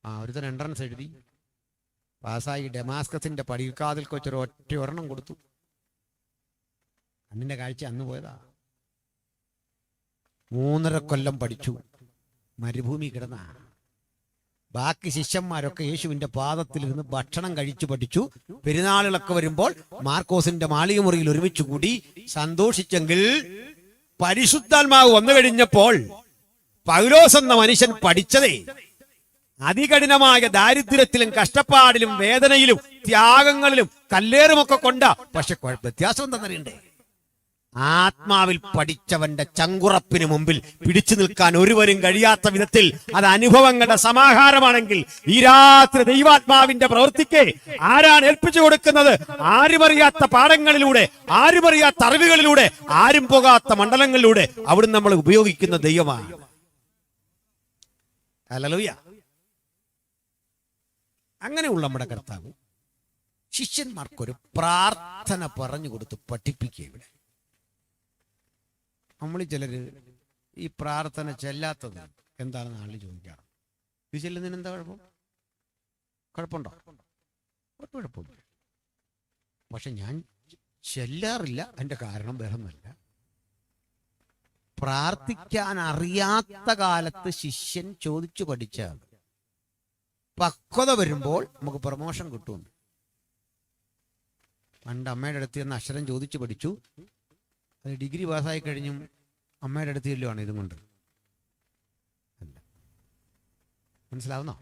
ഒരുത്തൻ എൻട്രൻസ് എഴുതി പാസ്സായി. ഡെമാസ്കസിന്റെ പടിക്കാതിൽ കൊച്ചൊരു ഒരെണ്ണം കൊടുത്തു. അന്നിന്റെ കാഴ്ച അന്ന് പോയതാ. 3.5 കൊല്ലം പഠിച്ചു, മരുഭൂമി കിടന്ന. ബാക്കി ശിഷ്യന്മാരൊക്കെ യേശുവിന്റെ പാദത്തിലിരുന്ന് ഭക്ഷണം കഴിച്ചു പഠിച്ചു. പെരുന്നാളുകളൊക്കെ വരുമ്പോൾ മാർക്കോസിന്റെ മാളിക മുറിയിൽ ഒരുമിച്ച് കൂടി സന്തോഷിച്ചെങ്കിൽ, പരിശുദ്ധാത്മാവ് വന്നു കഴിഞ്ഞപ്പോൾ പൗലോസ് എന്ന മനുഷ്യൻ പഠിച്ചതേ അതികഠിനമായ ദാരിദ്ര്യത്തിലും കഷ്ടപ്പാടിലും വേദനയിലും ത്യാഗങ്ങളിലും കല്ലേറുമൊക്കെ കൊണ്ട. പക്ഷെ വ്യത്യാസം എന്താണെന്നറിയണ്ടേ? ആത്മാവിൽ പഠിച്ചവന്റെ ചങ്കുറപ്പിന് മുമ്പിൽ പിടിച്ചു നിൽക്കാൻ ഒരുവരും കഴിയാത്ത വിധത്തിൽ അത് അനുഭവങ്ങളുടെ സമാഹാരമാണെങ്കിൽ, ഈ രാത്രി ദൈവാത്മാവിന്റെ പ്രവൃത്തിക്ക് ആരാണ് ഏൽപ്പിച്ചു കൊടുക്കുന്നത്? ആരുമറിയാത്ത പാഠങ്ങളിലൂടെ, ആരുമറിയാത്ത അറിവുകളിലൂടെ, ആരും പോകാത്ത മണ്ഡലങ്ങളിലൂടെ അവിടുന്ന് നമ്മൾ ഉപയോഗിക്കുന്ന ദൈവമാണ്. ഹല്ലേലൂയ. അങ്ങനെയുള്ള നമ്മുടെ കർത്താവ് ശിഷ്യന്മാർക്കൊരു പ്രാർത്ഥന പറഞ്ഞു കൊടുത്ത് പഠിപ്പിക്കുക. ഇവിടെ നമ്മൾ ചിലര് ഈ പ്രാർത്ഥന ചെല്ലാത്തത് എന്താണെന്ന് ആള് ചോദിക്കാറ്. ഇത് ചെല്ലുന്നതിന് എന്താ കുഴപ്പം? കുഴപ്പമുണ്ടോ? ഒരു കുഴപ്പമില്ല. പക്ഷെ ഞാൻ ചെല്ലാറില്ല. അതിന്റെ കാരണം വേറൊന്നുമല്ല. പ്രാർത്ഥിക്കാൻ അറിയാത്ത കാലത്ത് ശിഷ്യൻ ചോദിച്ചു പഠിച്ചാൽ പക്വത വരുമ്പോൾ നമുക്ക് പ്രമോഷൻ കിട്ടും. പണ്ട് അമ്മയുടെ അടുത്ത് നിന്ന് അക്ഷരം ചോദിച്ചു പഠിച്ചു. അത് ഡിഗ്രി പാസ്സായി കഴിഞ്ഞും അമ്മയുടെ അടുത്ത് ചെല്ലുവാണ് ഇതും കൊണ്ട്. അല്ല, മനസ്സിലാവുന്നോ?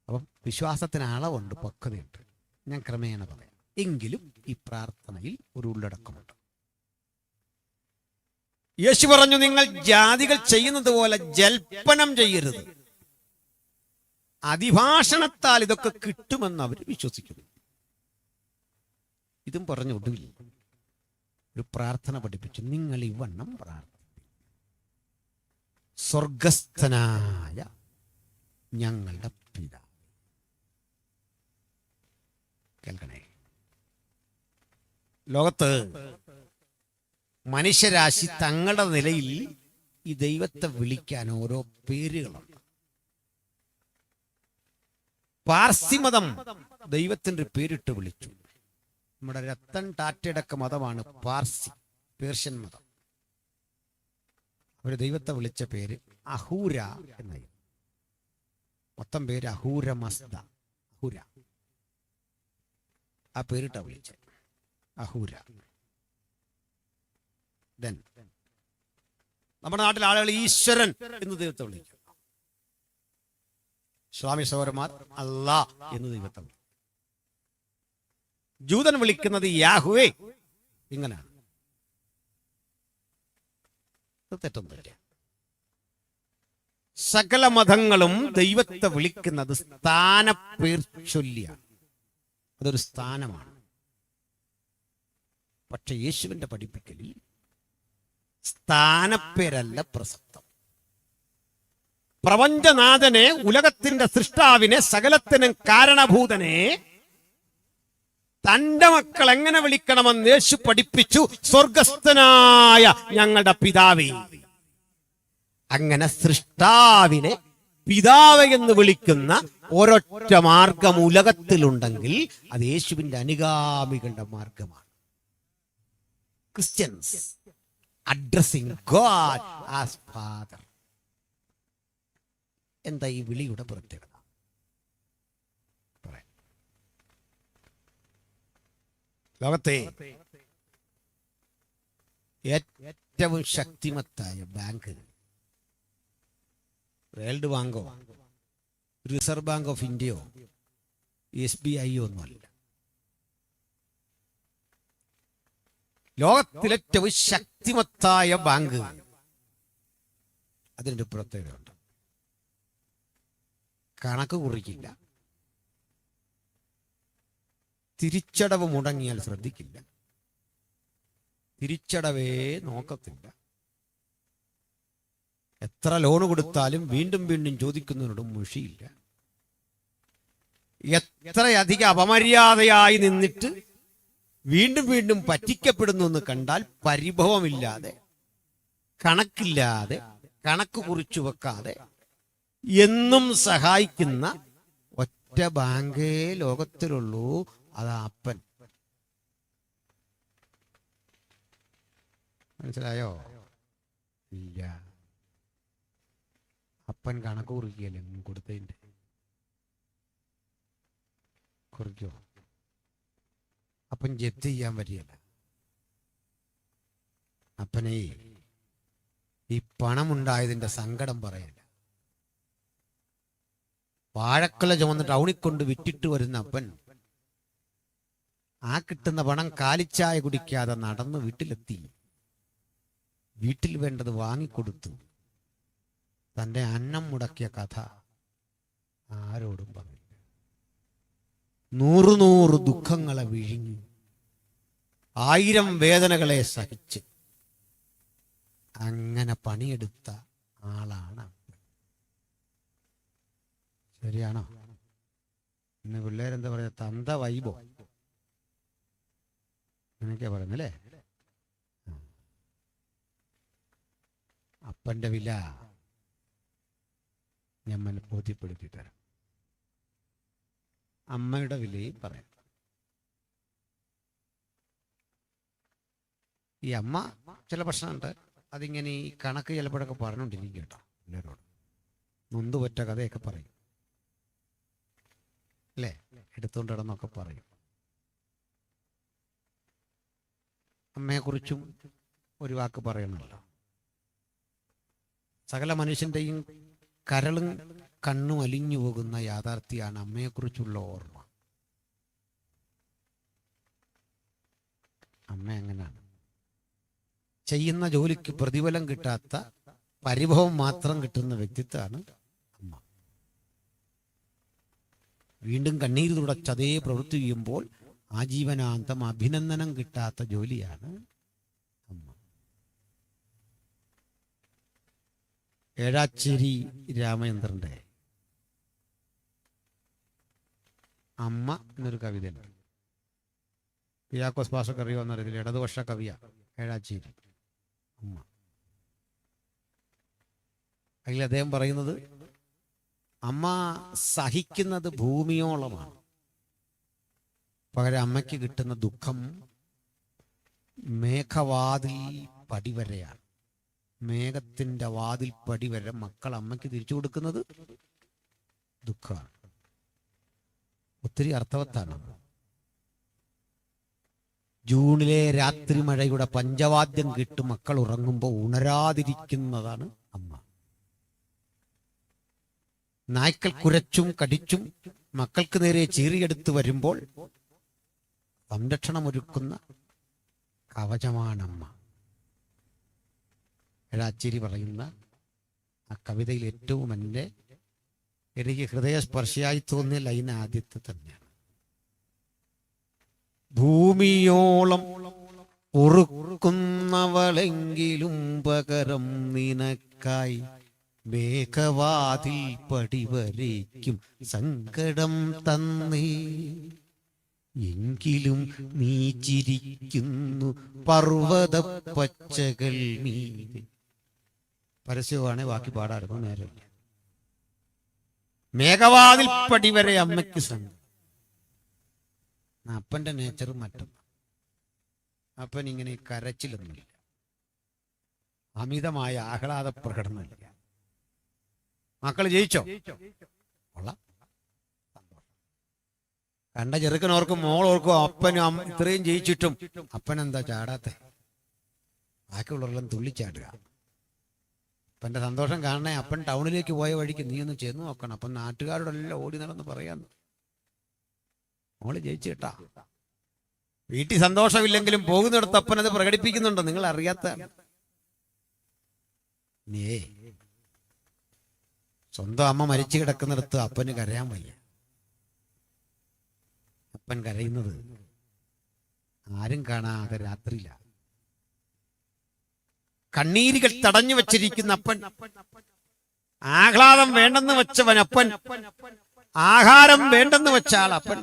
അപ്പം വിശ്വാസത്തിന് അളവുണ്ട്, പക്വതയുണ്ട്. ഞാൻ ക്രമേണ പറയാം. എങ്കിലും ഈ പ്രാർത്ഥനയിൽ ഒരു ഉള്ളടക്കമുണ്ട്. യേശു പറഞ്ഞു, നിങ്ങൾ ജാതികൾ ചെയ്യുന്നത് പോലെ ജൽപ്പനം ചെയ്യരുത്. അതിഭാഷണത്താൽ ഇതൊക്കെ കിട്ടുമെന്ന് അവർ വിശ്വസിക്കുന്നു. ഇതും പറഞ്ഞു ഒടുവിൽ ഒരു പ്രാർത്ഥന പഠിപ്പിച്ചു. നിങ്ങൾ ഇവണ്ണം പ്രാർത്ഥിക്കും: സ്വർഗസ്ഥനായ ഞങ്ങളുടെ പിതാവേ. കേൾക്കണേ, ലോകത്ത് മനുഷ്യരാശി തങ്ങളുടെ നിലയിൽ ഈ ദൈവത്തെ വിളിക്കാൻ ഓരോ പേരുകളുണ്ട്. പാർസിമതം ദൈവത്തിന്റെ പേരിട്ട് വിളിച്ചു. നമ്മുടെ രത്തൻ ടാറ്റയുടെയൊക്കെ മതമാണ് പാർസി, പേർഷ്യൻ മതം. ഒരു ദൈവത്തെ വിളിച്ച പേര് അഹൂര എന്നായിരുന്നു. മൊത്തം പേര് അഹൂര മസ്ത. അഹൂര ആ പേരിട്ട വിളിച്ച അഹൂര. നമ്മുടെ നാട്ടിലെ ആളുകൾ ഈശ്വരൻ എന്ന് ദൈവത്തെ വിളിക്കും. സ്വാമി സൗരമാർ അല്ലാ എന്ന് ദൈവത്തെ വിളിക്കും. ജൂതൻ വിളിക്കുന്നത് യാഹുവേ. ഇങ്ങനെയാണ്. തെറ്റൊന്നുമില്ല. സകല മതങ്ങളും ദൈവത്തെ വിളിക്കുന്നത് സ്ഥാനപ്പേർ ചൊല്ലിയാണ്. അതൊരു സ്ഥാനമാണ്. പക്ഷെ യേശുവിന്റെ പഠിപ്പിക്കലിൽ സ്ഥാനപ്പേരല്ല പ്രസക്തം. പ്രപഞ്ചനാഥനെ, ഉലകത്തിന്റെ സൃഷ്ടാവിനെ, സകലത്തിനും കാരണഭൂതനെ തന്റെ മക്കൾ എങ്ങനെ വിളിക്കണമെന്ന് യേശു പഠിപ്പിച്ചു. സ്വർഗസ്ഥനായ ഞങ്ങളുടെ പിതാവേ. അങ്ങനെ സൃഷ്ടാവിനെ പിതാവ് എന്ന് വിളിക്കുന്ന ഒരൊറ്റ മാർഗം ഉലകത്തിലുണ്ടെങ്കിൽ അത് യേശുവിന്റെ അനുഗാമികളുടെ മാർഗമാണ്. Christians addressing God as Father. എന്താ ഈ വിളിയുടെ പ്രത്യേകത? ലോകത്തെ ഏറ്റവും ശക്തിമത്തായ ബാങ്ക് വേൾഡ് ബാങ്കോ റിസർവ് ബാങ്ക് ഓഫ് ഇന്ത്യയോ SBI ഒന്നുമല്ല. ലോകത്തിലേറ്റവും ശക്തിമത്തായ ബാങ്ക്. അതിൻ്റെ പ്രത്യേകതയുണ്ട്. കണക്ക് കുറിക്കില്ല, തിരിച്ചടവ് മുടങ്ങിയാൽ ശ്രദ്ധിക്കില്ല, തിരിച്ചടവേ നോക്കത്തില്ല. എത്ര ലോൺ കൊടുത്താലും വീണ്ടും വീണ്ടും ചോദിക്കുന്നതിനോടും മുഷിയില്ല. എത്രയധികം അപമര്യാദയായി നിന്നിട്ട് വീണ്ടും വീണ്ടും പറ്റിക്കപ്പെടുന്നു എന്ന് കണ്ടാൽ പരിഭവമില്ലാതെ, കണക്കില്ലാതെ, കണക്ക് കുറിച്ചു വെക്കാതെ എന്നും സഹായിക്കുന്ന ഒറ്റ ബാങ്കേ ലോകത്തിലുള്ളൂ. അതാ അപ്പൻ. മനസ്സിലായോ? ഇല്ല. അപ്പൻ കണക്ക് കുറിക്കുകയല്ലേ കൊടുത്തതിൻ്റെ. കുറിക്കോ? അപ്പൻ ജപ്തി ചെയ്യാൻ പറ്റിയല്ല. അപ്പനെ ഈ പണമുണ്ടായതിന്റെ സങ്കടം പറയല്ല. വാഴക്കുല ചുമന്ന് ടൗണിൽ കൊണ്ട് വിറ്റിട്ട് വരുന്ന അപ്പൻ ആ കിട്ടുന്ന പണം കാലിച്ചായ കുടിക്കാതെ നടന്ന് വീട്ടിലെത്തി. വീട്ടിൽ വേണ്ടത് വാങ്ങിക്കൊടുത്തു. തൻ്റെ അന്നം മുടക്കിയ കഥ ആരോടും പറഞ്ഞില്ല. 100 ദുഃഖങ്ങളെ വിഴുങ്ങി, 1000 വേദനകളെ സഹിച്ച് അങ്ങനെ പണിയെടുത്ത ആളാണ്. ശരിയാണോ? ഇന്ന് പിള്ളേരെന്താ പറയുക? തന്ത വൈബോ അങ്ങനെയൊക്കെയാ പറയുന്നല്ലേ. അപ്പന്റെ വില ഞാൻ ബോധ്യപ്പെടുത്തി തരാം. അമ്മയുടെ വിലയും പറയാം. ഈ അമ്മ ചില പ്രശ്നമുണ്ട്. അതിങ്ങനെ ഈ കണക്ക് ചിലപ്പോഴൊക്കെ പറഞ്ഞുകൊണ്ടിരിക്കും കേട്ടോ. എല്ലാവരോടും നൊന്തുപറ്റ കഥയൊക്കെ പറയും അല്ലേ, എടുത്തുകൊണ്ടിടന്നൊക്കെ പറയും. അമ്മയെക്കുറിച്ചും ഒരു വാക്ക് പറയണമല്ലോ. സകല മനുഷ്യൻ്റെയും കരളും കണ്ണും അലിഞ്ഞു പോകുന്ന യാഥാർത്ഥ്യമാണ് അമ്മയെക്കുറിച്ചുള്ള ഓർമ്മ. അമ്മ എങ്ങനെയാണ്? ചെയ്യുന്ന ജോലിക്ക് പ്രതിഫലം കിട്ടാത്ത, പരിഭവം മാത്രം കിട്ടുന്ന വ്യക്തിത്വമാണ് അമ്മ. വീണ്ടും കണ്ണീര് തുടച്ചതേ പ്രവൃത്തി ചെയ്യുമ്പോൾ ആജീവനാന്തം അഭിനന്ദനം കിട്ടാത്ത ജോലിയാണ് അമ്മ. ഏഴാച്ചേരി രാമചന്ദ്രന്റെ അമ്മ എന്നൊരു കവിതയുണ്ട്. പിയാക്കോസ് ഭാഷ കറിയോ എന്നറിയത്തില്ല. ഇടതുപക്ഷ കവിയ ഏഴാച്ചേരി അമ്മ. അതിൽ അദ്ദേഹം പറയുന്നത് അമ്മ സഹിക്കുന്നത് ഭൂമിയോളമാണ്. പകരം അമ്മയ്ക്ക് കിട്ടുന്ന ദുഃഖം മേഘവാതിൽ പടി വരെയാണ്. മേഘത്തിന്റെ വാതിൽ പടി വരെ മക്കൾ അമ്മയ്ക്ക് തിരിച്ചു കൊടുക്കുന്നത് ദുഃഖമാണ്. ഒത്തിരി അർത്ഥവത്താണ്. ജൂണിലെ രാത്രി മഴയുടെ പഞ്ചവാദ്യം കേട്ട് മക്കൾ ഉറങ്ങുമ്പോൾ ഉണരാതിരിക്കുന്നതാണ് അമ്മ. നായ്ക്കൾ കുരച്ചും കടിച്ചും മക്കൾക്ക് നേരെ ചീറിയെടുത്ത് വരുമ്പോൾ സംരക്ഷണമൊരുക്കുന്ന കവചമാണമ്മ. ഏഴാച്ചേരി പറയുന്ന ആ കവിതയിൽ ഏറ്റവും എനിക്ക് ഹൃദയസ്പർശിയായി തോന്നിയ ലൈൻ ആദ്യത്തെ തന്നെയാണ്. ഭൂമിയോളം പൊറുക്കുന്നവളെങ്കിലും പകരം നിനക്കായി മേഘവാതിൽ പടിവരയ്ക്കും സങ്കടം തന്നേ, എങ്കിലും നീ ചിരിക്കുന്നു പർവ്വത പച്ചകൾ മീതെ. പരസ്യമാണ്, ബാക്കി പാടായിരുന്നു, നേരമില്ല. മേഘവാതിൽ പടിവരെ അമ്മയ്ക്ക് സങ്കടം. അപ്പന്റെ നേച്ചറും മറ്റും. അപ്പൻ ഇങ്ങനെ കരച്ചിലൊന്നുമില്ല, അമിതമായ ആഹ്ലാദ പ്രകടനമില്ല. മക്കൾ ജയിച്ചോ? കണ്ട ചെറുക്കനോർക്കും മോളോർക്കും അപ്പനും ഇത്രയും ജയിച്ചിട്ടും അപ്പനെന്താ ചാടാത്തെ? ബാക്കിയുള്ളവരെല്ലാം തുള്ളിച്ചാടുക. അപ്പൻ്റെ സന്തോഷം കാണണേ. അപ്പൻ ടൗണിലേക്ക് പോയ വഴിക്ക് നീ ഒന്ന് ചെന്ന് നോക്കണം. അപ്പം നാട്ടുകാരോടെല്ലാം ഓടി നടന്ന് പറയാന്ന്, മോള് ജയിച്ചു കേട്ടാ. വീട്ടിൽ സന്തോഷമില്ലെങ്കിലും പോകുന്നിടത്ത് അപ്പനത് പ്രകടിപ്പിക്കുന്നുണ്ടോ? നിങ്ങൾ അറിയാത്ത സ്വന്തം അമ്മ മരിച്ചു കിടക്കുന്നിടത്ത് അപ്പന് കരയാൻ വയ്യ. അപ്പൻ കരയുന്നത് ആരും കാണാതെ രാത്രിയില. കണ്ണീരുകൾ തടഞ്ഞു വച്ചിരിക്കുന്ന അപ്പൻ, ആഹ്ലാദം വേണ്ടെന്ന് വെച്ചവൻ അപ്പൻ, ആഹാരം വേണ്ടെന്ന് വെച്ചാൽ അപ്പൻ.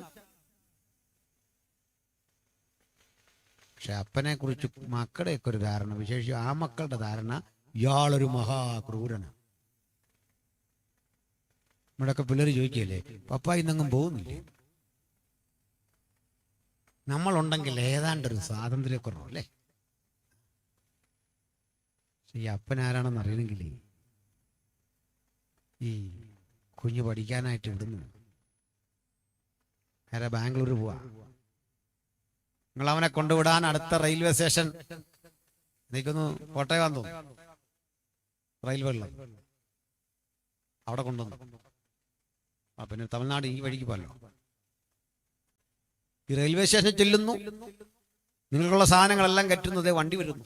പക്ഷെ അപ്പനെ കുറിച്ച് മക്കളുടെയൊക്കെ ഒരു ധാരണ, വിശേഷിച്ച് ആ മക്കളുടെ ധാരണ, ഇയാളൊരു മഹാക്രൂരനാണ്. നമ്മുടെയൊക്കെ പിള്ളേർ ചോദിക്കുകയല്ലേ, പപ്പ ഇന്നെങ്ങും പോകുന്നില്ലേ? നമ്മളുണ്ടെങ്കിൽ ഏതാണ്ടൊരു സ്വാതന്ത്ര്യക്കുറവല്ലേ. ഈ അപ്പൻ ആരാണെന്ന് അറിയണമെങ്കിൽ ഈ കുഞ്ഞ് പഠിക്കാനായിട്ട് വിടുന്നു. നേരെ ബാംഗ്ലൂർ പോവാ. നിങ്ങൾ അവനെ കൊണ്ടുവിടാൻ അടുത്ത റെയിൽവേ സ്റ്റേഷൻ എനിക്കൊന്ന് കോട്ടയം തോന്നുന്നു, റെയിൽവേ ഉള്ളത്, അവിടെ കൊണ്ടുവന്നു. പിന്നെ തമിഴ്നാട് ഈ വഴിക്ക് പോലോ. ഈ റെയിൽവേ സ്റ്റേഷനിൽ ചെല്ലുന്നു, നിങ്ങൾക്കുള്ള സാധനങ്ങളെല്ലാം കയറ്റുന്നത് വണ്ടി വരുന്നു.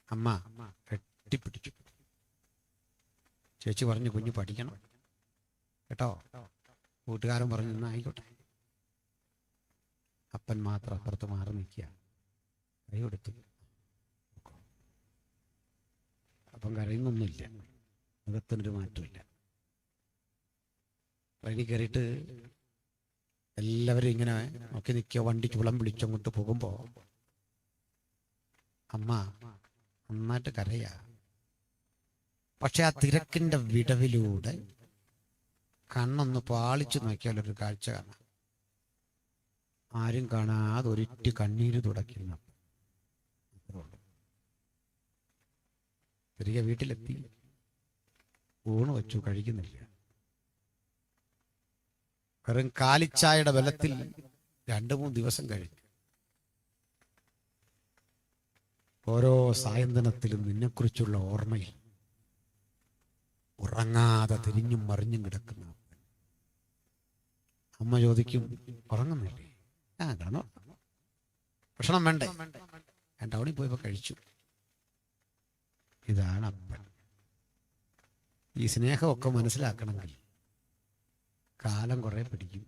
അമ്മ കെട്ടിപ്പിടിച്ചു. ചേച്ചി പറഞ്ഞു കുഞ്ഞ് പഠിക്കണം കേട്ടോ. കൂട്ടുകാരൻ പറഞ്ഞു എന്നാ ആയിക്കോട്ടെ. അപ്പൻ മാത്രം അപ്പുറത്ത് മാറി നിൽക്കുക, കൈ കൊടുത്തു. അപ്പം കരയുന്നൊന്നുമില്ല, മുഖത്തിനൊരു മാറ്റമില്ല. ട്രെയിനിൽ കയറിയിട്ട് എല്ലാവരും ഇങ്ങനെ നോക്കി നിൽക്കുക. വണ്ടി ചുളം വിളിച്ചങ്ങോട്ട് പോകുമ്പോ അമ്മ നന്നായിട്ട് കരയാ. പക്ഷെ ആ തിരക്കിന്റെ വിടവിലൂടെ കണ്ണൊന്ന് പാളിച്ചു നോക്കിയാലൊരു കാഴ്ച കാണാം. ആരും കാണാതെ ഒരിറ്റ് കണ്ണീര് തുടയ്ക്കുന്ന. തിരികെ വീട്ടിലെത്തി, ഊണ് വെച്ചു, കഴിക്കുന്നില്ല. വെറും കാലിച്ചായയുടെ ബലത്തിൽ 2-3 ദിവസം കഴിഞ്ഞു. ഓരോ സായന്തനത്തിലും നിന്നെക്കുറിച്ചുള്ള ഓർമ്മയിൽ ഉറങ്ങാതെ തിരിഞ്ഞും മറിഞ്ഞും കിടക്കുന്ന അമ്മ ചോദിക്കും, ഉറങ്ങുന്നില്ലേ? കിടന്നു. ഭക്ഷണം വേണ്ടേ? ഞാൻ ടൗണിൽ പോയപ്പോ കഴിച്ചു. ഇതാണ് അപ്പൻ. ഈ സ്നേഹമൊക്കെ മനസ്സിലാക്കണമെങ്കിൽ കാലം കുറെ പിടിക്കും.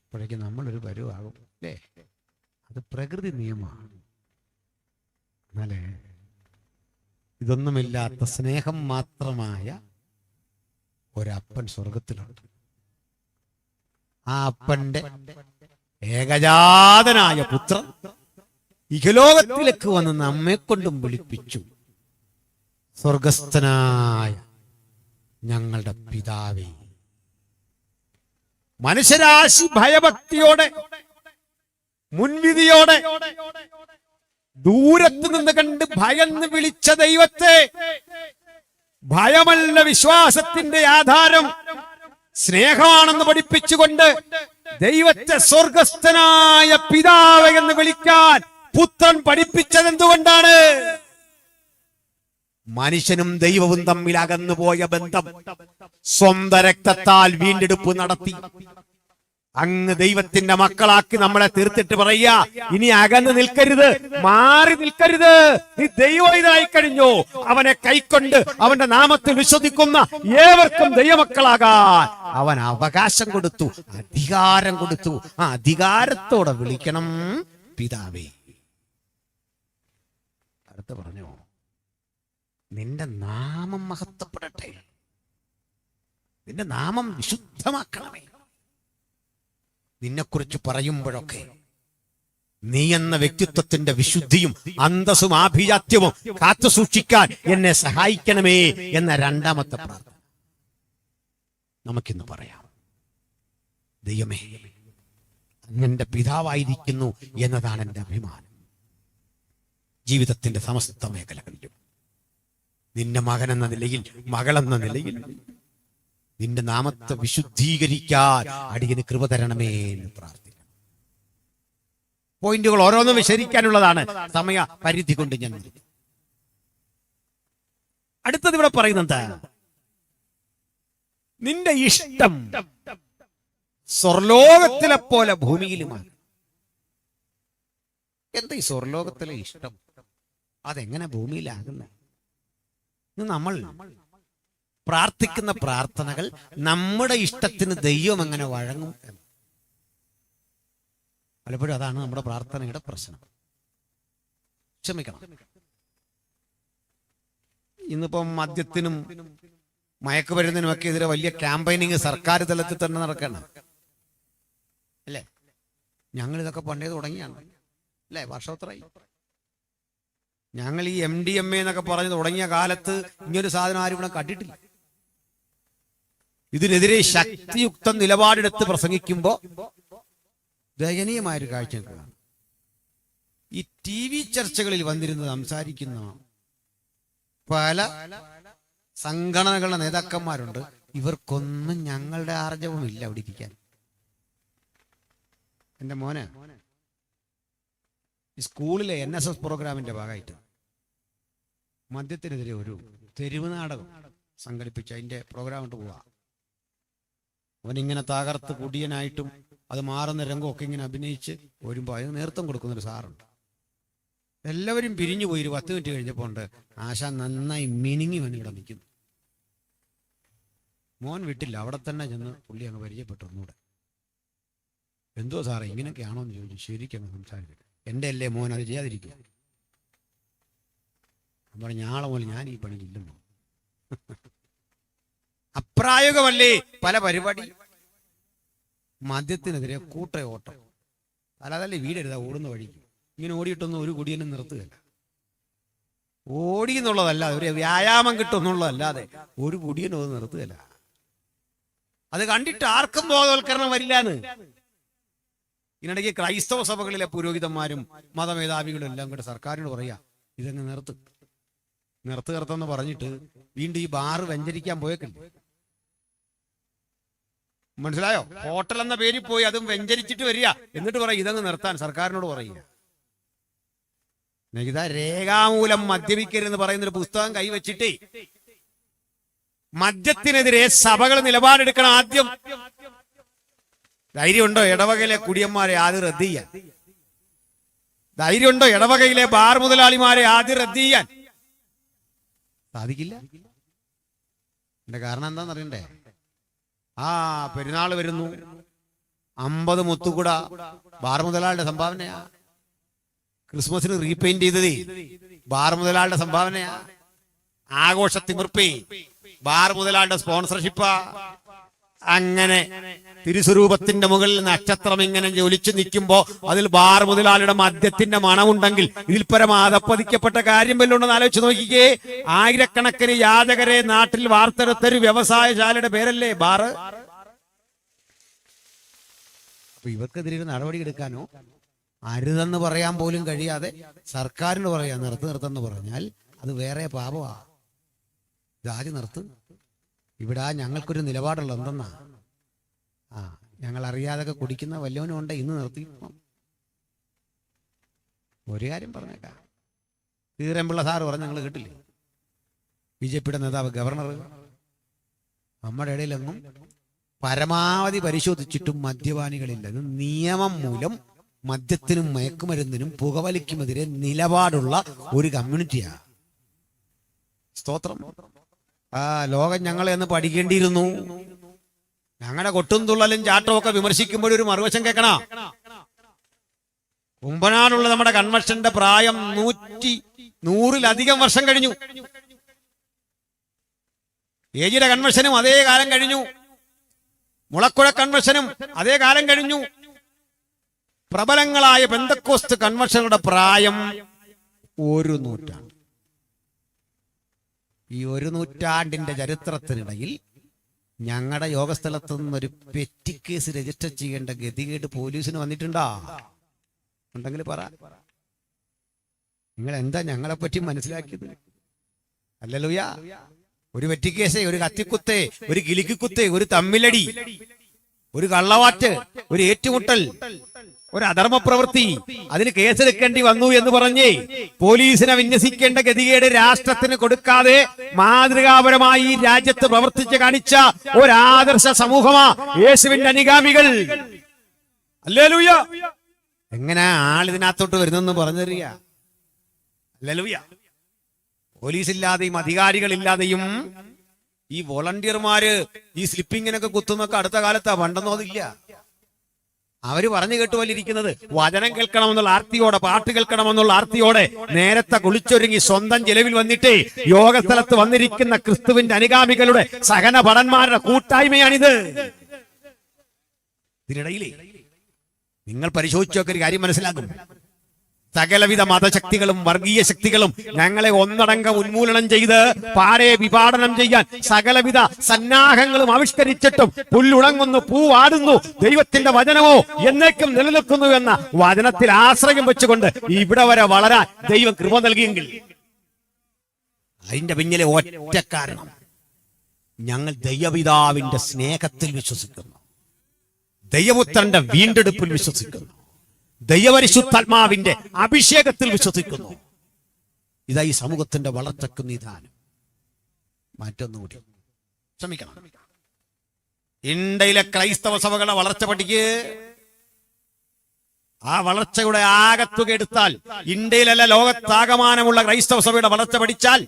അപ്പോഴേക്കും നമ്മളൊരു പരുവാകും അല്ലേ? അത് പ്രകൃതി നിയമമാണ്. എന്നാലേ ഇതൊന്നുമില്ലാത്ത സ്നേഹം മാത്രമായ ഒരപ്പൻ സ്വർഗത്തിലുണ്ട്. ആ അപ്പന്റെ ഏകജാതനായ പുത്രൻ ഇഹലോകത്തിലേക്ക് വന്ന് നമ്മെ കൊണ്ടും വിളിപ്പിച്ചു, സ്വർഗസ്ഥനായ ഞങ്ങളുടെ പിതാവേ. മനുഷ്യരാശി ഭയഭക്തിയോടെ, മുൻവിധിയോടെ, ദൂരത്ത് നിന്ന് കണ്ട് ഭയന്ന് വിളിച്ച ദൈവത്തെ, ഭയമല്ല വിശ്വാസത്തിന്റെ ആധാരം, സ്നേഹമാണെന്ന് പഠിപ്പിച്ചുകൊണ്ട് ദൈവത്തെ സ്വർഗസ്ഥനായ പിതാവ് എന്ന് വിളിക്കാൻ പുത്രൻ പഠിപ്പിച്ചത് എന്തുകൊണ്ടാണ്? മനുഷ്യനും ദൈവവും തമ്മിൽ അകന്നുപോയ ബന്ധം സ്വന്തം രക്തത്താൽ വീണ്ടെടുപ്പ് നടത്തി അങ്ങ് ദൈവത്തിന്റെ മക്കളാക്കി നമ്മളെ തീർത്തിട്ട് പറയാ, ഇനി അകന്ന് നിൽക്കരുത്, മാറി നിൽക്കരുത്. നീ ദൈവമായി കഴിഞ്ഞു. അവനെ കൈക്കൊണ്ട് അവന്റെ നാമത്തിൽ വിശ്വസിക്കുന്ന ഏവർക്കും ദൈവമക്കളാകാൻ അവൻ അവകാശം കൊടുത്തു, അധികാരം കൊടുത്തു. ആ അധികാരത്തോടെ വിളിക്കണം പിതാവേ. അടുത്ത് പറഞ്ഞു, നിന്റെ നാമം മഹത്വപ്പെടട്ടെ, നിന്റെ നാമം വിശുദ്ധമാക്കണമേ. നിന്നെക്കുറിച്ച് പറയുമ്പോഴൊക്കെ നീ എന്ന വ്യക്തിത്വത്തിന്റെ വിശുദ്ധിയും അന്തസ്സും ആഭിജാത്യവും കാത്തു സൂക്ഷിക്കാൻ എന്നെ സഹായിക്കണമേ എന്ന രണ്ടാമത്തെ പ്രാർത്ഥന നമുക്കിന്ന് പറയാം. ദൈവമേ, അങ്ങന്റെ പിതാവായിരിക്കുന്നു എന്നതാണ് എൻ്റെ അഭിമാനം. ജീവിതത്തിന്റെ സമസ്ത മേഖലകളിലും നിന്റെ മകൻ എന്ന നിലയിൽ, മകളെന്ന നിലയിൽ നിന്റെ നാമത്തെ വിശുദ്ധീകരിക്കാൻ അടിയന് കൃപ തരണമേ എന്ന് പ്രാർത്ഥിക്കണം. പോയിന്റുകൾ ഓരോന്നും വിശദീകരിക്കാനുള്ളതാണ്, സമയ പരിധി കൊണ്ട് ഞാൻ. അടുത്തത് ഇവിടെ പറയുന്നത്, നിന്റെ ഇഷ്ടം സ്വർലോകത്തിലെ പോലെ ഭൂമിയിലുമാണ്. എന്താ ഈ സ്വർലോകത്തിലെ ഇഷ്ടം? അതെങ്ങനെ ഭൂമിയിലാകുന്നത്? നമ്മൾ പ്രാർത്ഥിക്കുന്ന പ്രാർത്ഥനകൾ നമ്മുടെ ഇഷ്ടത്തിന് ദൈവം എങ്ങനെ വഴങ്ങും എന്ന്. പലപ്പോഴും അതാണ് നമ്മുടെ പ്രാർത്ഥനയുടെ പ്രശ്നം. ക്ഷമിക്കണം. ഇന്നിപ്പം മദ്യത്തിനും മയക്കുമരുന്നിനും ഒക്കെ എതിരെ വലിയ ക്യാമ്പയിനിങ് സർക്കാർ തലത്തിൽ തന്നെ നടക്കണം അല്ലേ? ഞങ്ങൾ ഇതൊക്കെ പണ്ടേ തുടങ്ങിയാണ് അല്ലേ? വർഷോത്തരായി. ഞങ്ങൾ ഈ MDMA എന്നൊക്കെ പറഞ്ഞ് തുടങ്ങിയ കാലത്ത് ഇങ്ങനൊരു സാധനം ആരും ഇവിടെ കണ്ടിട്ടില്ല. ഇതിനെതിരെ ശക്തിയുക്ത നിലപാടെടുത്ത് പ്രസംഗിക്കുമ്പോ ദയനീയമായൊരു കാഴ്ച കാണാം. ഈ TV ചർച്ചകളിൽ വന്നിരുന്ന് സംസാരിക്കുന്ന പല സംഘടനകളുടെ നേതാക്കന്മാരുണ്ട്. ഇവർക്കൊന്നും ഞങ്ങളുടെ ആർജവുമില്ല അവിടെ ഇരിക്കാൻ. എൻ്റെ മോനെ സ്കൂളിലെ NSS പ്രോഗ്രാമിന്റെ ഭാഗമായിട്ട് മദ്യത്തിനെതിരെ ഒരു തെരുവ് നാടകം സംഘടിപ്പിച്ച് അതിന്റെ പ്രോഗ്രാം കൊണ്ട് പോവാ. അവനിങ്ങനെ തകർത്ത് കുടിയനായിട്ടും അത് മാറുന്ന രംഗമൊക്കെ ഇങ്ങനെ അഭിനയിച്ച് വരുമ്പോൾ അതിന് നേതൃത്വം കൊടുക്കുന്നൊരു സാറുണ്ട്. എല്ലാവരും പിരിഞ്ഞു പോയി. ഒരു 10 മിനിറ്റ് കഴിഞ്ഞപ്പോൾ ഉണ്ട് ആശ നന്നായി മിനുങ്ങി വന്നിവിടെ നിൽക്കുന്നു. മോൻ വിട്ടില്ല, അവിടെ തന്നെ ചെന്ന് പുള്ളി അങ്ങ് പരിചയപ്പെട്ടു. ഒന്നുകൂടെ എന്തോ സാറേ ഇങ്ങനെയൊക്കെയാണോ എന്ന് ചോദിച്ചു. ശരിക്കും സംസാരിച്ചു. എൻ്റെ അല്ലേ മോൻ, അത് ചെയ്യാതിരിക്കും. അപ്പോൾ ഞാളെ പോലെ ഞാൻ ഈ പണിയില്ലെന്നോ. അപ്രായോഗികമല്ലേ പല പരിപാടി. മദ്യത്തിനെതിരെ കൂട്ടയോട്ടം. അല്ലാതല്ലേ വീടെഴുതാ ഓടുന്ന വഴിക്ക്. ഇങ്ങനെ ഓടിയിട്ടൊന്നും ഒരു കുടിയനും നിർത്തുകയല്ല. ഓടി എന്നുള്ളതല്ല, ഒരു വ്യായാമം കിട്ടുമെന്നുള്ളതല്ലാതെ ഒരു കുടിയനും അത് നിർത്തുകയല്ല. അത് കണ്ടിട്ട് ആർക്കും ബോധവൽക്കരണം വരില്ലാന്ന്. ഇതിനിടയ്ക്ക് ക്രൈസ്തവ സഭകളിലെ പുരോഹിതന്മാരും മതമേധാവികളും എല്ലാം കൂടെ സർക്കാരിനോട് പറയാ, ഇതങ്ങ് നിർത്തുകർത്തെന്ന് പറഞ്ഞിട്ട് വീണ്ടും ഈ ബാറ് വെഞ്ചരിക്കാൻ പോയേക്കില്ലേ. മനസ്സിലായോ? ഹോട്ടൽ എന്ന പേരിൽ പോയി അതും വെഞ്ചരിച്ചിട്ട് വരിക. എന്നിട്ട് പറയും ഇതങ്ങ് നിർത്താൻ സർക്കാരിനോട് പറയുക. ഇതാ രേഖാമൂലം മദ്യപിക്കരുതെന്ന് പറയുന്നൊരു പുസ്തകം കൈവച്ചിട്ടേ മദ്യത്തിനെതിരെ സഭകൾ നിലപാടെടുക്കണം. ആദ്യം ധൈര്യമുണ്ടോ ഇടവകയിലെ കുടിയന്മാരെ ആദ്യം റദ്ദ് ചെയ്യാൻ? ധൈര്യമുണ്ടോ ഇടവകയിലെ ബാർ മുതലാളിമാരെ ആദ്യം റദ്ദ് ചെയ്യാൻ? സാധിക്കില്ല. എന്റെ കാരണം എന്താണെന്ന് അറിയണ്ടേ? പെരുന്നാൾ വരുന്നു, 50 മുത്തുകുട ബാർ മുതലാളിയുടെ സംഭാവനയാ. ക്രിസ്മസിന് റീപെയിന്റ് ചെയ്തത് ബാർ മുതലാളിയുടെ സംഭാവനയാ. ആഘോഷത്തിമിർപ്പേ ബാർ മുതലാളിയുടെ സ്പോൺസർഷിപ്പാ. അങ്ങനെ തിരുസ്വരൂപത്തിന്റെ മുകളിൽ നക്ഷത്രം ഇങ്ങനെ ജ്വലിച്ചു നിൽക്കുമ്പോ അതിൽ ബാർ മുതലാളിയുടെ മദ്യത്തിന്റെ മണമുണ്ടെങ്കിൽ ഇതിൽ പരമാധപ്പതിക്കപ്പെട്ട കാര്യം വല്ലതും ഉണ്ടെന്ന് ആലോചിച്ച് നോക്കിക്കേ. ആയിരക്കണക്കിന് യാചകരെ നാട്ടിൽ വാർത്തെടുത്തൊരു വ്യവസായശാലയുടെ പേരല്ലേ ബാറ്. അപ്പൊ ഇവർക്കെതിരെ നടപടി എടുക്കാനോ അരുതെന്ന് പറയാൻ പോലും കഴിയാതെ സർക്കാരിന് പറയാ നിർത്തുന്ന് പറഞ്ഞാൽ അത് വേറെ പാപമാ. ഇതാര് നിർത്ത്? ഇവിടെ ഞങ്ങൾക്കൊരു നിലപാടുള്ള എന്തെന്നാ, ഞങ്ങൾ അറിയാതൊക്കെ കുടിക്കുന്ന വല്ലവനും ഉണ്ട്, ഇന്ന് നിർത്തി. ഒരു കാര്യം പറഞ്ഞേക്കാം, ശ്രീധരൻപിള്ള സാറ് പറഞ്ഞ ഞങ്ങൾ കേട്ടില്ലേ? BJPയുടെ നേതാവ് ഗവർണർ നമ്മുടെ ഇടയിലെങ്ങും പരമാവധി പരിശോധിച്ചിട്ടും മദ്യപാനികളില്ല. ഇത് നിയമം മൂലം മദ്യത്തിനും മയക്കുമരുന്നിനും പുകവലിക്കുമെതിരെ നിലപാടുള്ള ഒരു കമ്മ്യൂണിറ്റിയാ. സ്തോത്രം. ലോകം ഞങ്ങളെ ഒന്ന് പഠിക്കേണ്ടിയിരുന്നു. ഞങ്ങളുടെ കൊട്ടും തുള്ളലും ചാട്ടവും ഒക്കെ വിമർശിക്കുമ്പോൾ ഒരു മറുവശം കേൾക്കണ. കുമ്പനാടുള്ള നമ്മുടെ കൺവെൻഷന്റെ പ്രായം 100-ലധികം വർഷം കഴിഞ്ഞു. ഏജിയുടെ കൺവെൻഷനും അതേ കാലം കഴിഞ്ഞു. മുളക്കുഴ കൺവെൻഷനും അതേ കാലം കഴിഞ്ഞു. പ്രബലങ്ങളായ പെന്തക്കോസ്ത് കൺവെൻഷനുകളുടെ പ്രായം 1 നൂറ്റാണ്ട്. ഈ 1 നൂറ്റാണ്ടിന്റെ ചരിത്രത്തിനിടയിൽ ഞങ്ങളുടെ യോഗസ്ഥലത്തു നിന്നൊരു പെറ്റി കേസ് രജിസ്റ്റർ ചെയ്യേണ്ട ഗതികേട് പോലീസിന് വന്നിട്ടുണ്ടോ? ഉണ്ടെങ്കിൽ പറ. നിങ്ങൾ എന്താ ഞങ്ങളെ പറ്റി മനസ്സിലാക്കിയത്? ഹല്ലേലൂയ. ഒരു വെറ്റിക്കേസ്, ഒരു കത്തിക്കുത്ത്, ഒരു കിലിക്കുത്ത്, ഒരു തമ്മിലടി, ഒരു കള്ളവാറ്റ്, ഒരു ഏറ്റുമുട്ടൽ, ഒരു അധർമ്മ പ്രവൃത്തി, അതിന് കേസെടുക്കേണ്ടി വന്നു എന്ന് പറഞ്ഞ് പോലീസിനെ വിന്യസിക്കേണ്ട ഗതികേട് രാഷ്ട്രത്തിന് കൊടുക്കാതെ മാതൃകാപരമായി ഈ രാജ്യത്ത് പ്രവർത്തിച്ച് കാണിച്ച ഒരാദർശ സമൂഹമാ യേശുവിന്റെ അനുഗാമികൾ. ഹല്ലേലൂയ. എങ്ങനെ ആളിതിനകത്തോട്ട് വരുന്നെന്ന് പറഞ്ഞു തരിക. ഹല്ലേലൂയ. പോലീസ് ഇല്ലാതെയും അധികാരികളില്ലാതെയും ഈ വോളണ്ടിയർമാര് ഈ സ്ലിപ്പിങ്ങിനൊക്കെ കുത്തുന്നൊക്കെ അടുത്ത കാലത്താ. പണ്ടെന്നോ അതില്ല. അവര് പറഞ്ഞു കേട്ടുപോലിരിക്കുന്നത് വചനം കേൾക്കണമെന്നുള്ള ആർത്തിയോടെ, പാട്ട് കേൾക്കണമെന്നുള്ള ആർത്തിയോടെ നേരത്തെ കുളിച്ചൊരുങ്ങി സ്വന്തം ചെലവിൽ വന്നിട്ട് യോഗസ്ഥലത്ത് വന്നിരിക്കുന്ന ക്രിസ്തുവിന്റെ അനുഗാമികളുടെ സഹന ഭടന്മാരുടെ കൂട്ടായ്മയാണിത്. ഇതിനിടയിലേ നിങ്ങൾ പരിശോധിച്ചൊക്കെ ഒരു കാര്യം മനസ്സിലാക്കും. സകലവിധ മതശക്തികളും വർഗീയ ശക്തികളും ഞങ്ങളെ ഒന്നടങ്കം ഉന്മൂലനം ചെയ്ത് പാടെ വിഭാടനം ചെയ്യാൻ സകലവിധ സന്നാഹങ്ങളും ആവിഷ്കരിച്ചിട്ടും പുല്ലുണങ്ങുന്നു, പൂവാടുന്നു, ദൈവത്തിന്റെ വചനമോ എന്നേക്കും നിലനിൽക്കുന്നു എന്ന വചനത്തിൽ ആശ്രയം വെച്ചുകൊണ്ട് ഇവിടെ വരെ വളരാൻ ദൈവം കൃപ നൽകിയെങ്കിൽ അതിന്റെ പിന്നിലെ ഒറ്റ കാരണം ഞങ്ങൾ ദൈവപിതാവിന്റെ സ്നേഹത്തിൽ വിശ്വസിക്കുന്നു, ദൈവപുത്രന്റെ വീണ്ടെടുപ്പിൽ വിശ്വസിക്കുന്നു, ദൈവപരിശുദ്ധാത്മാവിന്റെ അഭിഷേകത്തിൽ വിശ്വസിക്കുന്നു. ഇതാ ഈ സമൂഹത്തിന്റെ വളർച്ചയ്ക്ക് നിദാനം. മറ്റൊന്നുകൂടി ശ്രമിക്കണം. ഇന്ത്യയിലെ ക്രൈസ്തവ സഭകളുടെ വളർച്ച പഠിക്ക്. ആ വളർച്ചയുടെ ആകത്തുക എടുത്താൽ, ഇന്ത്യയിലല്ല ലോകത്താകമാനമുള്ള ക്രൈസ്തവ സഭയുടെ വളർച്ച പഠിച്ചാൽ,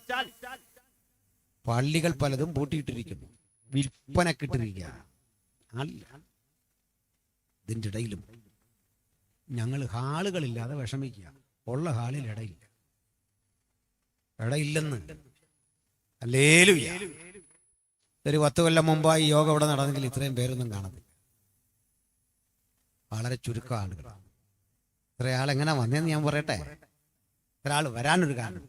പള്ളികൾ പലതും പൂട്ടിയിട്ടിരിക്കുന്നു, വിൽപ്പനക്കിട്ടിരിക്കുക. ഇതിൻ്റെ ഇടയിലും ഞങ്ങൾ ഹാളുകളില്ലാതെ വിഷമിക്കുക. ഉള്ള ഹാളിൽ ഇടയില്ലെന്ന്. ഹല്ലേലൂയ. ഒരു 10 കൊല്ലം മുമ്പായി യോഗ ഇവിടെ നടന്നെങ്കിൽ ഇത്രയും പേരൊന്നും കാണത്തില്ല. വളരെ ചുരുക്കം ആളുകളാണ്. ഇത്രയാൾ എങ്ങനെ വന്നേന്ന് ഞാൻ പറയട്ടെ. ഒരാൾ വരാനൊരു കാരണം,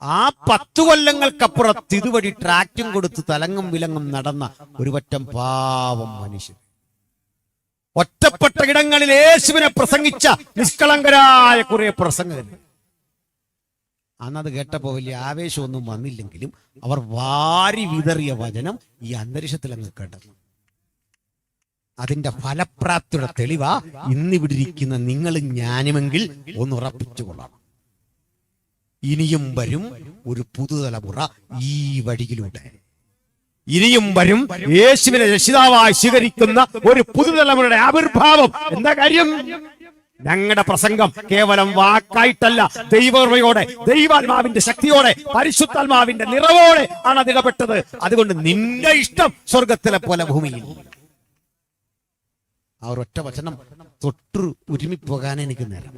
ആ 10 കൊല്ലങ്ങൾക്കപ്പുറത്ത് ഇതുവഴി ട്രാക്റ്റും കൊടുത്ത് തലങ്ങും വിലങ്ങും നടന്ന ഒരു പറ്റം പാവം മനുഷ്യൻ, ഒറ്റപ്പെട്ട ഇടങ്ങളിൽ യേശുവിനെ പ്രസംഗിച്ച നിഷ്കളങ്കരായ കുറെ പ്രസംഗകർ. അന്നത് കേട്ടപ്പോ വലിയ ആവേശമൊന്നും വന്നില്ലെങ്കിലും അവർ വാരി വിതറിയ വചനം ഈ അന്തരീക്ഷത്തിൽ അങ്ങ് കേട്ടത്. അതിന്റെ ഫലപ്രാപ്തിയുടെ തെളിവാ ഇന്നിവിടെ ഇരിക്കുന്ന നിങ്ങളും ഞാനുമെങ്കിൽ ഒന്ന് ഉറപ്പിച്ചുകൊള്ളണം. ഇനിയും വരും ഒരു പുതുതലമുറ ഈ വഴിയിലൂടെ. ഇനിയും വരും യേശുവിനെ രക്ഷിതാവായി സ്വീകരിക്കുന്ന ഒരു പുതുതലമുറയുടെ ആവിർഭാവം. എന്താ കാര്യം? ഞങ്ങളുടെ പ്രസംഗം കേവലം വാക്കായിട്ടല്ല, ദൈവകൃപയോടെ, ദൈവാത്മാവിന്റെ ശക്തിയോടെ, പരിശുദ്ധാത്മാവിന്റെ നിറവോടെ ആണ് അത് ഇടപെട്ടത്. അതുകൊണ്ട് നിന്റെ ഇഷ്ടം സ്വർഗത്തിലെ പോലെ ഭൂമിയിൽ. ആ ഒരൊറ്റ വചനം തൊട്ടു ഉരുമിപ്പോകാൻ എനിക്ക് നേരം.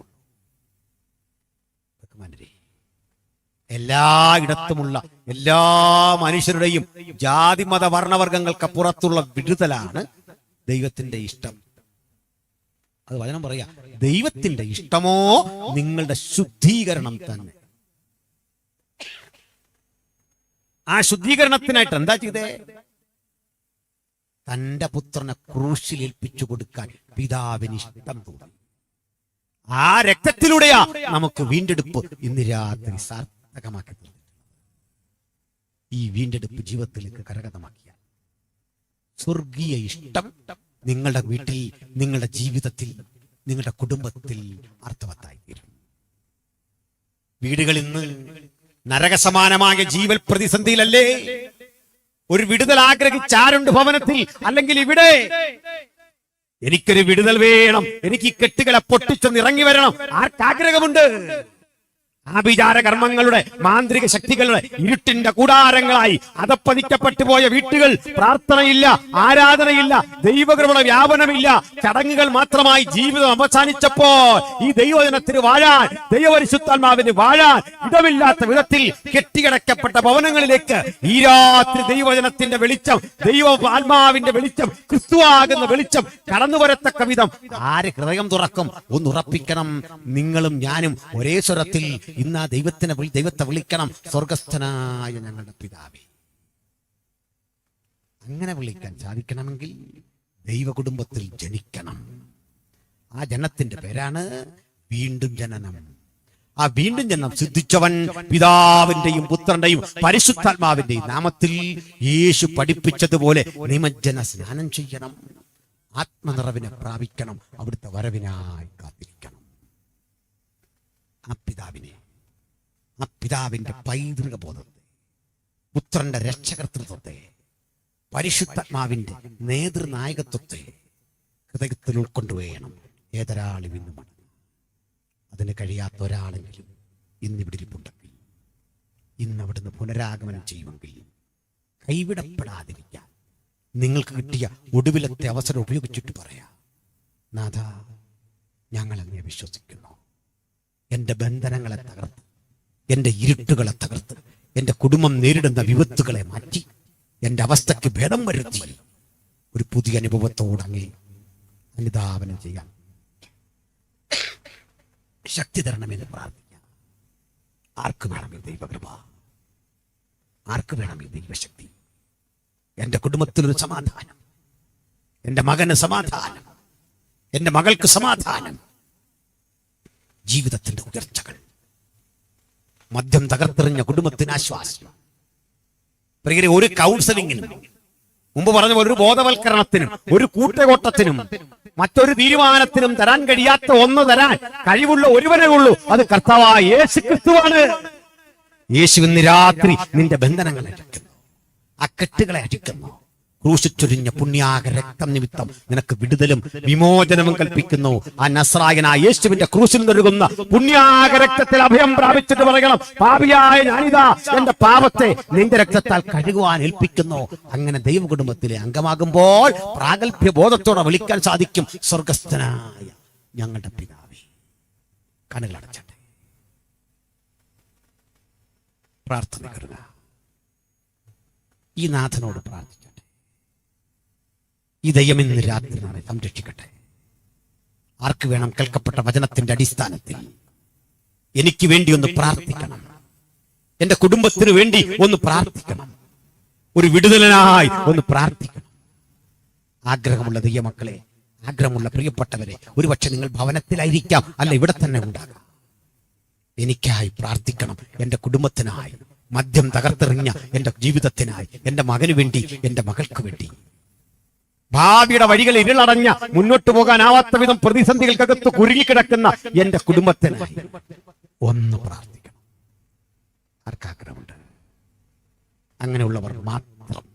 എല്ലായിടത്തുമുള്ള എല്ലാ മനുഷ്യരുടെയും ജാതി മത വർണ്ണവർഗങ്ങൾക്കപ്പുറത്തുള്ള വിടുതലാണ് ദൈവത്തിന്റെ ഇഷ്ടം. അത് വചനം പറയാ. ദൈവത്തിന്റെ ഇഷ്ടമോ നിങ്ങളുടെ ശുദ്ധീകരണം തന്നെ. ആ ശുദ്ധീകരണത്തിനായിട്ട് എന്താ ചെയ്തേ? തന്റെ പുത്രനെ ക്രൂശിൽ ഏൽപ്പിച്ചു കൊടുക്കാൻ പിതാവിന് ഇഷ്ടം തോന്നി. ആ രക്തത്തിലൂടെയാ നമുക്ക് വീണ്ടെടുപ്പ് ഇന്ന് രാത്രി സാർത്ഥകമാക്കി. ഈ വീണ്ടെടുപ്പ് ജീവിതത്തിലേക്ക് കരഗതമാക്കിയ സ്വർഗീയ ഇഷ്ടം നിങ്ങളുടെ വീട്ടിൽ, നിങ്ങളുടെ ജീവിതത്തിൽ, നിങ്ങളുടെ കുടുംബത്തിൽ അർത്ഥവത്തായി തീരും. വീടുകളിൽ നിന്ന് നരകസമാനമായ ജീവൽ പ്രതിസന്ധിയിലല്ലേ? ഒരു വിടുതൽ ആഗ്രഹിച്ചാരുണ്ട് ഭവനത്തിൽ? അല്ലെങ്കിൽ ഇവിടെ എനിക്കൊരു വിടുതൽ വേണം, എനിക്ക് ഈ കെട്ടുകളെ പൊട്ടിച്ചൊന്ന് ഇറങ്ങി വരണം. ആർക്കാഗ്രഹമുണ്ട്? ആഭിചാര കർമ്മങ്ങളുടെ മാന്ത്രിക ശക്തികളുടെ ഇരുട്ടിന്റെ കൂടാരങ്ങളായി അതപ്പതിക്കപ്പെട്ടു പോയ വീട്ടുകൾ പ്രാർത്ഥനയില്ല, ആരാധനയില്ല, ദൈവകൃപയുടെ വ്യാപനമില്ല, ചടങ്ങുകൾ മാത്രമായി ജീവിതം അവസാനിച്ചപ്പോൾ ഈ ദൈവജനത്തിന് വാഴാൻ, ദൈവപരിശുദ്ധാത്മാവിന് വാഴാൻ ഇടമില്ലാത്ത വിധത്തിൽ കെട്ടികിടക്കപ്പെട്ട ഭവനങ്ങളിലേക്ക് ഈ രാത്രി ദൈവജനത്തിന്റെ വെളിച്ചം, ദൈവ ആത്മാവിന്റെ വെളിച്ചം, ക്രിസ്തുവാകുന്ന വെളിച്ചം കടന്നു വരത്തക്ക വിധം ആര് ഹൃദയം തുറക്കും? ഒന്നുറപ്പിക്കണം. നിങ്ങളും ഞാനും ഒരേ സ്വരത്തിൽ ഇന്ന് ആ ദൈവത്തെ വിളിക്കണം. സ്വർഗസ്ഥനായ ഞങ്ങളുടെ പിതാവേ. അങ്ങനെ വിളിക്കാൻ സാധിക്കണമെങ്കിൽ ദൈവ കുടുംബത്തിൽ ജനിക്കണം. ആ ജനത്തിന്റെ പേരാണ് വീണ്ടും ജനനം. ആ വീണ്ടും ജനനം സിദ്ധിച്ചവൻ പിതാവിന്റെയും പുത്രന്റെയും പരിശുദ്ധാത്മാവിന്റെയും നാമത്തിൽ യേശു പഠിപ്പിച്ചതുപോലെ നിമജ്ജന സ്നാനം ചെയ്യണം. ആത്മനിറവിനെ പ്രാപിക്കണം. അവിടുത്തെ വരവിനായി കാത്തിരിക്കണം. ആ പിതാവിന്റെ പൈതൃക ബോധത്തെ, പുത്രന്റെ രക്ഷകർത്തൃത്വത്തെ, പരിശുദ്ധാത്മാവിന്റെ നേതൃനായകത്വത്തെ ഹൃദയത്തിൽ ഉൾക്കൊണ്ടുവേണം ഏതൊരാളും ഇന്ന് മടങ്ങും. അതിന് കഴിയാത്ത ഒരാളെങ്കിലും ഇന്നിവിടെ ഇരിപ്പുണ്ടെങ്കിൽ, ഇന്ന് അവിടുന്ന് പുനരാഗമനം ചെയ്യുമെങ്കിൽ കൈവിടപ്പെടാതിരിക്കാൻ നിങ്ങൾക്ക് കിട്ടിയ ഒടുവിലത്തെ അവസരം ഉപയോഗിച്ചിട്ട് പറയാം, നാഥ, ഞങ്ങൾ അങ്ങേ വിശ്വസിക്കുന്നു. എൻ്റെ ബന്ധനങ്ങളെ തകർത്ത്, എൻ്റെ ഇരുട്ടുകളെ തകർത്ത്, എൻ്റെ കുടുംബം നേരിടുന്ന വിപത്തുകളെ മാറ്റി, എൻ്റെ അവസ്ഥയ്ക്ക് ഭേദം വരുത്തി ഒരു പുതിയ അനുഭവത്തോട് അങ്ങേ അനുധാവനം ചെയ്യാം ശക്തി തരണമെന്ന് പ്രാർത്ഥിക്കാം. ആർക്ക് വേണം ഈ ദൈവകൃപ? ആർക്ക് വേണം ഈ ദൈവശക്തി? എൻ്റെ കുടുംബത്തിലൊരു സമാധാനം, എൻ്റെ മകന് സമാധാനം, എൻ്റെ മകൾക്ക് സമാധാനം, ജീവിതത്തിന്റെ ഉയർച്ചകൾ, മദ്യം തകർത്തെറിഞ്ഞ കുടുംബത്തിന് ആശ്വാസം. പ്രിയരെ, ഒരു കൗൺസിലിങ്ങിനും, മുമ്പ് പറഞ്ഞ പോലെ ഒരു ബോധവൽക്കരണത്തിനും, ഒരു കൂട്ടകോട്ടത്തിനും, മറ്റൊരു തീരുമാനത്തിനും തരാൻ കഴിയാത്ത ഒന്ന് തരാൻ കഴിവുള്ള ഒരുവനേ ഉള്ളൂ. അത് കർത്താവായ യേശു ക്രിസ്തുവാണ്. യേശു ഇന്ന് രാത്രി നിന്റെ ബന്ധനങ്ങളെ അടിക്കുന്നു, ആ കെട്ടുകളെ അടിക്കുന്നു. ക്രൂശിച്ചൊരിഞ്ഞ പുണ്യാക രക്തം നിമിത്തം നിനക്ക് വിടുതലും വിമോചനവും കൽപ്പിക്കുന്നു. ആ നസ്രായനായ യേശുവിന്റെ ക്രൂശിൽ നൽകുന്ന പുണ്യാക രക്തത്തിൽ അഭയം പ്രാപിച്ചിട്ട് പറയണം, പാപിയായ ഞാനിതാ എന്റെ പാപത്തെ നിന്റെ രക്തത്താൽ കഴുകുവാൻ ഏൽപ്പിക്കുന്നു. അങ്ങനെ ദൈവ കുടുംബത്തിലെ അംഗമാകുമ്പോൾ പ്രാഗൽഭ്യ ബോധത്തോടെ വിളിക്കാൻ സാധിക്കും, സ്വർഗസ്ഥനായ ഞങ്ങളുടെ പിതാവേ. കണ്ണുകളടച്ചട്ടെ, പ്രാർത്ഥന കരുതുക. ഈ നാഥനോട് പ്രാർത്ഥിക്കട്ടെ. ഈ ദൈവം ഇന്ന് രാത്രി നാളെ സംരക്ഷിക്കട്ടെ. ആർക്ക് വേണം കേൾക്കപ്പെട്ട വചനത്തിന്റെ അടിസ്ഥാനത്തിൽ എനിക്ക് വേണ്ടി ഒന്ന് പ്രാർത്ഥിക്കണം, എന്റെ കുടുംബത്തിന് വേണ്ടി ഒന്ന് പ്രാർത്ഥിക്കണം, ഒരു വിടുതലനായി ഒന്ന് പ്രാർത്ഥിക്കണം. ആഗ്രഹമുള്ള ദൈവമക്കളെ, ആഗ്രഹമുള്ള പ്രിയപ്പെട്ടവരെ, ഒരുപക്ഷെ നിങ്ങൾ ഭവനത്തിലായിരിക്കാം, അല്ല ഇവിടെ തന്നെ ഉണ്ടാകാം. എനിക്കായി പ്രാർത്ഥിക്കണം, എന്റെ കുടുംബത്തിനായി, മദ്യം തകർത്തെറിഞ്ഞ എന്റെ ജീവിതത്തിനായി, എന്റെ മകന് വേണ്ടി, എന്റെ മകൾക്ക് വേണ്ടി. ഭാവിയുടെ വഴികൾ ഇരുളടഞ്ഞ, മുന്നോട്ട് പോകാനാവാത്ത വിധം പ്രതിസന്ധികൾക്കകത്ത് കുരുങ്ങിക്കിടക്കുന്ന എന്റെ കുടുംബത്തിനായി ഒന്ന് പ്രാർത്ഥിക്കണം. ആർക്കാഗ്രഹമുണ്ട്? അങ്ങനെയുള്ളവർ മാത്രം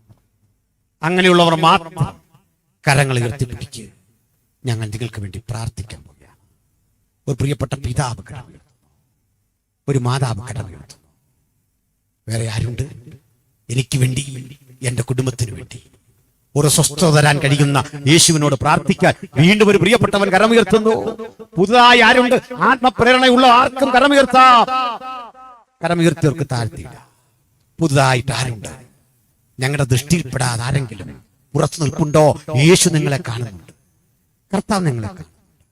കരങ്ങൾ ഉയർത്തിപ്പിടിക്കുക. ഞങ്ങൾ നിങ്ങൾക്ക് വേണ്ടി പ്രാർത്ഥിക്കാൻ പോവുകയാണ്. ഒരു പ്രിയപ്പെട്ട പിതാവ് കടമയുയർത്തുന്നു, ഒരു മാതാവ് കടമയുയർത്തുന്നു. വേറെ ആരുണ്ട്? എനിക്ക് വേണ്ടി, എന്റെ കുടുംബത്തിന് വേണ്ടി ഒരു സ്വസ്ഥത തരാൻ കഴിയുന്ന യേശുവിനോട് പ്രാർത്ഥിക്കാൻ വീണ്ടും ഒരു പ്രിയപ്പെട്ടവൻ കരമുയർത്തുന്നു. പുതുതായി ആരുണ്ട്? ആത്മപ്രേരണയുള്ള ആർക്കും കരമുയർത്താം. കരമുയർത്തിയവർക്ക് താഴ്ത്തിയില്ല. പുതുതായിട്ട് ആരുണ്ട്? ഞങ്ങളുടെ ദൃഷ്ടിയിൽപ്പെടാതെ ആരെങ്കിലും പുറത്തു നിൽപ്പുണ്ടോ? യേശു നിങ്ങളെ കാണുന്നുണ്ട്, കർത്താവ് നിങ്ങളെ കാണുന്നുണ്ട്.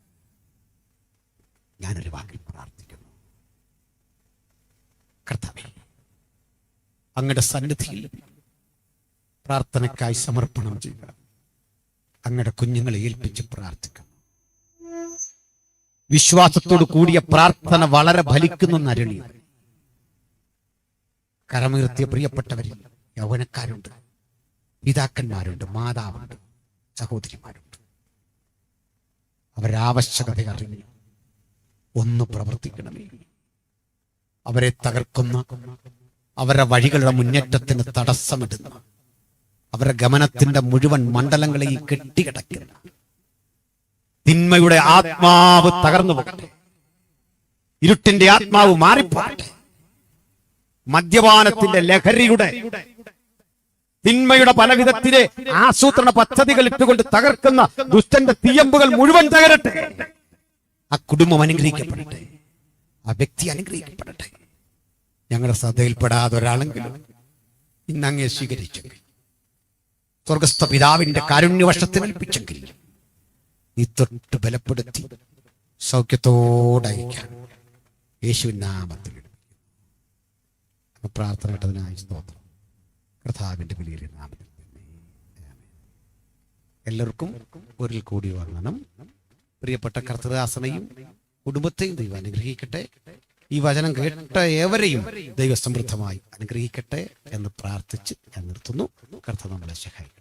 ഞാനൊരു വാക്കിൽ പ്രാർത്ഥിക്കുന്നു. കർത്താവേ, അങ്ങയുടെ സന്നിധിയിൽ പ്രാർത്ഥനയ്ക്കായി സമർപ്പണം ചെയ്യുക. അങ്ങയുടെ കുഞ്ഞുങ്ങളെ ഏൽപ്പിച്ച് പ്രാർത്ഥിക്കുന്നു. വിശ്വാസത്തോടു കൂടിയ പ്രാർത്ഥന വളരെ ഫലിക്കുന്നു അരുളിയത്. കരമുയർത്തിയ പ്രിയപ്പെട്ടവരിൽ യൗവനക്കാരുണ്ട്, പിതാക്കന്മാരുണ്ട്, മാതാവുണ്ട്, സഹോദരിമാരുണ്ട്. അവരാവശ്യകത അറിഞ്ഞു ഒന്ന് പ്രവർത്തിക്കണമേ. അവരെ തകർക്കുന്ന, അവരുടെ വഴികളുടെ മുന്നേറ്റത്തിന് തടസ്സമിടുന്ന, അവരുടെ ഗമനത്തിന്റെ മുഴുവൻ മണ്ഡലങ്ങളെയും കെട്ടിക്കിടക്കുന്ന തിന്മയുടെ ആത്മാവ് തകർന്നു പോകട്ടെ. ഇരുട്ടിന്റെ ആത്മാവ് മാറിപ്പോട്ടെ. മദ്യപാനത്തിന്റെ ലഹരിയുടെ തിന്മയുടെ പല വിധത്തിലെ ആസൂത്രണ പദ്ധതികൾ ഇട്ടുകൊണ്ട് തകർക്കുന്ന ദുഷ്ടന്റെ തീയമ്പുകൾ മുഴുവൻ തകരട്ടെ. ആ കുടുംബം അനുഗ്രഹിക്കപ്പെടട്ടെ, ആ വ്യക്തി അനുഗ്രഹിക്കപ്പെടട്ടെ. ഞങ്ങളുടെ ശ്രദ്ധയിൽപ്പെടാതെ ഒരാളെങ്കിലും ഇന്ന് അങ്ങേ സ്വീകരിച്ചെങ്കിൽ, സ്വർഗസ്ഥ പിതാവിന്റെ കാരുണ്യവശത്തിന് ഏൽപ്പിച്ചെങ്കിൽ, നീ തൊട്ട് ബലപ്പെടുത്തി സൗഖ്യത്തോടയക്കാൻ യേശുവിൻ നാമത്തിൽ പ്രാർത്ഥന കേട്ടതിനായി സ്തോത്രം. കർത്താവിന്റെ വലിയ നാമത്തിൽ തന്നെ. എല്ലാവർക്കും ഒരിൽ കൂടി വന്ദനം. പ്രിയപ്പെട്ട കർത്തൃദാസനെയും കുടുംബത്തെയും ദൈവം അനുഗ്രഹിക്കട്ടെ. ഈ വചനം കേട്ട ഏവരെയും ദൈവസമൃദ്ധമായി അനുഗ്രഹിക്കട്ടെ എന്ന് പ്രാർത്ഥിച്ച് ഞാൻ നിർത്തുന്നു. കർത്താവ് നമ്മളെ സഹായിക്കും.